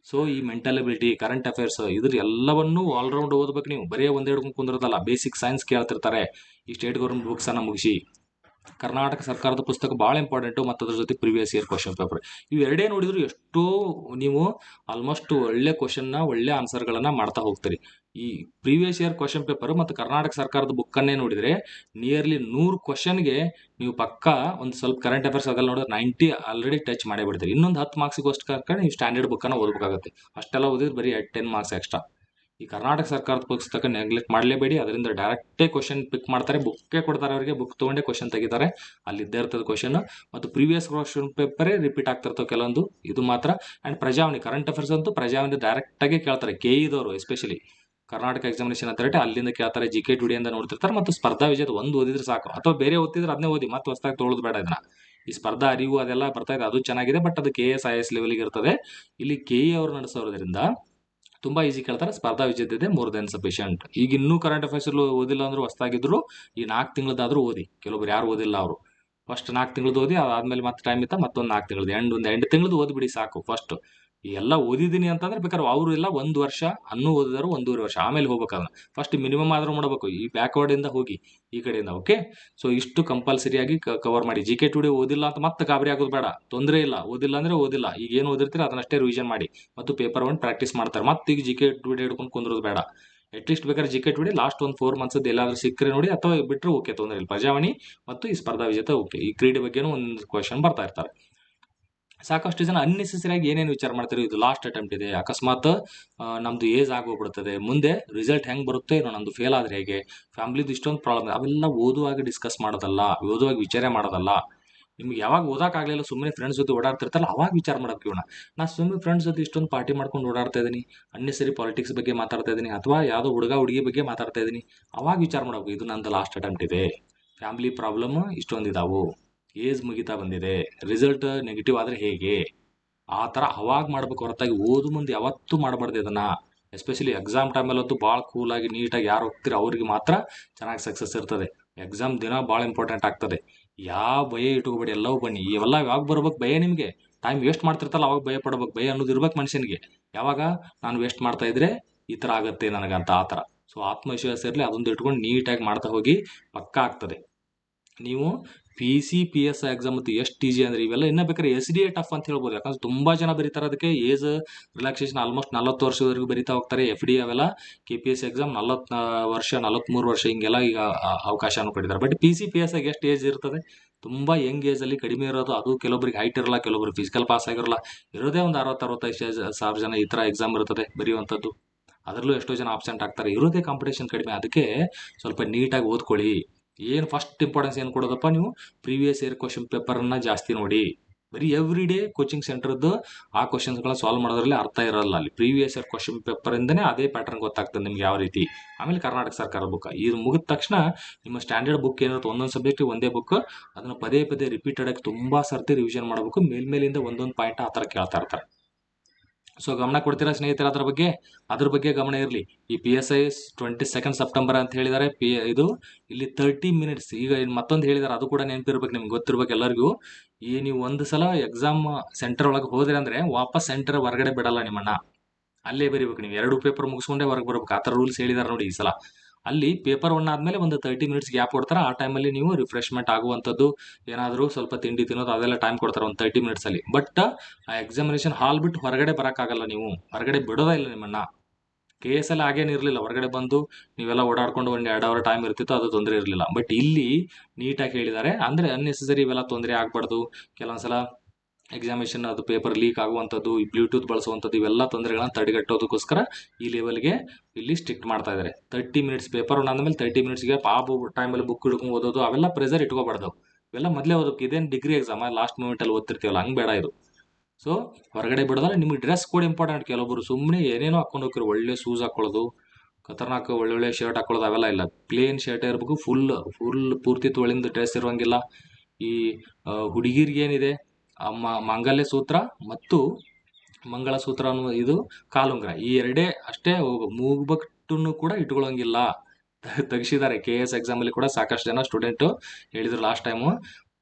ಸೊ ಈ ಮೆಂಟಲ್ ಎಬಿಲಿಟಿ, ಕರೆಂಟ್ ಅಫೇರ್ಸ್, ಇದ್ರ ಎಲ್ಲವನ್ನೂ ಆಲ್ರೌಂಡ್ ಓದ್ಬೇಕು ನೀವು. ಬರೀ ಒಂದೆರಡು ಕುಂದಿರೋದಲ್ಲ. ಬೇಸಿಕ್ ಸೈನ್ಸ್ ಕೇಳ್ತಿರ್ತಾರೆ ಈ ಸ್ಟೇಟ್ ಗೌರ್ಮೆಂಟ್ ಬುಕ್ಸನ್ನು ಮುಗಿಸಿ. ಕರ್ನಾಟಕ ಸರ್ಕಾರದ ಪುಸ್ತಕ ಭಾಳ ಇಂಪಾರ್ಟೆಂಟು, ಮತ್ತು ಅದ್ರ ಜೊತೆ ಪ್ರಿವಿಯಸ್ ಇಯರ್ ಕ್ವಶನ್ ಪೇಪರ್. ಇವೆರಡೇ ನೋಡಿದ್ರು ಎಷ್ಟೋ ನೀವು ಆಲ್ಮೋಸ್ಟ್ ಒಳ್ಳೆ ಕ್ವಶನ್ನ, ಒಳ್ಳೆ ಆನ್ಸರ್ಗಳನ್ನು ಮಾಡ್ತಾ ಹೋಗ್ತೀರಿ. ಈ ಪ್ರೀವಿಯಸ್ ಇಯರ್ ಕ್ವಶನ್ ಪೇಪರ್ ಮತ್ತು ಕರ್ನಾಟಕ ಸರ್ಕಾರದ ಬುಕ್ಕನ್ನೇ ನೋಡಿದರೆ ನಿಯರ್ಲಿ 100 ಕ್ವಶನ್ಗೆ ನೀವು ಪಕ್ಕ ಒಂದು ಸ್ವಲ್ಪ ಕರೆಂಟ್ ಅಫೇರ್ಸ್ ಅದೆಲ್ಲ ನೋಡಿದ್ರೆ 90 ಆಲ್ರೆಡಿ ಟಚ್ ಮಾಡೇ ಬಿಡ್ತೀರಿ. ಇನ್ನೊಂದು 10 ಮಾರ್ಕ್ಸಿಗೋಸ್ಕರ ನೀವು ಸ್ಟ್ಯಾಂಡರ್ಡ್ ಬುಕ್ಕನ್ನು ಓದಬೇಕಾಗುತ್ತೆ. ಅಷ್ಟೆಲ್ಲ ಓದಿದ್ರೆ ಬರೀ 10 ಮಾರ್ಕ್ಸ್ ಎಕ್ಸ್ಟ್ರಾ. ಈ ಕರ್ನಾಟಕ ಸರ್ಕಾರದ ಪುಸ್ತಕ ನೆಗ್ಲೆಕ್ಟ್ ಮಾಡಲೇಬೇಡಿ. ಅದರಿಂದ ಡೈರೆಕ್ಟೇ ಕ್ವಶನ್ ಪಿಕ್ ಮಾಡ್ತಾರೆ, ಬುಕ್ಕೇ ಕೊಡ್ತಾರೆ ಅವರಿಗೆ, ಬುಕ್ ತೊಗೊಂಡೇ ಕ್ವಶನ್ ತೆಗಿತಾರೆ. ಅಲ್ಲಿ ಇದ್ದೇ ಇರ್ತದೆ ಕ್ವಶನ್. ಮತ್ತು ಪ್ರೀವಿಯಸ್ ಕ್ವಶನ್ ಪೇಪರೇ ರಿಪೀಟ್ ಆಗ್ತಿರ್ತವೆ ಕೆಲವೊಂದು. ಇದು ಮಾತ್ರ. ಆ್ಯಂಡ್ ಪ್ರಜಾವಾಣಿ, ಕರೆಂಟ್ ಅಫೇರ್ಸ್ ಅಂತೂ ಪ್ರಜಾವಾಣಿ ಡೈರೆಕ್ಟಾಗಿ ಕೇಳ್ತಾರೆ. ಕೆ ಇದವರು ಎಸ್ಪೆಷಲಿ ಕರ್ನಾಟಕ ಎಕ್ಸಾಮಿನೇಷನ್ ಅಥಾರಿಟಿ ಅಲ್ಲಿಂದ ಕೇಳ್ತಾರೆ. ಜಿ ಕೆ ಟುಡಿಯಿಂದ ನೋಡ್ತಿರ್ತಾರೆ. ಮತ್ತು ಸ್ಪರ್ಧಾ ವಿಜೇತ ಒಂದು ಓದಿದ್ರೆ ಸಾಕು, ಅಥವಾ ಬೇರೆ ಓದ್ತಿದ್ರೆ ಅದನ್ನೇ ಓದಿ, ಮತ್ತೆ ಹೊಸದಾಗಿ ತೊಗೊಳ್ಳೋದು ಬೇಡ ಇದನ್ನ. ಈ ಸ್ಪರ್ಧಾ ಅರಿವು ಅದೆಲ್ಲ ಬರ್ತಾ ಇದೆ, ಅದು ಚೆನ್ನಾಗಿದೆ. ಬಟ್ ಅದು ಕೆ ಎಸ್ ಐ ಎಸ್ ಲೆವೆಲ್ಗೆ ಇರ್ತದೆ. ಇಲ್ಲಿ ಕೆ ಇ ಅವರು ನಡೆಸೋದ್ರಿಂದ ತುಂಬ ಈಸಿ ಕೇಳ್ತಾರೆ. ಸ್ಪರ್ಧಾ ವಿಜೇತೆ ಮೋರ್ ದೆನ್ ಸಫಿಷಿಯಂಟ್. ಈಗ ಇನ್ನೂ ಕರೆಂಟ್ ಅಫೇರ್ಸ್ ಓದಿಲ್ಲ ಅಂದರೂ ಹೊಸದಾಗಿದ್ರು ಈ 4 ತಿಂಗಳದಾದರೂ ಓದಿ. ಕೆಲವೊಬ್ರು ಯಾರು ಓದಿಲ್ಲ ಅವರು ಫಸ್ಟ್ 4 ತಿಂಗಳದ್ದು ಓದಿ, ಅದಾದ್ಮೇಲೆ ಮತ್ತೆ ಟೈಮ್ ಇತ್ತ ಮತ್ತೊಂದು 4 ತಿಂಗಳದ್ದು, ಒಂದು 8 ತಿಂಗಳದ್ದು ಓದಿಬಿಡಿ ಸಾಕು. ಫಸ್ಟ್ ಈ ಎಲ್ಲ ಓದಿದ್ದೀನಿ ಅಂತಂದ್ರೆ ಬೇಕಾದ್ರೆ ಅವರು ಎಲ್ಲ 1 ವರ್ಷ ಅನ್ನೂ ಓದಿದಾರು, 1.5 ವರ್ಷ ಆಮೇಲೆ ಹೋಗ್ಬೇಕಾದ್ರೆ ಫಸ್ಟ್ ಮಿನಿಮಮ್ ಆದರೂ ಮಾಡಬೇಕು. ಈ ಬ್ಯಾಕ್ವರ್ಡಿಂದ ಹೋಗಿ ಈ ಕಡೆಯಿಂದ. ಓಕೆ, ಸೊ ಇಷ್ಟು ಕಂಪಲ್ಸರಿಯಾಗಿ ಕವರ್ ಮಾಡಿ. ಜಿ ಕೆ ಟುಡೇ ಓದಿಲ್ಲ ಅಂತ ಮತ್ತೆ ಗಾಬರಿ ಆಗೋದು ಬೇಡ, ತೊಂದರೆ ಇಲ್ಲ. ಓದಿಲ್ಲ ಅಂದರೆ ಓದಿಲ್ಲ, ಈಗ ಏನು ಓದಿರ್ತೀರ ಅದನ್ನಷ್ಟೇ ರಿವಿಷನ್ ಮಾಡಿ. ಮತ್ತು ಪೇಪರ್ 1 ಪ್ರಾಕ್ಟೀಸ್ ಮಾಡ್ತಾರೆ. ಮತ್ತೆ ಈಗ ಜಿ ಕೆ ಟುಡೇ ಹಿಡ್ಕೊಂಡು ಕುಂದ್ರೋದು ಬೇಡ. ಅಟ್ಲೀಸ್ಟ್ ಬೇಕಾದ್ರೆ ಜಿ ಕೆ ಟುಡೇ ಲಾಸ್ಟ್ ಒಂದು 4 ಮಂತ್ಸದ್ದು ಎಲ್ಲಾದರೂ ಸಿಕ್ಕರೆ ನೋಡಿ, ಅಥವಾ ಬಿಟ್ಟರೆ ಓಕೆ, ತೊಂದರೆ ಇಲ್ಲ. ಪ್ರಜಾವಾಣಿ ಮತ್ತು ಈ ಸ್ಪರ್ಧಾ ವಿಜೇತ ಓಕೆ. ಈ ಕ್ರೀಡೆ ಬಗ್ಗೆನೂ ಒಂದು ಕ್ವಶನ್ ಬರ್ತಾ ಇರ್ತಾರೆ. ಸಾಕಷ್ಟು ಜನ ಅನ್ನೆಸೆಸರಿಯಾಗಿ ಏನೇನು ವಿಚಾರ ಮಾಡ್ತಾರೆ, ಇದು ಲಾಸ್ಟ್ ಅಟೆಂಪ್ಟ್ ಇದೆ, ಅಕಸ್ಮಾತ್ ನಮ್ಮದು ಏಜ್ ಆಗೋಗ್ಬಿಡ್ತದೆ, ಮುಂದೆ ರಿಸಲ್ಟ್ ಹೆಂಗೆ ಬರುತ್ತೆ ಏನೋ, ನಮ್ಮದು ಫೇಲ್ ಆದರೆ ಹೇಗೆ, ಫ್ಯಾಮ್ಲಿದು ಇಷ್ಟೊಂದು ಪ್ರಾಬ್ಲಮ್, ಅವೆಲ್ಲ ಓದುವಾಗ ಡಿಸ್ಕಸ್ ಮಾಡೋದಲ್ಲ, ಓದುವಾಗ ವಿಚಾರ ಮಾಡೋದಲ್ಲ. ನಿಮ್ಗೆ ಯಾವಾಗ ಓದೋಕ್ಕಾಗಲಿಲ್ಲ, ಸುಮ್ಮನೆ ಫ್ರೆಂಡ್ಸ್ ಜೊತೆ ಓಡಾಡ್ತಿರ್ತಾರಲ್ಲ ಅವಾಗ ವಿಚಾರ ಮಾಡೋಕೆ ಇವನ. ನಾನು ಸುಮ್ಮನೆ ಫ್ರೆಂಡ್ಸ್ ಜೊತೆ ಇಷ್ಟೊಂದು ಪಾರ್ಟಿ ಮಾಡ್ಕೊಂಡು ಓಡಾಡ್ತಾ ಇದ್ದೀನಿ, ಅನ್ನೆಸರಿ ಪಾಲಿಟಿಕ್ಸ್ ಬಗ್ಗೆ ಮಾತಾಡ್ತಾ ಇದ್ದೀನಿ, ಅಥವಾ ಯಾವುದೋ ಹುಡುಗಿ ಬಗ್ಗೆ ಮಾತಾಡ್ತಾ ಇದ್ದೀನಿ, ಅವಾಗ ವಿಚಾರ ಮಾಡಬೇಕು. ಇದು ನಂದು ಲಾಸ್ಟ್ ಅಟೆಂಪ್ಟ್ ಇದೆ, ಫ್ಯಾಮ್ಲಿ ಪ್ರಾಬ್ಲಮ್ ಇಷ್ಟೊಂದು ಇದಾವು, ಏಜ್ ಮುಗಿತಾ ಬಂದಿದೆ, ರಿಸಲ್ಟ್ ನೆಗೆಟಿವ್ ಆದರೆ ಹೇಗೆ, ಆ ಥರ ಅವಾಗ ಮಾಡ್ಬೇಕು ಹೊರತಾಗಿ ಓದು ಮುಂದೆ ಯಾವತ್ತೂ ಮಾಡಬಾರ್ದು ಇದನ್ನು. ಎಸ್ಪೆಷಲಿ ಎಕ್ಸಾಮ್ ಟೈಮಲ್ಲಂತೂ ಭಾಳ ಕೂಲಾಗಿ ನೀಟಾಗಿ ಯಾರು ಹೋಗ್ತೀರೋ ಅವ್ರಿಗೆ ಮಾತ್ರ ಚೆನ್ನಾಗಿ ಸಕ್ಸಸ್ ಇರ್ತದೆ. ಎಕ್ಸಾಮ್ ದಿನ ಭಾಳ ಇಂಪಾರ್ಟೆಂಟ್ ಆಗ್ತದೆ. ಯಾವ ಭಯ ಇಟ್ಕೋಬೇಡಿ, ಎಲ್ಲವೂ ಬನ್ನಿ. ಇವೆಲ್ಲ ಯಾವಾಗ ಬರ್ಬೇಕು ಭಯ ನಿಮಗೆ? ಟೈಮ್ ವೇಸ್ಟ್ ಮಾಡ್ತಿರ್ತಲ್ಲ ಅವಾಗ ಭಯ ಪಡ್ಬೇಕು. ಭಯ ಅನ್ನೋದು ಇರ್ಬೇಕು ಮನುಷ್ಯನಿಗೆ. ಯಾವಾಗ ನಾನು ವೇಸ್ಟ್ ಮಾಡ್ತಾ ಇದ್ರೆ ಈ ಥರ ಆಗುತ್ತೆ ನನಗಂತ, ಆ ಥರ. ಸೊ ಆತ್ಮವಿಶ್ವಾಸ ಇರಲಿ, ಅದೊಂದು ಇಟ್ಕೊಂಡು ನೀಟಾಗಿ ಮಾಡ್ತಾ ಹೋಗಿ, ಪಕ್ಕ ಆಗ್ತದೆ. ನೀವು PCPS ಎಕ್ಸಾಮ್ ಮತ್ತು ಎಷ್ಟು ಈಜಿ ಅಂದರೆ ಇವೆಲ್ಲ ಇನ್ನೂ ಬೇಕಾದ್ರೆ SDA ಟಫ್ ಅಂತ ಹೇಳ್ಬೋದು. ಯಾಕಂದ್ರೆ ತುಂಬ ಜನ ಬರೀತಾರೆ ಅದಕ್ಕೆ. ಏಜ್ ರಿಲ್ಯಾಕ್ಸೇಷನ್ ಆಲ್ಮೋಸ್ಟ್ 40 ವರ್ಷದವರೆಗೂ ಬರೀತಾ ಹೋಗ್ತಾರೆ. FD ಅವೆಲ್ಲ KPS ಎಕ್ಸಾಮ್ 40 ವರ್ಷ 43 ವರ್ಷ ಹಿಂಗೆಲ್ಲ ಈಗ ಅವಕಾಶನೂ ಕೊಟ್ಟಿದ್ದಾರೆ. ಬಟ್ PCPS ಆಗಿ ಎಷ್ಟು ಏಜ್ ಇರ್ತದೆ? ತುಂಬ ಯಂಗ್ ಏಜಲ್ಲಿ ಕಡಿಮೆ ಇರೋದು. ಅದು ಕೆಲವೊಬ್ರಿಗೆ ಹೈಟ್ ಇರಲ್ಲ, ಕೆಲವೊಬ್ರು ಫಿಸಿಕಲ್ ಪಾಸ್ ಆಗಿರಲ್ಲ. ಇರೋದೇ ಒಂದು 60-65 ಸಾವಿರ ಜನ ಈ ಥರ ಎಕ್ಸಾಮ್ ಇರ್ತದೆ ಬರೆಯುವಂಥದ್ದು. ಅದರಲ್ಲೂ ಎಷ್ಟೋ ಜನ ಆಬ್ಸೆಂಟ್ ಆಗ್ತಾರೆ. ಇರೋದೇ ಕಾಂಪಿಟೇಷನ್ ಕಡಿಮೆ. ಅದಕ್ಕೆ ಸ್ವಲ್ಪ ನೀಟಾಗಿ ಓದ್ಕೊಳ್ಳಿ. ಏನು ಫಸ್ಟ್ ಇಂಪಾರ್ಟೆನ್ಸ್ ಏನು ಕೊಡೋದಪ್ಪ, ನೀವು ಪ್ರೀವಿಯಸ್ ಇಯರ್ ಕ್ವಶನ್ ಪೇಪರನ್ನು ಜಾಸ್ತಿ ನೋಡಿ. ಬರೀ ಎವ್ರಿ ಡೇ ಕೋಚಿಂಗ್ ಸೆಂಟರ್ದು ಆ ಕ್ವಶನ್ಸ್ಗಳನ್ನ ಸಾಲ್ವ್ ಮಾಡೋದ್ರಲ್ಲಿ ಅರ್ಥ ಇರಲ್ಲ. ಅಲ್ಲಿ ಪ್ರೀವಿಯಸ್ ಇಯರ್ ಕ್ವಶನ್ ಪೇಪರಿಂದನೇ ಅದೇ ಪ್ಯಾಟರ್ನ್ ಗೊತ್ತಾಗ್ತದೆ ನಿಮ್ಗೆ ಯಾವ ರೀತಿ. ಆಮೇಲೆ ಕರ್ನಾಟಕ ಸರ್ಕಾರ ಬುಕ್ ಇದು ಮುಗಿದ ತಕ್ಷಣ ನಿಮ್ಮ ಸ್ಟ್ಯಾಂಡರ್ಡ್ ಬುಕ್ ಏನಿರುತ್ತೆ, ಒಂದೊಂದು ಸಬ್ಜೆಕ್ಟಿಗೆ ಒಂದೇ ಬುಕ್, ಅದನ್ನು ಪದೇ ಪದೇ ರಿಪೀಟೆಡ್ ಆಗಿ ತುಂಬ ಸರ್ತಿ ರಿವಿಷನ್ ಮಾಡಬೇಕು. ಮೇಲ್ಮೇಲಿಂದ ಒಂದೊಂದು ಪಾಯಿಂಟ್ ಆ ಥರ ಕೇಳ್ತಾ ಇರ್ತಾರೆ. ಸೊ ಗಮನ ಕೊಡ್ತೀರಾ ಸ್ನೇಹಿತರೆ ಅದ್ರ ಬಗ್ಗೆ ಗಮನ ಇರಲಿ. ಈ PSI 22 ಸೆಪ್ಟೆಂಬರ್ ಅಂತ ಹೇಳಿದ್ದಾರೆ. ಇದು ಇಲ್ಲಿ 30 ಮಿನಿಟ್ಸ್. ಈಗ ಮತ್ತೊಂದು ಹೇಳಿದ್ದಾರೆ, ಅದು ಕೂಡ ನೆನಪಿರ್ಬೇಕು, ನಿಮ್ಗೆ ಗೊತ್ತಿರ್ಬೇಕು ಎಲ್ಲರಿಗೂ. ಈ ನೀವು ಒಂದು ಸಲ ಎಕ್ಸಾಮ್ ಸೆಂಟರ್ ಒಳಗೆ ಹೋದ್ರೆ ಅಂದರೆ ವಾಪಸ್ ಸೆಂಟರ್ ಹೊರಗಡೆ ಬಿಡಲ್ಲ ನಿಮ್ಮನ್ನ. ಅಲ್ಲೇ ಬರೀಬೇಕು. ನೀವು 2 ಪೇಪರ್ ಮುಗಿಸ್ಕೊಂಡೇ ಹೊರಗೆ ಬರ್ಬೇಕು. ಆ ಥರ ರೂಲ್ಸ್ ಹೇಳಿದ್ದಾರೆ ನೋಡಿ ಈ ಸಲ. ಅಲ್ಲಿ ಪೇಪರ್ 1 ಆದಮೇಲೆ ಒಂದು 30 ಮಿನಿಟ್ಸ್ ಗ್ಯಾಪ್ ಕೊಡ್ತಾರೆ. ಆ ಟೈಮಲ್ಲಿ ನೀವು ರಿಫ್ರೆಶ್ಮೆಂಟ್ ಆಗುವಂಥದ್ದು, ಏನಾದರೂ ಸ್ವಲ್ಪ ತಿಂಡಿ ತಿನ್ನೋದು ಅದೆಲ್ಲ ಟೈಮ್ ಕೊಡ್ತಾರೆ ಒಂದು 30 ಮಿನಿಟ್ಸಲ್ಲಿ. ಬಟ್ ಆ ಎಕ್ಸಾಮಿನೇಷನ್ ಹಾಲ್ ಬಿಟ್ಟು ಹೊರಗಡೆ ಬರೋಕ್ಕಾಗಲ್ಲ. ನೀವು ಹೊರಗಡೆ ಬಿಡೋದೇ ಇಲ್ಲ ನಿಮ್ಮನ್ನು. KS ಅಲ್ಲಿ ಹಾಗೇನು ಇರಲಿಲ್ಲ. ಹೊರಗಡೆ ಬಂದು ನೀವೆಲ್ಲ ಓಡಾಡ್ಕೊಂಡು 1-2 ಅವರ್ ಟೈಮ್ ಇರ್ತಿತ್ತು, ಅದು ತೊಂದರೆ ಇರಲಿಲ್ಲ. ಬಟ್ ಇಲ್ಲಿ ನೀಟಾಗಿ ಹೇಳಿದ್ದಾರೆ. ಅಂದರೆ ಅನ್ನೆಸೆಸರಿ ಇವೆಲ್ಲ ತೊಂದರೆ ಆಗಬಾರ್ದು. ಕೆಲವೊಂದ್ಸಲ ಎಕ್ಸಾಮಿನೇಷನ್ ಅದು ಪೇಪರ್ ಲೀಕ್ ಆಗುವಂಥದ್ದು, ಈ ಬ್ಲೂಟೂತ್ ಬಳಸುವಂಥದ್ದು, ಇವೆಲ್ಲ ತೊಂದರೆಗಳನ್ನ ತಡೆಗಟ್ಟೋದಕ್ಕೋಸ್ಕರ ಈ ಲೆವೆಲ್ಗೆ ಇಲ್ಲಿ ಸ್ಟ್ರಿಕ್ಟ್ ಮಾಡ್ತಾ ಇದ್ದಾರೆ. 30 ಮಿನಿಟ್ಸ್ ಪೇಪರ್ ಆದಮೇಲೆ 30 ಮಿನಿಟ್ಸ್ಗೆ ಟೈಮಲ್ಲಿ ಬುಕ್ ಹಿಡ್ಕೊಂಡು ಓದೋದು ಅವೆಲ್ಲ ಪ್ರೆಸರ್ ಇಟ್ಕೋಬಾರ್ದು. ಇವೆಲ್ಲ ಮೊದಲೇ ಓದೋಕೆ. ಇದೇನು ಡಿಗ್ರಿ ಎಕ್ಸಾಮ್ ಲಾಸ್ಟ್ ಮೂಮೆಂಟಲ್ಲಿ ಓದ್ತಿರ್ತೀವಲ್ಲ, ಹಂಗೆ ಬೇಡ ಇದು. ಸೊ ಹೊರಗಡೆ ಬಿಡೋದ್ರೆ ನಿಮಗೆ ಡ್ರೆಸ್ ಕೋಡ್ ಇಂಪಾರ್ಟೆಂಟ್. ಕೆಲವೊಬ್ಬರು ಸುಮ್ಮನೆ ಏನೇನೋ ಹಾಕೊಂಡು ಹೋಗ್ತಾರೆ. ಒಳ್ಳೆ ಶೂಸ್ ಹಾಕೊಳ್ಳೋದು, ಖತರ್ನಾಕ್ ಒಳ್ಳೊಳ್ಳೆ ಶರ್ಟ್ ಹಾಕೊಳ್ಳೋದು, ಅವೆಲ್ಲ ಇಲ್ಲ. ಪ್ಲೇನ್ ಶರ್ಟೇ ಇರಬೇಕು. ಫುಲ್ ಪೂರ್ತಿ ತೊಳಿಂದ ಡ್ರೆಸ್ ಇರುವಂಗಿಲ್ಲ. ಈ ಹುಡುಗಿರಿಗೆ ಏನಿದೆ ಮಾಂಗಲ್ಯ ಸೂತ್ರ ಮತ್ತು ಮಂಗಳಸೂತ್ರ ಅನ್ನೋ ಇದು ಕಾಲುಂಗ್ರ, ಈ ಎರಡೇ ಅಷ್ಟೇ. ಮೂಗ್ಬಟ್ಟನ್ನು ಕೂಡ ಇಟ್ಕೊಳ್ಳೋಂಗಿಲ್ಲ. ತೆಗಿಸಿದ್ದಾರೆ. KS ಎಕ್ಸಾಮಲ್ಲಿ ಕೂಡ ಸಾಕಷ್ಟು ಜನ ಸ್ಟೂಡೆಂಟು ಹೇಳಿದ್ರು ಲಾಸ್ಟ್ ಟೈಮು.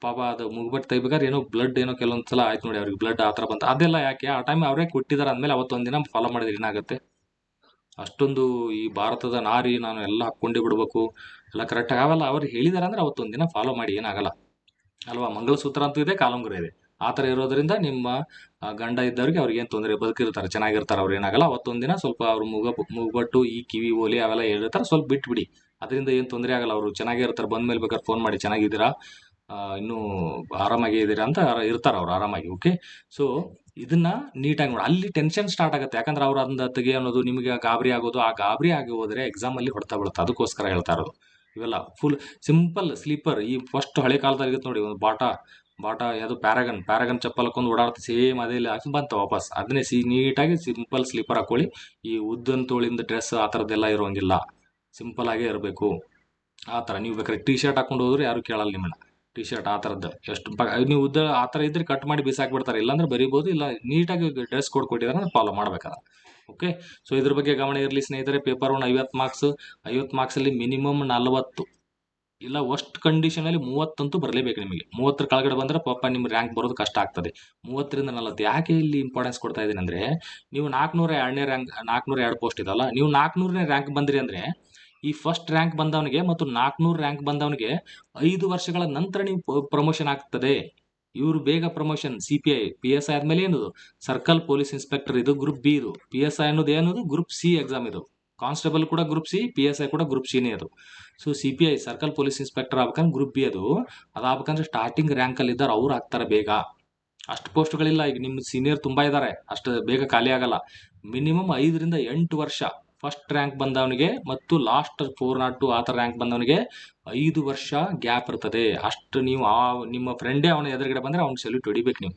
ಪಾಪ ಅದು ಮುಗ್ಬಟ್ಟು ತೆಗಿಬೇಕಾದ್ರೆ ಏನೋ ಬ್ಲಡ್ ಏನೋ ಕೆಲವೊಂದು ಸಲ ಆಯ್ತು ನೋಡಿ ಅವ್ರಿಗೆ, ಬ್ಲಡ್ ಆ ಥರ ಬಂತು. ಅದೆಲ್ಲ ಯಾಕೆ? ಆ ಟೈಮ್ ಅವರೇ ಕೊಟ್ಟಿದ್ದಾರೆ ಅಂದಮೇಲೆ ಅವತ್ತೊಂದು ದಿನ ಫಾಲೋ ಮಾಡಿದ್ರೆ ಏನಾಗುತ್ತೆ? ಅಷ್ಟೊಂದು ಈ ಭಾರತದ ನಾರಿ ನಾನು ಎಲ್ಲ ಹಾಕ್ಕೊಂಡೇ ಬಿಡಬೇಕು ಎಲ್ಲ ಕರೆಕ್ಟಾಗಿ ಅವೆಲ್ಲ ಅವ್ರು ಹೇಳಿದ್ದಾರೆ ಅಂದರೆ ಅವತ್ತೊಂದು ದಿನ ಫಾಲೋ ಮಾಡಿ, ಏನಾಗಲ್ಲ ಅಲ್ವಾ? ಮಂಗಲಸೂತ್ರ ಅಂತೂ ಇದೆ, ಕಾಲುಂಗುರ ಇದೆ. ಆ ಥರ ಇರೋದ್ರಿಂದ ನಿಮ್ಮ ಗಂಡ ಇದ್ದವ್ರಿಗೆ ಅವ್ರಿಗೆ ಏನು ತೊಂದರೆ, ಬದುಕಿರ್ತಾರೆ, ಚೆನ್ನಾಗಿರ್ತಾರೆ, ಅವ್ರು ಏನಾಗಲ್ಲ. ಅವತ್ತೊಂದು ದಿನ ಸ್ವಲ್ಪ ಅವ್ರು ಮುಗ್ಬಟ್ಟು ಈ ಕಿವಿ ಓಲಿ ಅವೆಲ್ಲ ಹೇಳಿರ್ತಾರೆ, ಸ್ವಲ್ಪ ಬಿಟ್ಬಿಡಿ. ಅದರಿಂದ ಏನು ತೊಂದರೆ ಆಗಲ್ಲ. ಅವರು ಚೆನ್ನಾಗೇ ಇರ್ತಾರೆ. ಬಂದಮೇಲೆ ಬೇಕಾದ್ರೆ ಫೋನ್ ಮಾಡಿ, ಚೆನ್ನಾಗಿದ್ದೀರಾ, ಇನ್ನೂ ಆರಾಮಾಗಿ ಇದ್ದೀರಾ ಅಂತ ಇರ್ತಾರೆ ಅವ್ರು ಆರಾಮಾಗಿ. ಓಕೆ. ಸೊ ಇದನ್ನ ನೀಟಾಗಿ ನೋಡಿ. ಅಲ್ಲಿ ಟೆನ್ಷನ್ ಸ್ಟಾರ್ಟ್ ಆಗುತ್ತೆ. ಯಾಕಂದ್ರೆ ಅವ್ರು ಅದನ್ನ ತೆಗಿ ಅನ್ನೋದು, ನಿಮಗೆ ಗಾಬರಿ ಆಗೋದು. ಆ ಗಾಬರಿ ಆಗಿ ಹೋದರೆ ಎಕ್ಸಾಮಲ್ಲಿ ಹೊಡ್ತಾ ಬೀಳುತ್ತೆ. ಅದಕ್ಕೋಸ್ಕರ ಹೇಳ್ತಾ ಇರೋದು. ಇವೆಲ್ಲ ಫುಲ್ ಸಿಂಪಲ್ ಸ್ಲೀಪರ್. ಈ ಫಸ್ಟ್ ಹಳೆ ಕಾಲದಲ್ಲಿ ಇರುತ್ತೆ ನೋಡಿ, ಒಂದು ಬಾಟಾ ಯಾವುದು ಪ್ಯಾರಾಗನ್ ಚಪ್ಪಲ್ ಹಾಕೊಂಡು ಓಡಾಡ್ತಾ ಸೇಮ್ ಅದೇ ಬಂತು ವಾಪಸ್. ಅದನ್ನೇ ನೀಟಾಗಿ ಸಿಂಪಲ್ ಸ್ಲೀಪರ್ ಹಾಕೊಳ್ಳಿ. ಈ ಉದ್ದನ್ ತೋಳಿಂದ ಡ್ರೆಸ್ ಆ ಥರದ್ದೆಲ್ಲ ಇರೋಂಗಿಲ್ಲ. ಸಿಂಪಲ್ ಆಗೇ ಇರಬೇಕು. ಆ ಥರ ನೀವು ಬೇಕಾದ್ರೆ ಟೀ ಶರ್ಟ್ ಹಾಕೊಂಡು ಹೋದ್ರೆ ಯಾರು ಕೇಳಲ್ಲ ನಿಮ್ಮನ್ನ. ಟೀ ಶರ್ಟ್ ಆ ಥರದ್ದು ಎಷ್ಟು ನೀವು ಉದ್ದ ಆ ಥರ ಇದ್ರೆ ಕಟ್ ಮಾಡಿ ಬಿಸಾಕ್ಬಿಡ್ತಾರೆ. ಇಲ್ಲಾಂದ್ರೆ ಬರೀಬೋದು. ಇಲ್ಲ ನೀಟಾಗಿ ಡ್ರೆಸ್ ಕೋಡ್ ಕೊಟ್ಟಿದ್ದಾರೆ, ಫಾಲೋ ಮಾಡ್ಬೇಕಾದ್ರೆ. ಓಕೆ. ಸೊ ಇದ್ರ ಬಗ್ಗೆ ಗಮನ ಇರಲಿ ಸ್ನೇಹಿತರೆ. Paper 1 50 marks. 50 ಮಾರ್ಕ್ಸಲ್ಲಿ ಮಿನಿಮಮ್ 40 ಇಲ್ಲ ವರ್ಸ್ಟ್ ಕಂಡೀಷನಲ್ಲಿ 30 ಅಂತೂ ಬರಲೇಬೇಕು ನಿಮಗೆ. 30 ಕೆಳಗಡೆ ಬಂದರೆ ಪಾಪ ನಿಮ್ಮ ರ್ಯಾಂಕ್ ಬರೋದು ಕಷ್ಟ ಆಗ್ತದೆ. 30ರಿಂದ 40. ಯಾಕೆ ಇಲ್ಲಿ ಇಂಪಾರ್ಟೆನ್ಸ್ ಕೊಡ್ತಾ ಇದ್ದೀನಿ ಅಂದರೆ, ನೀವು 402ನೇ ರ್ಯಾಂಕ್, 402 ಪೋಸ್ಟ್ ಇದಲ್ಲ, ನೀವು 400ನೇ ರ್ಯಾಂಕ್ ಬಂದ್ರಿ ಅಂದರೆ ಈ ಫಸ್ಟ್ ರ್ಯಾಂಕ್ ಬಂದವನಿಗೆ ಮತ್ತು 400 ರ್ಯಾಂಕ್ ಬಂದವನಿಗೆ 5 ವರ್ಷಗಳ ನಂತರ ನೀವು ಪ್ರಮೋಷನ್ ಆಗ್ತದೆ. ಇವರು ಬೇಗ ಪ್ರಮೋಷನ್. CPI PSI ಆದಮೇಲೆ ಏನದು ಸರ್ಕಲ್ ಪೊಲೀಸ್ ಇನ್ಸ್ಪೆಕ್ಟರ್, ಇದು ಗ್ರೂಪ್ ಬಿ. ಇದು PSI ಅನ್ನೋದು ಏನದು ಗ್ರೂಪ್ C ಎಕ್ಸಾಮ್. ಇದು ಕಾನ್ಸ್ಟೇಬಲ್ ಕೂಡ ಗ್ರೂಪ್ C, PSI ಕೂಡ ಗ್ರೂಪ್ C ನೇ ಅದು. So CPI circle police inspector ಆಗ್ಬೇಕಂದ್ರೆ ಗ್ರೂಪ್ ಬಿ ಅದು. ಅದಾಗಬೇಕಂದ್ರೆ ಸ್ಟಾರ್ಟಿಂಗ್ ರ್ಯಾಂಕಲ್ಲಿ ಇದ್ದಾರೆ ಅವ್ರು ಆಗ್ತಾರೆ ಬೇಗ. ಅಷ್ಟು ಪೋಸ್ಟ್ಗಳಿಲ್ಲ. ಈಗ ನಿಮ್ಮ ಸೀನಿಯರ್ ತುಂಬ ಇದ್ದಾರೆ, ಅಷ್ಟು ಬೇಗ ಖಾಲಿ ಆಗಲ್ಲ. ಮಿನಿಮಮ್ 5ರಿಂದ 8 ವರ್ಷ ಫಸ್ಟ್ ರ್ಯಾಂಕ್ ಬಂದವನಿಗೆ ಮತ್ತು ಲಾಸ್ಟ್ 402 ಆ ಥರ ರ್ಯಾಂಕ್ ಬಂದವನಿಗೆ 5 ವರ್ಷ ಗ್ಯಾಪ್ ಇರ್ತದೆ. ಅಷ್ಟು ನೀವು ನಿಮ್ಮ ಫ್ರೆಂಡೇ ಅವನ ಎದುರುಗಡೆ ಬಂದರೆ ಅವ್ನು ಸೆಲ್ಯೂಟ್ ಹೊಡಿಬೇಕು ನೀವು.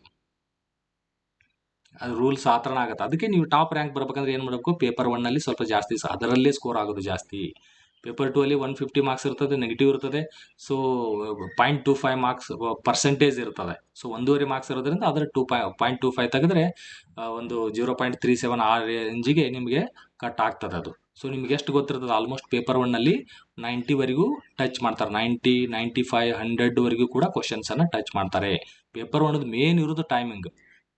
ಅದು ರೂಲ್ಸ್ ಆ ಥರನ ಆಗುತ್ತೆ. ಅದಕ್ಕೆ ನೀವು ಟಾಪ್ ರ್ಯಾಂಕ್ ಬರ್ಬೇಕಂದ್ರೆ ಏನು ಮಾಡಬೇಕು? ಪೇಪರ್ 1ನಲ್ಲಿ ಸ್ವಲ್ಪ ಜಾಸ್ತಿ, ಅದರಲ್ಲೇ ಸ್ಕೋರ್ ಆಗೋದು ಜಾಸ್ತಿ. ಪೇಪರ್ 2 ಅಲ್ಲಿ 150 ಮಾರ್ಕ್ಸ್ ಇರ್ತದೆ, ನೆಗೆಟಿವ್ ಇರ್ತದೆ. ಸೊ 0.25 ಮಾರ್ಕ್ಸ್ ಪರ್ಸೆಂಟೇಜ್ ಇರ್ತದೆ. ಸೊ 1.5 ಮಾರ್ಕ್ಸ್ ಇರೋದ್ರಿಂದ ಅದರ 0.25 ತೆಗೆದ್ರೆ ಒಂದು 0.37 ಆ ರೇಂಜಿಗೆ ನಿಮಗೆ ಕಟ್ ಆಗ್ತದೆ ಅದು. ಸೊ ನಿಮ್ಗೆ ಎಷ್ಟು ಗೊತ್ತಿರ್ತದೆ, ಆಲ್ಮೋಸ್ಟ್ ಪೇಪರ್ 1ನಲ್ಲಿ 90ವರೆಗೂ ಟಚ್ ಮಾಡ್ತಾರೆ. 90, 95, 100ವರೆಗೂ ಕೂಡ ಕ್ವಶನ್ಸನ್ನು ಟಚ್ ಮಾಡ್ತಾರೆ. ಪೇಪರ್ 1 ಮೇನ್ ಇರೋದು ಟೈಮಿಂಗ್.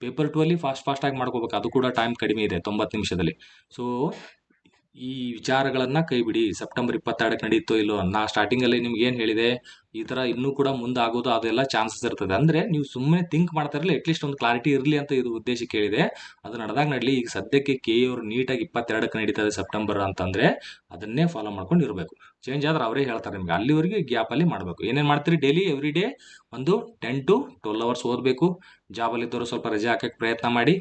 ಪೇಪರ್ 2 ಅಲ್ಲಿ ಫಾಸ್ಟಾಗಿ ಮಾಡ್ಕೋಬೇಕು, ಅದು ಕೂಡ ಟೈಮ್ ಕಡಿಮೆ ಇದೆ, 90 ನಿಮಿಷದಲ್ಲಿ. ಸೊ ಈ ವಿಚಾರಗಳನ್ನು ಕೈ ಬಿಡಿ. ಸೆಪ್ಟೆಂಬರ್ 22ಕ್ಕೆ ನಡೀತೋ ಇಲ್ಲೋ, ನಾ ಸ್ಟಾರ್ಟಿಂಗಲ್ಲಿ ನಿಮ್ಗೆ ಏನು ಹೇಳಿದೆ, ಈ ಥರ ಇನ್ನೂ ಕೂಡ ಮುಂದೆ ಆಗೋದು ಅದೆಲ್ಲ ಚಾನ್ಸಸ್ ಇರ್ತದೆ. ಅಂದರೆ ನೀವು ಸುಮ್ಮನೆ ಥಿಂಕ್ ಮಾಡ್ತಾ ಇರಲಿ, ಅಟ್ಲೀಸ್ಟ್ ಒಂದು ಕ್ಲಾರಿಟಿ ಇರಲಿ ಅಂತ ಇದು ಉದ್ದೇಶಕ್ಕೆ ಹೇಳಿದೆ. ಅದು ನಡೆದಾಗ ನಡಲಿ. ಈಗ ಸದ್ಯಕ್ಕೆ KA ಅವರು ನೀಟಾಗಿ 22ಕ್ಕೆ ನಡೀತದೆ ಸೆಪ್ಟೆಂಬರ್ ಅಂತಂದರೆ ಅದನ್ನೇ ಫಾಲೋ ಮಾಡ್ಕೊಂಡು ಇರಬೇಕು. ಚೇಂಜ್ ಆದ್ರೆ ಅವರೇ ಹೇಳ್ತಾರೆ ನಿಮಗೆ. ಅಲ್ಲಿವರೆಗೆ ಗ್ಯಾಪಲ್ಲಿ ಮಾಡಬೇಕು. ಏನೇನು ಮಾಡ್ತೀರಿ, ಡೈಲಿ ಎವ್ರಿ ಡೇ ಒಂದು 10 to 12 ಅವರ್ಸ್ ಓದಬೇಕು. ಜಾಬಲ್ಲಿದ್ದವರು ಸ್ವಲ್ಪ ರಜೆ ಹಾಕೋಕ್ಕೆ ಪ್ರಯತ್ನ ಮಾಡಿ.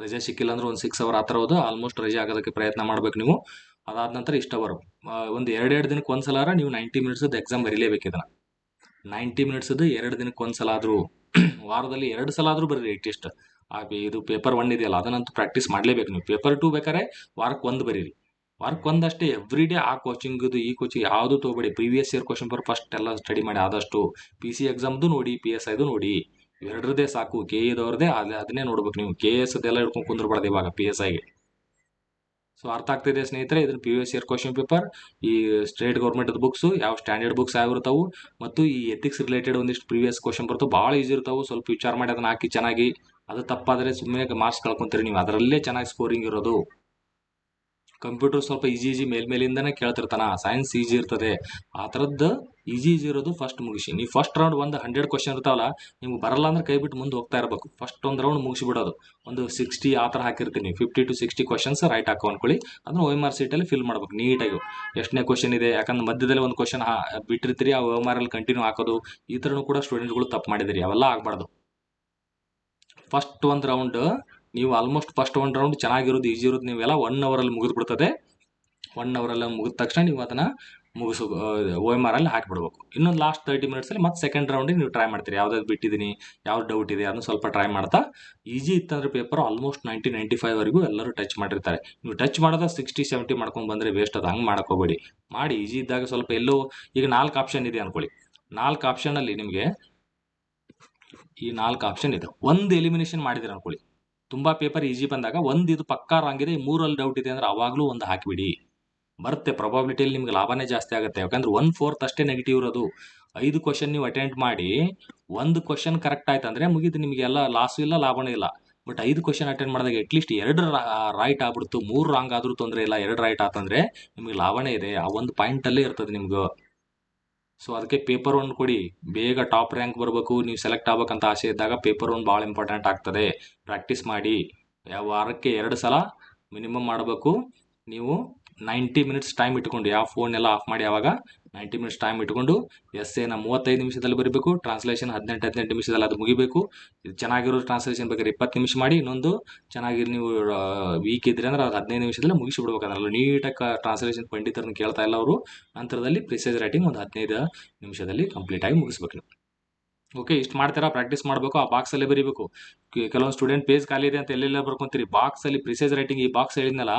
ರಜೆ ಸಿಕ್ಕಿಲ್ಲ ಅಂದ್ರೆ ಒಂದು 6 ಅವರ್ ಆ ಥರ ಓದು. ಆಲ್ಮೋಸ್ಟ್ ರಜೆ ಆಗೋದಕ್ಕೆ ಪ್ರಯತ್ನ ಮಾಡ್ಬೇಕು ನೀವು. ಅದಾದ ನಂತರ ಇಷ್ಟು ಅವರು ಒಂದು 2 ದಿನಕ್ಕೆ ಒಂದ್ಸಲ ನೀವು 90 ಮಿನಿಟ್ಸದ್ದು ಎಕ್ಸಾಮ್ ಬರೀಲೇಬೇಕು. ಇದನ್ನು 90 ಮಿನಿಟ್ಸದ್ದು 2 ದಿನಕ್ಕೆ ಒಂದ್ಸಲ ಆದರೂ, ವಾರದಲ್ಲಿ 2 ಸಲ ಆದರೂ ಬರೀರಿ ಅಟ್ಲೀಸ್ಟ್. ಇದು ಪೇಪರ್ 1 ಇದೆಯಲ್ಲ ಅದನ್ನಂತೂ ಪ್ರಾಕ್ಟೀಸ್ ಮಾಡಲೇಬೇಕು ನೀವು. ಪೇಪರ್ 2 ಬೇಕಾದ್ರೆ ವಾರಕ್ಕೆ 1 ಬರೀರಿ. ವಾರಕ್ಕೆ 1 ಅಷ್ಟೇ. ಎವ್ರಿ ಡೇ ಆ ಕೋಚಿಂಗದು ಈ ಕೋಚಿಂಗ್ ಯಾವುದು ತೊಗೊಬೇಡಿ. Previous year question paper first ಎಲ್ಲ ಸ್ಟಡಿ ಮಾಡಿ. ಆದಷ್ಟು PC ಎಕ್ಸಾಮ್ದು ನೋಡಿ, PSIದು ನೋಡಿ. ಇವೆರಡರದೇ ಸಾಕು. KAದವ್ರದ್ದೇ ಅದನ್ನೇ ನೋಡ್ಬೇಕು ನೀವು. KS ಅದೆಲ್ಲ ಹಿಡ್ಕೊಂಡು ಕುಂದ್ರಬಾರ್ದು ಇವಾಗ PSIಗೆ. ಸೊ ಅರ್ಥ ಆಗ್ತಿದೆ ಸ್ನೇಹಿತರೆ. ಇದನ್ನು ಪ್ರೀವಿಯಸ್ ಇಯರ್ ಕ್ವಶನ್ ಪೇಪರ್, ಈ ಸ್ಟೇಟ್ ಗೌರ್ಮೆಂಟ್ದು ಬುಕ್ಸು, ಯಾವ ಸ್ಟ್ಯಾಂಡರ್ಡ್ ಬುಕ್ಸ್ ಯಾವ ಇರ್ತಾವೆ, ಮತ್ತು ಈ ಎಥಿಕ್ಸ್ ರಿಲೇಟೆಡ್ ಒಂದಿಷ್ಟು ಪ್ರೀವಿಯಸ್ ಕ್ವಶನ್ ಬರ್ತವೆ. ಭಾಳ ಈಸಿ ಇರ್ತಾವೆ. ಸ್ವಲ್ಪ ವಿಚಾರ ಮಾಡಿ ಅದನ್ನು ಹಾಕಿ ಚೆನ್ನಾಗಿ. ಅದು ತಪ್ಪಾದರೆ ಸುಮ್ಮನೆ ಮಾರ್ಕ್ಸ್ ಕಳ್ಕೊತೀರಿ ನೀವು. ಅದರಲ್ಲೇ ಚೆನ್ನಾಗಿ ಸ್ಕೋರಿಂಗ್ ಇರೋದು. ಕಂಪ್ಯೂಟರ್ ಸ್ವಲ್ಪ ಈಜಿ ಮೇಲ್ಮೇಲಿಂದನೇ ಕೇಳ್ತಿರ್ತಾನ. ಸೈನ್ಸ್ ಈಜಿ ಇರ್ತದೆ. ಆ ಥರದ್ದು ಈಜಿ ಇರೋದು ಫಸ್ಟ್ ಮುಗಿಸಿ. ನೀವು ಫಸ್ಟ್ ರೌಂಡ್ ಒಂದು 100 ಕ್ವಶನ್ ಇರ್ತಾವಲ್ಲ, ನಿಮ್ಗೆ ಬರಲ್ಲ ಅಂದ್ರೆ ಕೈ ಬಿಟ್ಟು ಮುಂದೆ ಹೋಗ್ತಾ ಇರಬೇಕು. ಫಸ್ಟ್ ಒಂದು ರೌಂಡ್ ಮುಗಿಸಿಬಿಡೋದು. ಒಂದು 60 ಆ ಥರ ಹಾಕಿರ್ತೀನಿ. 50 to 60 ಕ್ವಶನ್ಸ್ ರೈಟ್ ಹಾಕೋ ಅಂದ್ಕೊಳ್ಳಿ. ಅದನ್ನು OMR ಸೀಟಲ್ಲಿ ಫಿಲ್ ಮಾಡ್ಬೇಕು ನೀಟಾಗಿ. ಎಷ್ಟನೇ ಕ್ವಶನ್ ಇದೆ, ಯಾಕಂದ್ರೆ ಮಧ್ಯದಲ್ಲಿ ಒಂದು ಕ್ವಶನ್ ಬಿಟ್ಟಿರ್ತೀರಿ, ಆ OMR ಅಲ್ಲಿ ಕಂಟಿನ್ಯೂ ಹಾಕೋದು. ಈ ಥರನೂ ಕೂಡ ಸ್ಟೂಡೆಂಟ್ಗಳು ತಪ್ಪು ಮಾಡಿದಿರಿ. ಅವೆಲ್ಲ ಆಗಬಾರ್ದು. ಫಸ್ಟ್ ಒಂದು ರೌಂಡ್ ನೀವು ಆಲ್ಮೋಸ್ಟ್ ಫಸ್ಟ್ ಒಂದು ರೌಂಡ್ ಚೆನ್ನಾಗಿರೋದು, ಈಜಿ ಇರೋದು ನೀವೆಲ್ಲ 1 ಅವರಲ್ಲಿ ಮುಗಿದ್ಬಿಡ್ತದೆ. 1 ಅವರಲ್ಲಿ ಮುಗಿದ ತಕ್ಷಣ ನೀವು ಅದನ್ನು OMR ಅಲ್ಲಿ ಹಾಕಿಬಿಡ್ಬೇಕು. ಇನ್ನೊಂದು ಲಾಸ್ಟ್ 30 ಮಿನಿಟ್ಸಲ್ಲಿ ಮತ್ತೆ ಸೆಕೆಂಡ್ ರೌಂಡಿಗೆ ನೀವು ಟ್ರೈ ಮಾಡ್ತೀರಿ. ಯಾವ್ದಾದ್ರು ಬಿಟ್ಟಿದ್ದೀನಿ, ಯಾವ್ದು ಡೌಟ್ ಇದೆ ಅದನ್ನು ಸ್ವಲ್ಪ ಟ್ರೈ ಮಾಡ್ತಾ. ಈಜಿ ಇತ್ತಂದ್ರೆ ಪೇಪರ್ ಆಲ್ಮೋಸ್ಟ್ 90-95ವರೆಗೂ ಎಲ್ಲರೂ ಟಚ್ ಮಾಡಿರ್ತಾರೆ. ನೀವು ಟಚ್ ಮಾಡೋದ 60-70 ಮಾಡ್ಕೊಂಡು ಬಂದರೆ ವೇಸ್ಟ್. ಅದು ಹಂಗೆ ಮಾಡ್ಕೋಬೇಡಿ. ಮಾಡಿ. ಈಜಿ ಇದ್ದಾಗ ಸ್ವಲ್ಪ ಎಲ್ಲೋ, ಈಗ 4 ಆಪ್ಷನ್ ಇದೆ ಅಂದ್ಕೊಳ್ಳಿ. 4 ಆಪ್ಷನಲ್ಲಿ ನಿಮಗೆ ಈ 4 ಆಪ್ಷನ್ ಇದೆ. ಒಂದು ಎಲಿಮಿನೇಷನ್ ಮಾಡಿದಿರ ಅಂದ್ಕೊಳ್ಳಿ. ತುಂಬ ಪೇಪರ್ ಈಜಿ ಬಂದಾಗ ಒಂದು ಇದು ಪಕ್ಕಾ ರಾಂಗ್ ಇದೆ, 3ಅಲ್ಲಿ ಡೌಟ್ ಇದೆ ಅಂದ್ರೆ ಅವಾಗಲೂ ಒಂದು ಹಾಕಿಬಿಡಿ. ಬರುತ್ತೆ. ಪ್ರಾಬಬಿಲಿಟಿಯಲ್ಲಿ ನಿಮ್ಗೆ ಲಾಭನೇ ಜಾಸ್ತಿ ಆಗುತ್ತೆ. ಯಾಕಂದ್ರೆ 1/4 ಅಷ್ಟೇ ನೆಗೆಟಿವ್ ಇರೋದು. 5 ಕ್ವಶನ್ ನೀವು ಅಟೆಂಡ್ ಮಾಡಿ 1 ಕ್ವಶನ್ ಕರೆಕ್ಟ್ ಆಯ್ತು ಅಂದರೆ ಮುಗಿದು. ನಿಮಗೆಲ್ಲ ಲಾಸು ಇಲ್ಲ, ಲಾಭನೂ ಇಲ್ಲ. ಬಟ್ 5 ಕ್ವಶನ್ ಅಟೆಂಡ್ ಮಾಡಿದಾಗ ಅಟ್ಲೀಸ್ಟ್ 2 ರೈಟ್ ಆಗ್ಬಿಡ್ತು, 3 ರಾಂಗ್ ಆದರೂ ತೊಂದರೆ ಇಲ್ಲ, 2 ರೈಟ್ ಆತಂದರೆ ನಿಮಗೆ ಲಾಭನೇ ಇದೆ. ಆ ಒಂದು ಪಾಯಿಂಟಲ್ಲೇ ಇರ್ತದೆ ನಿಮ್ಗೆ. ಸೊ ಅದಕ್ಕೆ ಪೇಪರ್ 1 ಕೊಡಿ. ಬೇಗ ಟಾಪ್ ರ್ಯಾಂಕ್ ಬರಬೇಕು, ನೀವು ಸೆಲೆಕ್ಟ್ ಆಗ್ಬೇಕಂತ ಆಸೆ ಇದ್ದಾಗ ಪೇಪರ್ 1 ಭಾಳ ಇಂಪಾರ್ಟೆಂಟ್ ಆಗ್ತದೆ. ಪ್ರಾಕ್ಟೀಸ್ ಮಾಡಿ. ವಾರಕ್ಕೆ 2 ಸಲ ಮಿನಿಮಮ್ ಮಾಡಬೇಕು. ನೀವು 90 ಮಿನಿಟ್ಸ್ ಟೈಮ್ ಇಟ್ಕೊಂಡು, ಯಾವ ಫೋನ್ ಎಲ್ಲ ಆಫ್ ಮಾಡಿ ಆವಾಗ 90 ಮಿನಿಟ್ಸ್ ಟೈಮ್ ಇಟ್ಕೊಂಡು ಎಸ್ಸೇನ 35 ನಿಮಿಷದಲ್ಲಿ ಬರೀಬೇಕು. ಟ್ರಾನ್ಸ್ಲೇಷನ್ 18 ನಿಮಿಷದಲ್ಲಿ ಅದು ಮುಗಿಬೇಕು. ಇದು ಚೆನ್ನಾಗಿರೋ ಟ್ರಾನ್ಸ್ಲೇಷನ್ ಬೇಕಾದ್ರೆ 20 ನಿಮಿಷ ಮಾಡಿ. ಇನ್ನೊಂದು ಚೆನ್ನಾಗಿ ನೀವು ವೀಕ್ ಇದ್ರೆ ಅಂದ್ರೆ ಅದು 15 ನಿಮಿಷದಲ್ಲಿ ಮುಗಿಸಿಬಿಡ್ಬೇಕು. ಅದರಲ್ಲಿ ನೀಟಾಗಿ ಟ್ರಾನ್ಸ್ಲೇಷನ್ ಪಂಡಿತರನ್ನು ಕೇಳ್ತಾ ಇಲ್ಲ ಅವರು. ನಂತರದಲ್ಲಿ ಪ್ರಿಸೈಸ್ ರೈಟಿಂಗ್ ಒಂದು 15 ನಿಮಿಷದಲ್ಲಿ ಕಂಪ್ಲೀಟಾಗಿ ಮುಗಿಸ್ಬೇಕು ನೀವು. ಓಕೆ, ಇಷ್ಟು ಮಾಡ್ತೀರಾ, ಪ್ರಾಕ್ಟೀಸ್ ಮಾಡಬೇಕು. ಆ ಬಾಕ್ಸಲ್ಲೇ ಬರೀಬೇಕು. ಕೆಲವೊಂದು ಸ್ಟೂಡೆಂಟ್ ಪೇಜ್ ಖಾಲಿ ಇದೆ ಅಂತ ಎಲ್ಲೆಲ್ಲ ಬರ್ಕೊಂತೀರಿ. ಬಾಕ್ಸಲ್ಲಿ ಪ್ರಿಸೈಸ್ ರೈಟಿಂಗ್, ಈ ಬಾಕ್ಸ್ ಹೇಳಿದ್ನಲ್ಲ,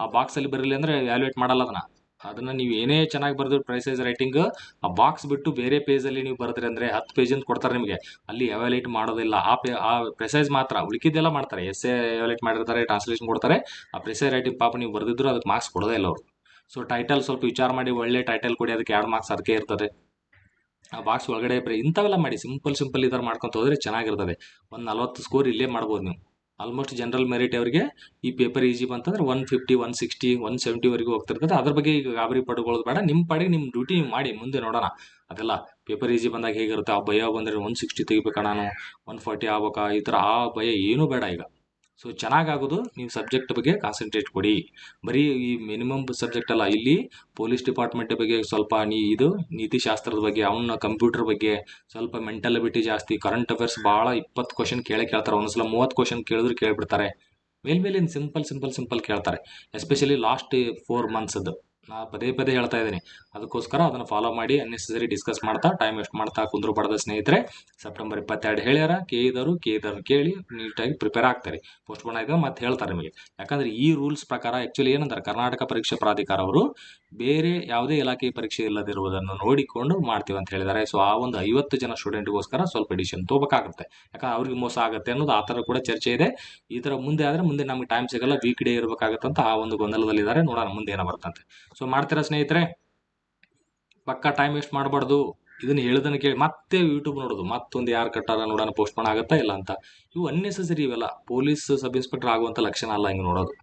ಆ ಬಾಕ್ಸಲ್ಲಿ ಬರಲಿಲ್ಲ ಅಂದರೆ ವ್ಯಾಲ್ಯೂಯೇಟ್ ಮಾಡಲ್ಲ ಅದನ್ನು. ನೀವು ಏನೇ ಚೆನ್ನಾಗಿ ಬರೆದ್ರು ಪ್ರಿಸೈಸ್ ರೈಟಿಂಗ್, ಆ ಬಾಕ್ಸ್ ಬಿಟ್ಟು ಬೇರೆ ಪೇಜಲ್ಲಿ ನೀವು ಬರೆದ್ರಿ ಅಂದರೆ 10 ಪೇಜ್ ಕೊಡ್ತಾರೆ ನಿಮಗೆ. ಅಲ್ಲಿ ಎವ್ಯಾಲ್ಯೂಯೇಟ್ ಮಾಡೋದಿಲ್ಲ. ಆ ಪ್ರಿಸೈಸ್ ಮಾತ್ರ, ಉಳಿಕಿದ್ದೆಲ್ಲ ಮಾಡ್ತಾರೆ. ಎಸ್ಸೇ ಎವ್ಯಾಲ್ಯೂಯೇಟ್ ಮಾಡಿರ್ತಾರೆ, ಟ್ರಾನ್ಸ್ಲೇಷನ್ ಕೊಡ್ತಾರೆ. ಆ ಪ್ರಿಸೈಸ್ ರೈಟಿಂಗ್ ಪಾಪ ನೀವು ಬರೆದಿದ್ರು ಅದಕ್ಕೆ ಮಾರ್ಕ್ಸ್ ಕೊಡೋದೇ ಇಲ್ಲ ಅವರು. ಸೊ ಟೈಟಲ್ ಸ್ವಲ್ಪ ವಿಚಾರ ಮಾಡಿ, ಒಳ್ಳೆ ಟೈಟಲ್ ಕೊಡಿ, ಅದಕ್ಕೆ 2 ಮಾರ್ಕ್ಸ್ ಅದಕ್ಕೆ ಇರ್ತದೆ. ಆ ಬಾಕ್ಸ್ ಒಳಗಡೆ ಇಂಥವೆಲ್ಲ ಮಾಡಿ. ಸಿಂಪಲ್ ಈ ಥರ ಮಾಡ್ಕೊತ ಹೋದರೆ ಚೆನ್ನಾಗಿರ್ತದೆ. ಒಂದು 40 ಸ್ಕೋರ್ ಇಲ್ಲೇ ಮಾಡ್ಬೋದು ನೀವು. ಆಲ್ಮೋಸ್ಟ್ ಜನರಲ್ ಮೆರಿಟ್ ಅವರಿಗೆ ಈ ಪೇಪರ್ ಈಜಿ ಬಂತಂದ್ರೆ 150, 160, 170ವರೆಗೂ ಹೋಗ್ತಿರ್ತದೆ. ಅದ್ರ ಬಗ್ಗೆ ಈಗ ಗಾಬರಿ ಪಡ್ಕೊಳ್ಳೋದು ಬೇಡ. ನಿಮ್ಮ ಪಾಡಿಗೆ ನಿಮ್ಮ ಡ್ಯೂಟಿ ನೀವು ಮಾಡಿ. ಮುಂದೆ ನೋಡೋಣ ಅದೆಲ್ಲ. ಪೇಪರ್ ಈಜಿ ಬಂದಾಗ ಹೇಗಿರುತ್ತೆ, ಆ ಭಯ ಬಂದರೆ 160 ತೆಗಿಬೇಕಾ ನಾನು, 140 ಆಗ್ಬೇಕಾ, ಈ ಥರ ಆ ಭಯ ಏನೂ ಬೇಡ ಈಗ. ಸೊ ಚೆನ್ನಾಗಾಗೋದು. ನೀವು ಸಬ್ಜೆಕ್ಟ್ ಬಗ್ಗೆ ಕಾನ್ಸಂಟ್ರೇಟ್ ಕೊಡಿ. ಬರೀ ಈ ಮಿನಿಮಮ್ ಸಬ್ಜೆಕ್ಟ್ ಅಲ್ಲ, ಇಲ್ಲಿ ಪೊಲೀಸ್ ಡಿಪಾರ್ಟ್ಮೆಂಟ್ ಬಗ್ಗೆ ಸ್ವಲ್ಪ, ಇದು ನೀತಿಶಾಸ್ತ್ರದ ಬಗ್ಗೆ, ಅವನ ಕಂಪ್ಯೂಟರ್ ಬಗ್ಗೆ ಸ್ವಲ್ಪ ಮೆಂಟಲಿಬಿಟಿ ಜಾಸ್ತಿ. ಕರೆಂಟ್ ಅಫೇರ್ಸ್ ಭಾಳ 20 ಕ್ವಶನ್ ಕೇಳ್ತಾರೆ. ಒಂದೊಂದ್ಸಲ 30 ಕ್ವಶನ್ ಕೇಳಿದ್ರು ಕೇಳಿಬಿಡ್ತಾರೆ. ಮೇಲ್ಮೇಲಿನ ಸಿಂಪಲ್ ಕೇಳ್ತಾರೆ. ಎಸ್ಪೆಷಲಿ ಲಾಸ್ಟ್ 4 ಮಂತ್ಸದ್ದು ಪದೇ ಪದೇ ಹೇಳ್ತಾ ಇದ್ದೀನಿ. ಅದಕ್ಕೋಸ್ಕರ ಅದನ್ನು ಫಾಲೋ ಮಾಡಿ ಅನ್ನೆಸೆಸರಿ ಡಿಸ್ಕಸ್ ಮಾಡ್ತಾ ಟೈಮ್ ವೇಸ್ಟ್ ಮಾಡ್ತಾ ಕುಂದ್ರು ಪಡೆದ ಸ್ನೇಹಿತರೆ, ಸೆಪ್ಟೆಂಬರ್ 22 ಹೇಳ್ಯಾರ. ಕೆ ಕೇಳಿ ನೀಟಾಗಿ ಪ್ರಿಪೇರ್ ಆಗ್ತಾರೆ. ಪೋಸ್ಟ್ಪೋನ್ ಆಯ್ತು ಮತ್ತೆ ಹೇಳ್ತಾರೆ ನಿಮಗೆ. ಯಾಕಂದ್ರೆ ಈ ರೂಲ್ಸ್ ಪ್ರಕಾರ ಆ್ಯಕ್ಚುಲಿ ಏನಂತಾರೆ, ಕರ್ನಾಟಕ ಪರೀಕ್ಷಾ ಪ್ರಾಧಿಕಾರ ಅವರು ಬೇರೆ ಯಾವುದೇ ಇಲಾಖೆ ಪರೀಕ್ಷೆ ಇಲ್ಲದಿರುವುದನ್ನು ನೋಡಿಕೊಂಡು ಮಾಡ್ತೀವಿ ಅಂತ ಹೇಳಿದ್ದಾರೆ. ಸೊ ಆ ಒಂದು 50 ಜನ ಸ್ಟೂಡೆಂಟ್ಗೋಸ್ಕರ ಸ್ವಲ್ಪ ಡಿಸಿಷನ್ ತಗೋಬೇಕಾಗುತ್ತೆ. ಯಾಕಂದ್ರೆ ಅವ್ರಿಗೆ ಮೋಸ ಆಗುತ್ತೆ ಅನ್ನೋದು ಆ ಥರ ಕೂಡ ಚರ್ಚೆ ಇದೆ. ಈ ಥರ ಮುಂದೆ ಆದರೆ ಮುಂದೆ ನಮಗೆ ಟೈಮ್ ಸಿಗಲ್ಲ, ವೀಕ್ ಡೇ ಇರಬೇಕಾಗತ್ತಂತ ಆ ಒಂದು ಗೊಂದಲದಲ್ಲಿದ್ದಾರೆ. ನೋಡೋಣ ಮುಂದೆ ಏನೋ ಬರ್ತಂತೆ. ಸೊ ಮಾಡ್ತೀರಾ ಸ್ನೇಹಿತರೆ, ಪಕ್ಕ ಟೈಮ್ ವೇಸ್ಟ್ ಮಾಡಬಾರ್ದು. ಇದನ್ನ ಹೇಳಿದನ್ನು ಕೇಳಿ ಮತ್ತೆ ಯೂಟ್ಯೂಬ್ ನೋಡೋದು, ಮತ್ತೊಂದು ಯಾರು ಕಟ್ಟಾರ ನೋಡೋಣ ಪೋಸ್ಟ್ಪೋನ್ ಆಗುತ್ತಾ ಇಲ್ಲ ಅಂತ. ಇವು ಅನ್ನೆಸೆಸರಿ ಇವೆಲ್ಲ. ಪೊಲೀಸ್ ಸಬ್ ಇನ್ಸ್ಪೆಕ್ಟರ್ ಆಗುವಂಥ ಲಕ್ಷಣ ಅಲ್ಲ ಹಿಂಗೆ ನೋಡೋದು.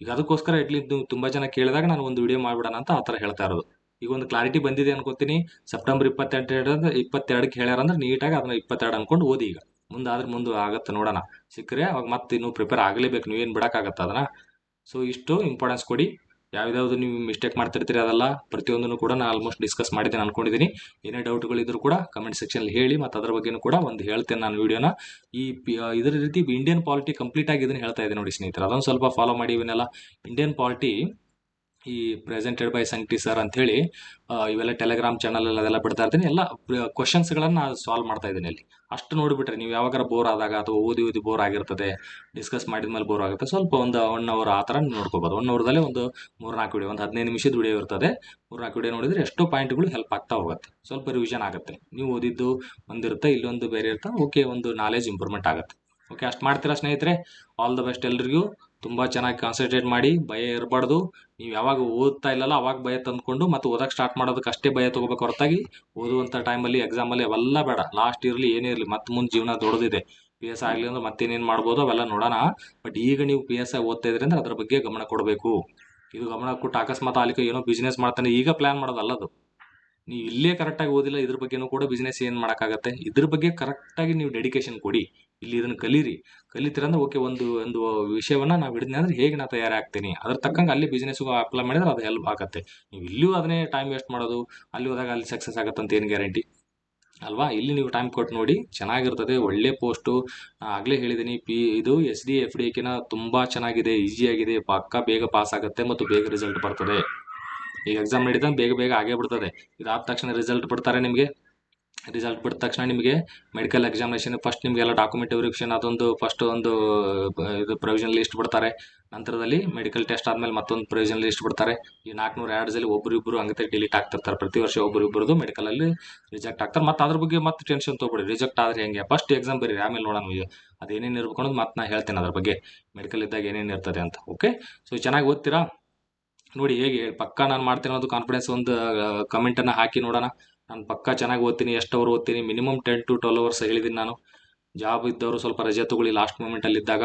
ಈಗ ಅದಕ್ಕೋಸ್ಕರ ಅಟ್ಲೀಸ್ಟ್ ನೀವು ತುಂಬ ಜನ ಕೇಳಿದಾಗ ನಾನು ಒಂದು ವಿಡಿಯೋ ಮಾಡಿಬಿಡೋಣ ಅಂತ ಆ ಥರ ಹೇಳ್ತಾ ಇರೋದು. ಈಗ ಒಂದು ಕ್ಲಾರಿಟಿ ಬಂದಿದೆ ಅನ್ಕೋತೀನಿ. ಸೆಪ್ಟೆಂಬರ್ 22ಕ್ಕೆ ಹೇಳ್ಯಾರಂದ್ರೆ ನೀಟಾಗಿ ಅದನ್ನ 22 ಅನ್ಕೊಂಡು ಓದಿ. ಈಗ ಮುಂದೆ ಆಗತ್ತೆ ನೋಡೋಣ. ಸಿಕ್ಕರೆ ಅವಾಗ ಮತ್ತೆ ಇನ್ನೂ ಪ್ರಿಪೇರ್ ಆಗಲೇಬೇಕು, ನೀವೇನು ಬಿಡೋಕ್ಕಾಗತ್ತೆ ಅದನ್ನ. ಸೊ ಇಷ್ಟು ಇಂಪಾರ್ಟೆನ್ಸ್ ಕೊಡಿ. ಯಾವ್ದಾವುದು ನೀವು ಮಿಸ್ಟೇಕ್ ಮಾಡ್ತಿರ್ತೀರಿ ಅದೆಲ್ಲ ಪ್ರತಿಯೊಂದನ್ನು ಕೂಡ ನಾನು ಆಲ್ಮೋಸ್ಟ್ ಡಿಸ್ಕಸ್ ಮಾಡಿದ್ದೇನೆ ಅನ್ಕೊಂಡಿದ್ದೀನಿ. ಏನೇ ಡೌಟ್ಗಳಿದ್ರು ಕೂಡ ಕಮೆಂಟ್ ಸೆಕ್ಷನಲ್ಲಿ ಹೇಳಿ, ಮತ್ತು ಅದ್ರ ಬಗ್ಗೆನೂ ಕೂಡ ಒಂದು ಹೇಳ್ತೇನೆ ನಾನು ವಿಡಿಯೋನ. ಇದರ ರೀತಿ ಇಂಡಿಯನ್ ಪಾಲಿಟಿ ಕಂಪ್ಲೀಟ್ ಆಗಿ ಇದನ್ನು ಹೇಳ್ತಾ ಇದೆ ನೋಡಿ ಸ್ನೇಹಿತರೆ, ಅದೊಂದು ಸ್ವಲ್ಪ ಫಾಲೋ ಮಾಡಿ ಇವನ್ನೆಲ್ಲ. ಇಂಡಿಯನ್ ಪಾಲಿಟಿ ಈ ಪ್ರೆಸೆಂಟೆಡ್ ಬೈ ಸಂಕಟಿ ಸರ್ ಅಂಥೇಳಿ ಇವೆಲ್ಲ ಟೆಲಿಗ್ರಾಮ್ ಚಾನಲ್ ಅದೆಲ್ಲ ಬಿಡ್ತಾ ಇರ್ತೀನಿ. ಎಲ್ಲ ಕ್ವಶನ್ಸ್ಗಳನ್ನು ಸಾಲ್ವ್ ಮಾಡ್ತಾ ಇದ್ದೀನಿ ಅಲ್ಲಿ. ಅಷ್ಟು ನೋಡಿಬಿಟ್ರೆ ನೀವು ಯಾವಾಗಾರ ಬೋರ್ ಆದಾಗ ಅಥವಾ ಓದಿ ಬೋರ್ ಆಗಿರ್ತದೆ, ಡಿಸ್ಕಸ್ ಮಾಡಿದ ಮೇಲೆ ಬೋರ್ ಆಗುತ್ತೆ, ಸ್ವಲ್ಪ ಒಂದು 1 hour ಆ ಥರ ನೋಡ್ಕೋಬೋದು. 1 hourದಲ್ಲಿ ಒಂದು 3-4 ವಿಡಿಯೋ, ಒಂದು 15 ನಿಮಿಷದ ವಿಡಿಯೋ ಇರ್ತದೆ. 3-4 ವಿಡಿಯೋ ನೋಡಿದರೆ ಎಷ್ಟೋ ಪಾಯಿಂಟ್ಗಳು ಹೆಲ್ಪ್ ಆಗ್ತಾ ಹೋಗುತ್ತೆ. ಸ್ವಲ್ಪ ರಿವಿಷನ್ ಆಗುತ್ತೆ. ನೀವು ಓದಿದ್ದು ಒಂದಿರುತ್ತೆ, ಇಲ್ಲೊಂದು ಬೇರೆ ಇರುತ್ತೆ. ಓಕೆ, ಒಂದು ನಾಲೆಜ್ ಇಂಪ್ರೂವ್ಮೆಂಟ್ ಆಗುತ್ತೆ. ಓಕೆ, ಅಷ್ಟು ಮಾಡ್ತೀರಾ ಸ್ನೇಹಿತರೆ. ಆಲ್ ದ ಬೆಸ್ಟ್ ಎಲ್ರಿಗೂ. ತುಂಬ ಚೆನ್ನಾಗಿ ಕಾನ್ಸಂಟ್ರೇಟ್ ಮಾಡಿ, ಭಯ ಇರಬಾರ್ದು. ನೀವು ಯಾವಾಗ ಓದ್ತಾ ಇಲ್ಲಲ್ಲ ಅವಾಗ ಭಯ ತಂದ್ಕೊಂಡು ಮತ್ತೆ ಓದಕ್ಕೆ ಸ್ಟಾರ್ಟ್ ಮಾಡೋದಕ್ಕೆ ಅಷ್ಟೇ ಭಯ ತೊಗೋಬೇಕು ಹೊರತಾಗಿ ಓದುವಂಥ ಟೈಮಲ್ಲಿ ಎಕ್ಸಾಮಲ್ಲಿ ಅವೆಲ್ಲ ಬೇಡ. ಲಾಸ್ಟ್ ಇರಲಿ ಏನೇ ಇರಲಿ, ಮತ್ತೆ ಮುಂದೆ ಜೀವನ ದೊಡ್ಡದಿದೆ. PSI ಆಗಲಿ ಅಂದ್ರೆ ಮತ್ತೇನೇನು ಮಾಡ್ಬೋದು ಅವೆಲ್ಲ ನೋಡೋಣ. ಬಟ್ ಈಗ ನೀವು PSI ಓದ್ತಾ ಇದ್ರಿ ಅಂದ್ರೆ ಅದ್ರ ಬಗ್ಗೆ ಗಮನ ಕೊಡಬೇಕು. ಇದು ಗಮನ ಕೊಟ್ಟು ಅಕಸ್ಮಾತ್ ಆಲಿಕೆ ಏನೋ ಬಿಸ್ನೆಸ್ ಮಾಡ್ತಾನೆ ಈಗ ಪ್ಲ್ಯಾನ್ ಮಾಡೋದಲ್ಲದು. ನೀವು ಇಲ್ಲೇ ಕರೆಕ್ಟಾಗಿ ಓದಿಲ್ಲ, ಇದ್ರ ಬಗ್ಗೆನೂ ಕೂಡ ಬಿಸ್ನೆಸ್ ಏನು ಮಾಡೋಕ್ಕಾಗತ್ತೆ. ಇದ್ರ ಬಗ್ಗೆ ಕರೆಕ್ಟಾಗಿ ನೀವು ಡೆಡಿಕೇಶನ್ ಕೊಡಿ. ಇಲ್ಲಿ ಇದನ್ನು ಕಲಿತೀರಂದ್ರೆ ಓಕೆ, ಒಂದು ವಿಷಯವನ್ನು ನಾವು ಹಿಡಿದ್ನಿ ಅಂದ್ರೆ ಹೇಗೆ ನಾನು ತಯಾರಾಗ್ತೀನಿ ಅದ್ರ ತಕ್ಕಂಗೆ ಅಲ್ಲಿ ಬಿಸ್ನೆಸ್ಗೂ ಅಪ್ಲೈ ಮಾಡಿದ್ರೆ ಅದು ಹೆಲ್ಪ್ ಆಗುತ್ತೆ. ನೀವು ಇಲ್ಲಿಯೂ ಅದನ್ನೇ ಟೈಮ್ ವೇಸ್ಟ್ ಮಾಡೋದು, ಅಲ್ಲಿ ಹೋದಾಗ ಅಲ್ಲಿ ಸಕ್ಸಸ್ ಆಗುತ್ತೆ ಅಂತ ಏನು ಗ್ಯಾರಂಟಿ ಅಲ್ವಾ? ಇಲ್ಲಿ ನೀವು ಟೈಮ್ ಕೊಟ್ಟು ನೋಡಿ, ಚೆನ್ನಾಗಿರ್ತದೆ. ಒಳ್ಳೆ ಪೋಸ್ಟು. ಆಗಲೇ ಹೇಳಿದ್ದೀನಿ, ಇದು SD FDಕಿನ ತುಂಬ ಚೆನ್ನಾಗಿದೆ, ಈಸಿಯಾಗಿದೆ, ಪಕ್ಕ ಬೇಗ ಪಾಸ್ ಆಗುತ್ತೆ ಮತ್ತು ಬೇಗ ರಿಸಲ್ಟ್ ಬರ್ತದೆ. ಈಗ ಎಕ್ಸಾಮ್ ನಡೀತಂಗೆ ಬೇಗ ಆಗೇ ಬಿಡ್ತದೆ. ಇದಾದ ತಕ್ಷಣ ರಿಸಲ್ಟ್ ಬಿಡ್ತಾರೆ ನಿಮಗೆ. ರಿಸಲ್ಟ್ ಬಿಟ್ಟ ತಕ್ಷಣ ನಿಮಗೆ ಮೆಡಿಕಲ್ ಎಕ್ಸಾಮಿನೇಷನ್ ಫಸ್ಟ್ ನಿಮಗೆಲ್ಲ ಡಾಕ್ಯುಮೆಂಟ್ ವೆರಿಫಿಕೇಷನ್ ಅದೊಂದು ಫಸ್ಟ್ ಒಂದು ಇದು ಪ್ರೊವಿಷನಲ್ ಲಿಸ್ಟ್ ಬಿಡ್ತಾರೆ. ನಂತರದಲ್ಲಿ ಮೆಡಿಕಲ್ ಟೆಸ್ಟ್ ಆದಮೇಲೆ ಮತ್ತೊಂದು ಪ್ರೊವಿಷನಲ್ ಲಿಸ್ಟ್ ಬಿಡ್ತಾರೆ. ಈ 400 ಆ್ಯಡ್ಸಲ್ಲಿ ಒಬ್ಬರಿಬ್ಬರು ಹಂಗೆ ಡಿಲೀಟ್ ಆಗ್ತಿರ್ತಾರೆ. ಪ್ರತಿ ವರ್ಷ ಒಬ್ಬರಿಬ್ಬರದು ಮೆಡಿಕಲಲ್ಲಿ ರಿಜೆಕ್ಟ್ ಆಗ್ತಾರೆ. ಮತ್ತು ಅದ್ರ ಬಗ್ಗೆ ಮತ್ತೆ ಟೆನ್ಷನ್ ತೊಗೊಬೇಡಿ. ರಿಜೆಕ್ಟ್ ಆದರೆ ಹೆಂಗೆ, ಫಸ್ಟ್ ಎಕ್ಸಾಮ್ ಬರೀ, ಆಮೇಲೆ ನೋಡೋಣ ಅದೇನೇನು ಇರ್ಬೇಕು ಅನ್ನೋದು ಮತ್ತೆ ನಾನು ಹೇಳ್ತೇನೆ ಅದ್ರ ಬಗ್ಗೆ, ಮೆಡಿಕಲ್ ಇದ್ದಾಗ ಏನೇನು ಇರ್ತದೆ ಅಂತ. ಓಕೆ, ಸೊ ಚೆನ್ನಾಗಿ ಓದ್ತೀರಾ ನೋಡಿ. ಹೇಗೆ ಪಕ್ಕ ನಾನು ಮಾಡ್ತೀನಿ ಅನ್ನೋದು ಕಾನ್ಫಿಡೆನ್ಸ್ ಒಂದು ಕಮೆಂಟನ್ನು ಹಾಕಿ ನೋಡೋಣ. ನಾನು ಪಕ್ಕ ಚೆನ್ನಾಗಿ ಓದ್ತೀನಿ. ಎಷ್ಟು ಅವರ್ ಓದ್ತೀನಿ? ಮಿನಿಮಮ್ 10 to 12 hours ಹೇಳಿದ್ದೀನಿ ನಾನು. ಜಾಬ್ ಇದ್ದವರು ಸ್ವಲ್ಪ ರಜೆ ತೊಗೊಳ್ಳಿ ಲಾಸ್ಟ್ ಮೂಮೆಂಟಲ್ಲಿ ಇದ್ದಾಗ.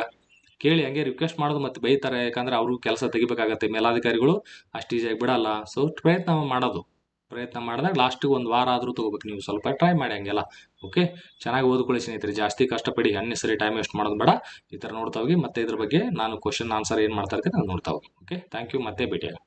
ಕೇಳಿ, ಹಂಗೆ ರಿಕ್ವೆಸ್ಟ್ ಮಾಡೋದು ಮತ್ತೆ ಬೈತಾರೆ. ಯಾಕಂದರೆ ಅವರು ಕೆಲಸ ತೆಗಿಬೇಕಾಗತ್ತೆ, ಮೇಲಾಧಿಕಾರಿಗಳು ಅಷ್ಟು ಈಸಿಯಾಗಿ ಬಿಡಲ್ಲ. ಸೊ ಪ್ರಯತ್ನ ಮಾಡಿದಾಗ ಲಾಸ್ಟಿಗೆ ಒಂದು ವಾರ ಆದರೂ ತೊಗೋಬೇಕು. ನೀವು ಸ್ವಲ್ಪ ಟ್ರೈ ಮಾಡಿ ಹಂಗೆಲ್ಲ. ಓಕೆ, ಚೆನ್ನಾಗಿ ಓದ್ಕೊಳ್ಳಿ ಸ್ನೇಹಿತರೆ. ಜಾಸ್ತಿ ಕಷ್ಟಪಡಿ, ಅನ್ನೆಸರಿ ಟೈಮ್ ವೇಸ್ಟ್ ಮಾಡೋದು ಬೇಡ. ಈ ಥರ ನೋಡ್ತಾ ಹೋಗಿ. ಮತ್ತೆ ಇದ್ರ ಬಗ್ಗೆ ನಾನು ಕ್ವಶನ್ ಆನ್ಸರ್ ಏನು ಮಾಡ್ತಾ ಇರ್ತೀನಿ ಅದು ನೋಡ್ತಾ ಹೋಗಿ. Okay, thank you. ಮತ್ತೆ ಭೇಟಿಯಾಗ.